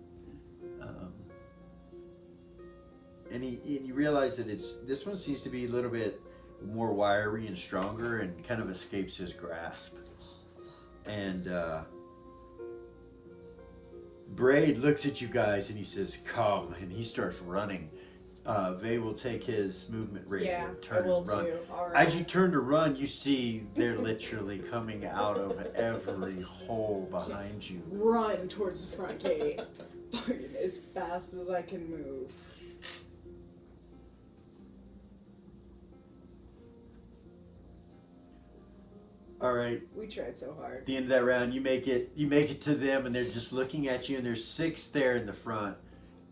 And you realize that this one seems to be a little bit more wiry and stronger, and kind of escapes his grasp. And Braid looks at you guys and he says, "Come," and he starts running. Vay will take his movement rate and turn and run. As you turn to run, you see they're literally coming out of every hole behind you. Run towards the front gate as fast as I can move. All right. We tried so hard. At the end of that round, you make it to them, and they're just looking at you, and there's 6 there in the front,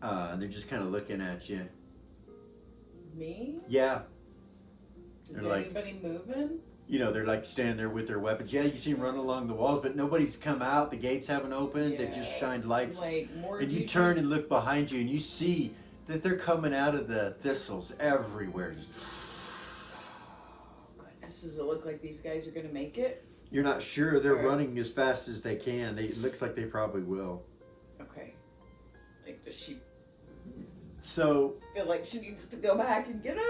and they're just kind of looking at you. Me? Yeah. Is They're like- anybody moving? You know, they're like standing there with their weapons. Yeah, you see them run along the walls, but nobody's come out. The gates haven't opened. They just shined lights. Like more. And you turn and look behind you, and you see that they're coming out of the thistles everywhere. Just- Does it look like these guys are gonna make it? You're not sure. They're Right. running as fast as they can. It looks like they probably will. Okay. Like, does she So, feel like she needs to go back and get them?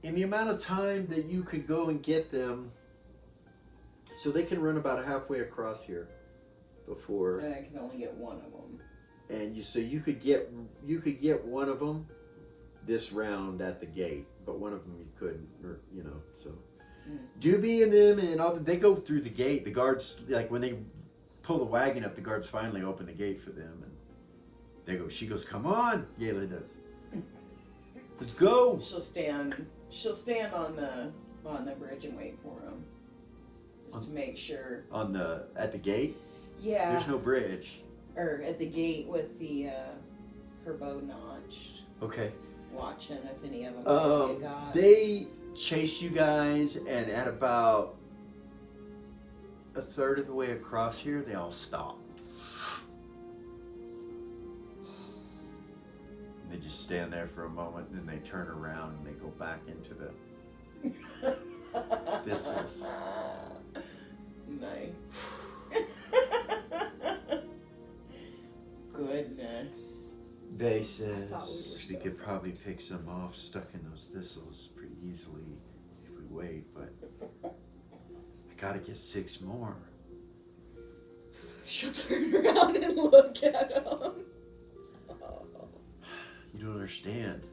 in the amount of time that you could go and get them, so they can run about halfway across here before, And I can only get one of them. and you could get one of them this round at the gate, but one of them you couldn't, or so. Doobie and them and all they go through the gate. The guards, like when they pull the wagon up, the guards finally open the gate for them, and they go. She goes, "Come on," Yayla does. "Let's go." She'll stand on the bridge and wait for them, just to make sure. At the gate. Yeah. There's no bridge. Or at the gate with the her bow notched, Okay. watching if any of them got. They chase you guys, and at about a third of the way across here, they all stop. And they just stand there for a moment, and then they turn around and they go back into the thistles. Nice. Goodness. They thought we were says we so could probably pick some off stuck in those thistles pretty easily if we wait, but I gotta get 6 more. She'll turn around and look at him. You don't understand.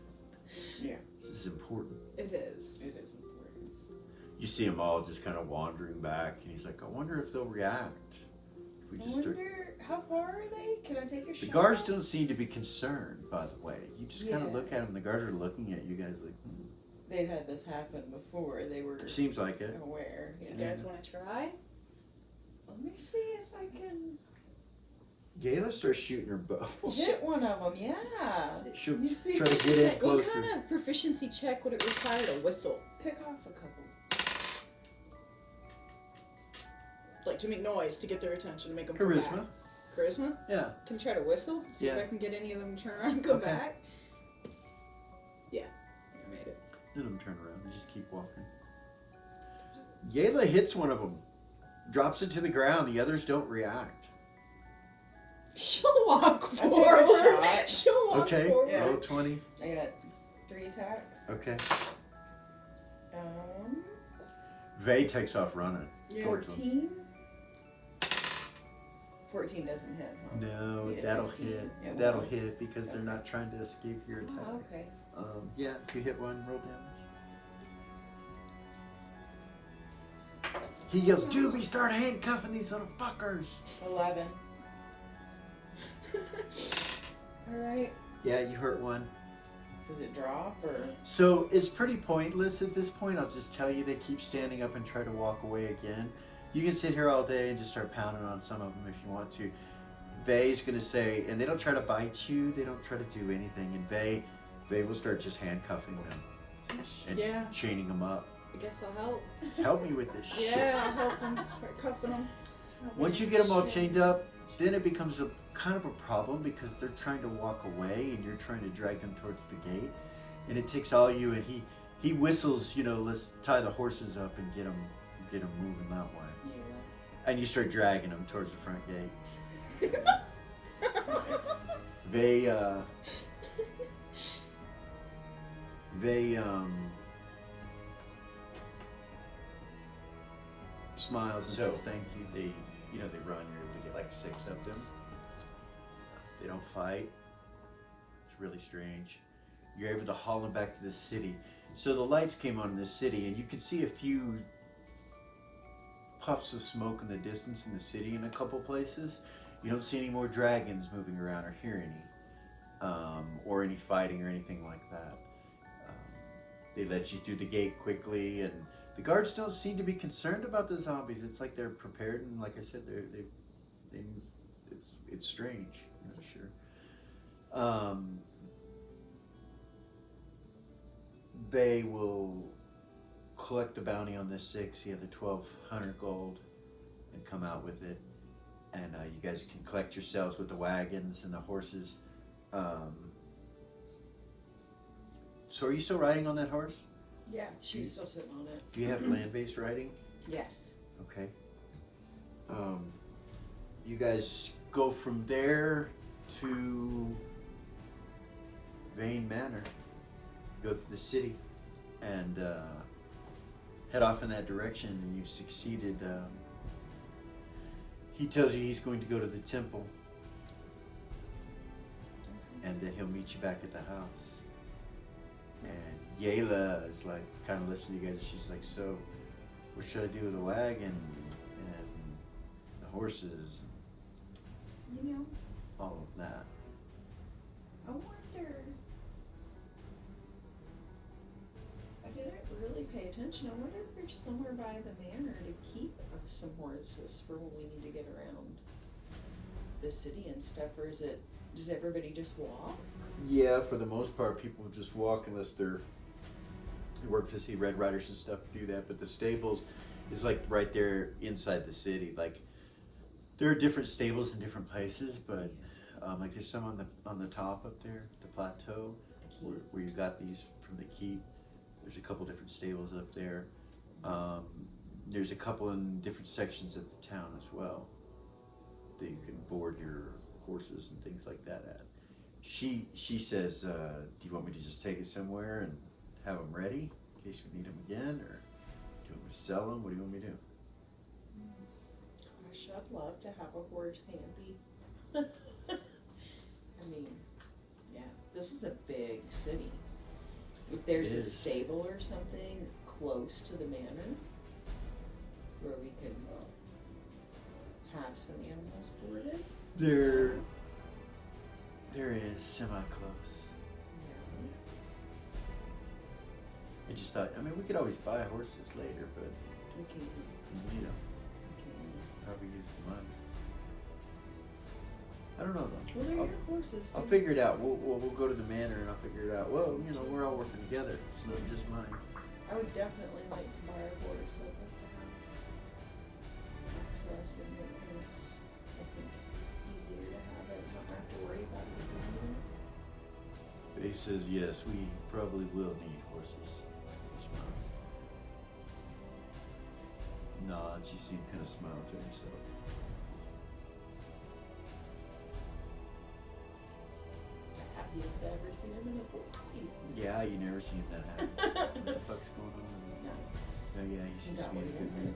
Yeah. This is important. It is. It is important. You see them all just kind of wandering back, and he's like, "I wonder if they'll react if we I just start." wonder how far are they? Can I take a shot? The guards don't seem to be concerned, by the way. You just kind of Yeah. look at them. The guards are looking at you guys like, They've had this happen before. They were Seems like it. aware. Yeah. You guys want to try? Let me see if I can Gayla starts shooting her bow. hit one of them. Yeah. She'll Let me see try if I to can get in What closer. kind of proficiency check would it require to whistle? pick off a couple. Like to make noise to get their attention, to make them Charisma. come back. Charisma? Yeah. Can you try to whistle? See Yeah. if I can get any of them to turn around and go Okay. back. Yeah, I made it. None of them turn around. They just keep walking. Yayla hits one of them, drops it to the ground. The others don't react. She'll walk take a forward. shot. She'll walk Okay, forward. Yeah. roll 20. I got 3 attacks. Okay. Um, Vay takes off running towards them. 14. 14 doesn't hit, huh? No, You did that'll 15. hit. It That'll will. hit because they're not trying to escape your attack. Oh, okay. Yeah, if you hit one, roll damage. He yells, "Doobie, start handcuffing these little fuckers!" 11. Alright. Yeah, you hurt one. Does it drop or? So it's pretty pointless at this point. I'll just tell you, they keep standing up and try to walk away again. You can sit here all day and just start pounding on some of them if you want to. Vay's gonna say, and they don't try to bite you, they don't try to do anything, and Vay They will start just handcuffing them and Yeah. chaining them up. I guess I'll help. Just help me with this shit. Yeah, I'll help them. Start cuffing them. Once you get them all chained up, then it becomes a kind of a problem because they're trying to walk away and you're trying to drag them towards the gate, and it takes all you. And he whistles, let's tie the horses up and get them moving that way. Yeah. And you start dragging them towards the front gate. Nice. Nice. They smiles and says thank you. They they run. You're able to get like 6 of them. They don't fight. It's really strange. You're able to haul them back to the city. So the lights came on in the city, and you could see a few puffs of smoke in the distance in the city in a couple places. You don't see any more dragons moving around or hear any, or any fighting or anything like that. They let you through the gate quickly, and the guards don't seem to be concerned about the zombies. It's like they're prepared, and like I said, it's strange. I'm not sure. They will collect the bounty on this 6. The 1,200 gold, and come out with it. And you guys can collect yourselves with the wagons and the horses. So are you still riding on that horse? Yeah, she's still sitting on it. Do you have land-based riding? Yes. Okay. You guys go from there to Vane Manor, go to the city, and head off in that direction, and you've succeeded. He tells you he's going to go to the temple, and that he'll meet you back at the house. And Yayla is like kind of listening to you guys. She's like, so what should I do with the wagon and the horses and all of that? I wonder. I didn't really pay attention. I wonder if there's somewhere by the manor to keep some horses for when we need to get around the city and stuff, or does everybody just walk? Yeah, for the most part, people just walk unless they work to see Red Riders and stuff do that. But the stables is like right there inside the city. Like there are different stables in different places, but like there's some on the top up there, the plateau, where you got these from the keep. There's a couple different stables up there. There's a couple in different sections of the town as well that you can board your horses and things like that at. She says, do you want me to just take it somewhere and have them ready in case we need them again, or do you want me to sell them? What do you want me to do? Gosh, I'd love to have a horse handy. I mean, yeah, this is a big city. If there's a stable or something close to the manor where we could have some animals boarded. There is semi-close. I just thought, I mean, we could always buy horses later, but We can. probably use the money. I don't know though. Well, they're your horses. I'll too. figure it out. We'll go to the manor and I'll figure it out. Well, we're all working together. It's not just mine. I would definitely like to buy a horse. I'd like to have access and make things, I think, easier to have it, not have to worry about it. Bay says, yes, we probably will need horses. He smiles. Nods. You see him kind of smile to himself. It's the happiest I've ever seen him in his life. Yeah, you never seen that happen. What the fuck's going on? Nice. Oh yeah, he seems to got be in what a he good wanted. mood.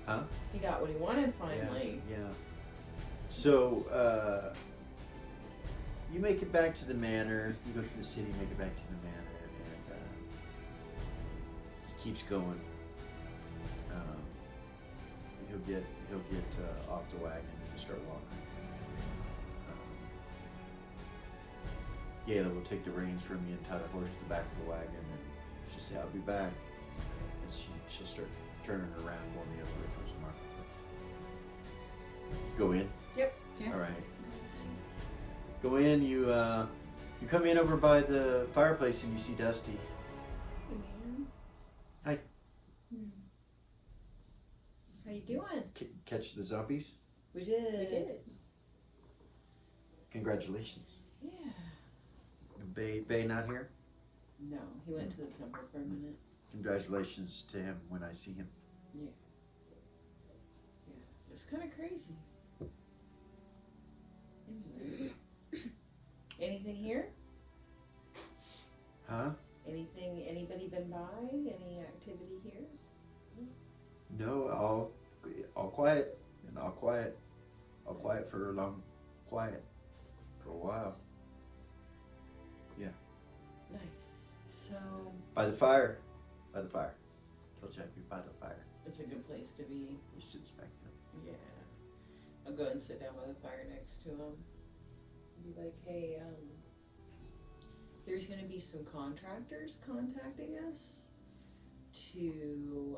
Huh? He got what he wanted finally. Yeah. So, you make it back to the manor. You go to the city, make it back to the manor, and he keeps going. He'll get off the wagon and start walking. Yayla will take the reins from you and tie the horse to the back of the wagon, and she'll say, "I'll be back." And she'll start turning around, going the other way towards the marketplace. Go in. Yep. Yeah. All right. Go in. You You come in over by the fireplace and you see Dusty. Hey, man. Hi. How you doing? Catch the zombies? We did. We did. Congratulations. Yeah. Bay not here? No, he went to the temple for a minute. Congratulations to him when I see him. Yeah. It's kind of crazy. Anyway. Anything here? Huh? Anybody been by? Any activity here? No, all quiet and all quiet. All quiet for a while. Nice. So, By the fire. Told you I'd be by the fire. it's a good place to be. He sits back there. Yeah. I'll go and sit down by the fire next to him. Be like, hey, there's gonna be some contractors contacting us to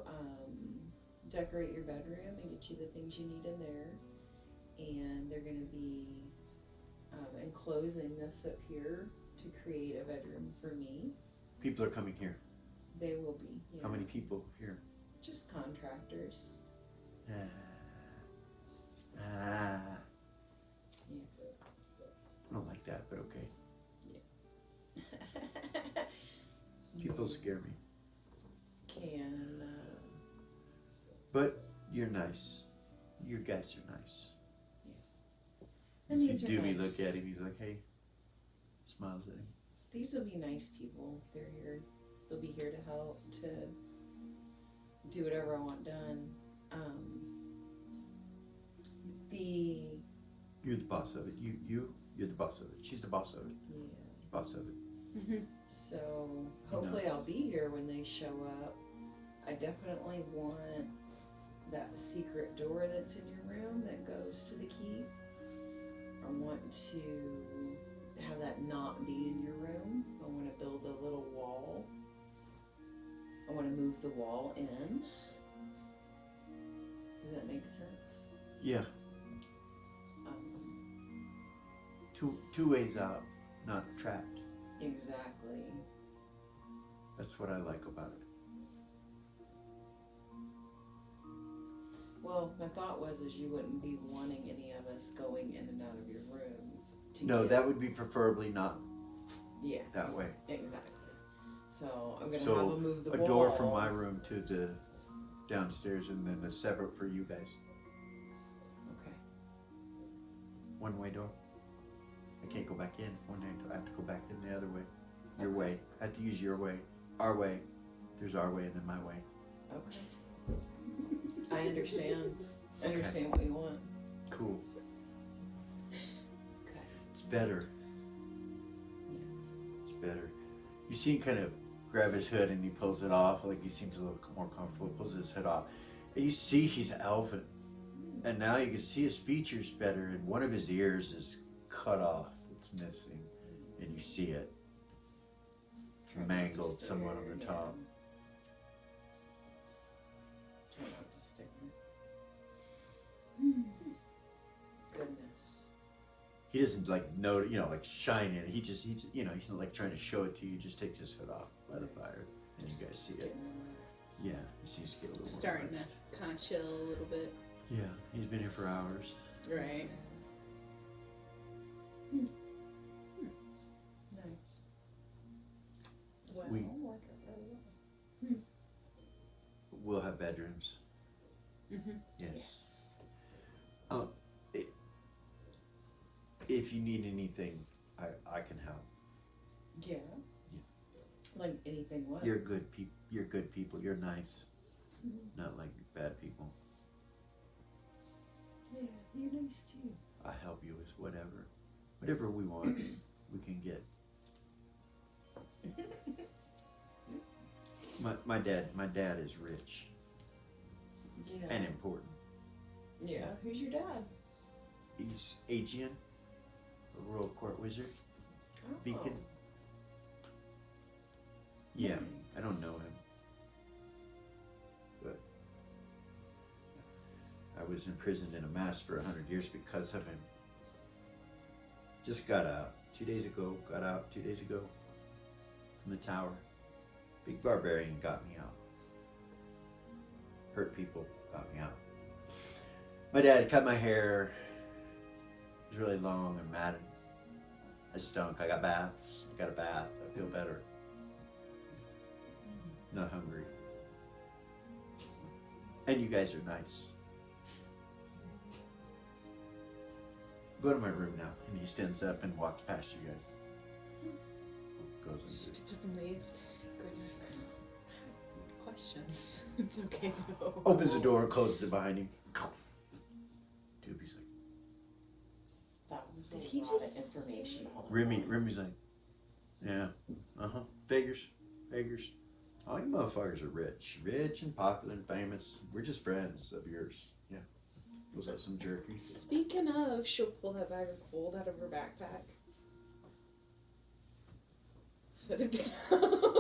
decorate your bedroom and get you the things you need in there. And they're gonna be enclosing this up here to create a bedroom for me. People are coming here. They will be. Yeah. How many people here? Just contractors. Yeah. Yeah. I don't like that, but okay. People scare me. But you're nice. You guys are nice. And You these see are Doobie nice. look at him, he's like, hey. Smiles at him. These will be nice people. They're here. They'll be here to help, to do whatever I want done. You're the boss of it. You're the boss of it. She's the boss of it. Yeah. Boss of it. So hopefully I'll be here when they show up. I definitely want that secret door that's in your room that goes to the keep. I want to have that not be in your room. I want to build a little wall. I want to move the wall in. Does that make sense? Yeah. Two ways out, not trapped. Exactly. That's what I like about it. Well, my thought was is you wouldn't be wanting any of us going in and out of your room. No, that would be preferably not Yeah, that way. exactly. So I'm gonna So, have them move the A wall. door from my room to the downstairs and then a separate for you guys. Okay. One-way door. I can't go back in. One-way door. I have to go back in the other way. Your way. I have to use your way. Our way. There's our way and then my way. Okay. I understand. I Okay. understand what you want. Cool. Okay. It's better. It's better. You see him kind of grab his hood and he pulls it off, like he seems a little more comfortable, pulls his hood off. And you see he's elfin. And now you can see his features better, and one of his ears is cut off. It's missing. And you see it. Mangled somewhat on the top. Try not to stick it. Goodness. He doesn't like like shine it. He just he's not like trying to show it to you. He just takes his hood off by the fire, and you guys see it. Getting relaxed. Yeah, he seems to get a little more Starting relaxed. to kind of chill a little bit. Yeah, he's been here for hours. Right. Nice. We- Well, work out really well. We'll have bedrooms. Mm-hmm. Yes. If you need anything, I can help. Yeah. Like anything what? You're good people. You're good people. You're nice. Not like bad people. Yeah, you're nice too. I help you with whatever we want, we can get. My dad is rich Yeah. and important. Yeah. Who's your dad? He's Aegean, a royal court wizard. Oh. Beacon. Yeah, I don't know him, but I was imprisoned in a mass for 100 years because of him. Just got out. 2 days ago. Got out 2 days ago from the tower. Big barbarian got me out. Hurt people got me out. My dad cut my hair. It was really long and matted. I stunk. I got baths. I got a bath. I feel better. Not hungry. And you guys are nice. Go to my room now. And he stands up and walks past you guys. Goes into Just up and leaves. Goodness. Questions. It's okay though. opens the door and closes it behind him. Doobie's like, That was Did a he lot just of information. all at Remy's once. like, yeah, figures. All you motherfuckers are rich and popular and famous. We're just friends of yours. Yeah, we'll have some jerky. Speaking of, she'll pull that bag of gold out of her backpack. Set it down.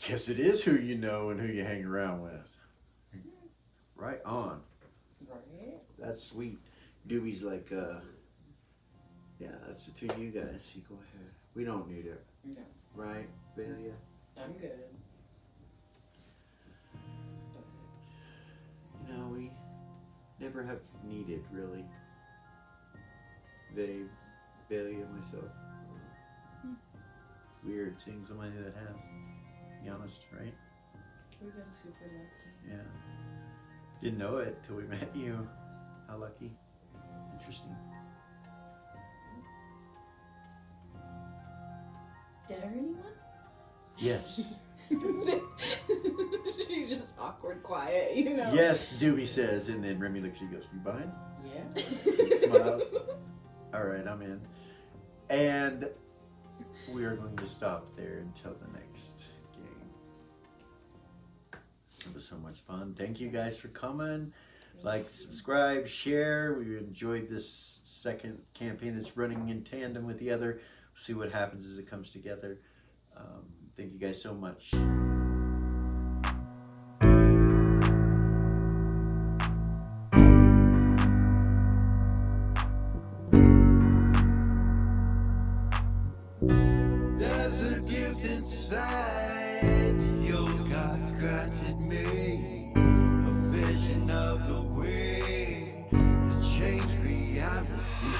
Guess it is who you know and who you hang around with. Right on. Right? That's sweet. Doobie's like, yeah, that's between you guys. You go ahead. We don't need it. No, Right, Velia? I'm good. You know, we never have needed, really. Velia and myself. Weird seeing somebody that has. Be honest, right? We've been super lucky. Yeah. Didn't know it till we met you. How lucky. Interesting. Dinner, anyone? Yes. She's just awkward, quiet, you know. Yes, Doobie says, and then Remy looks at you and goes, "You buying?" Yeah. And smiles. All right, I'm in. And we are going to stop there until the next game. It was so much fun. Thank you guys for coming. Like, subscribe, share. We enjoyed this second campaign that's running in tandem with the other. We'll see what happens as it comes together. Thank you guys so much. There's a gift inside your God's granted me, a vision of the way to change reality.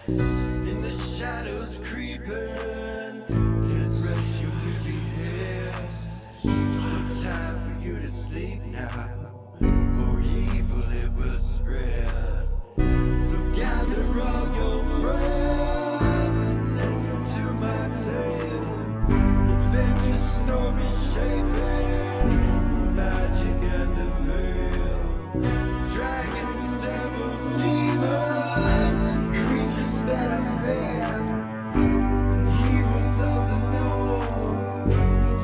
In the shadows creeping, get rest your weary heads. No time for you to sleep now, or evil it will spread. So gather all your friends and listen to my tale. Adventure story shaping magic and the veil. Dragons, devils, demons, and creatures that I fear, and heroes of the known.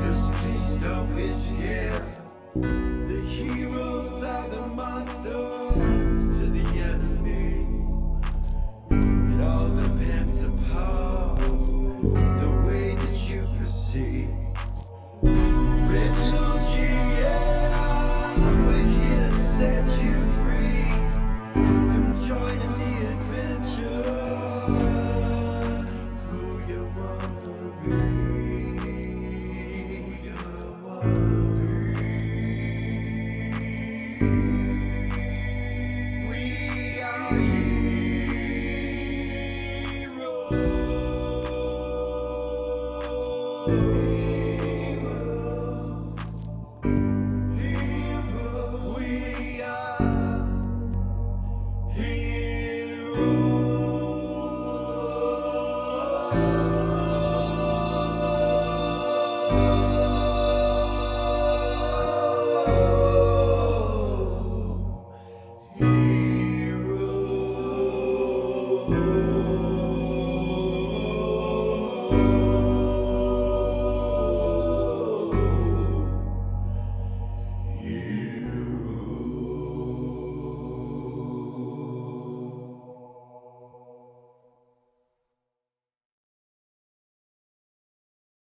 Just please don't be scared. The heroes are the monsters to the enemy. It all depends upon the way that you proceed. Original GM, we're here to set you free. Come join in the adventure. Who you wanna be? Who you wanna be?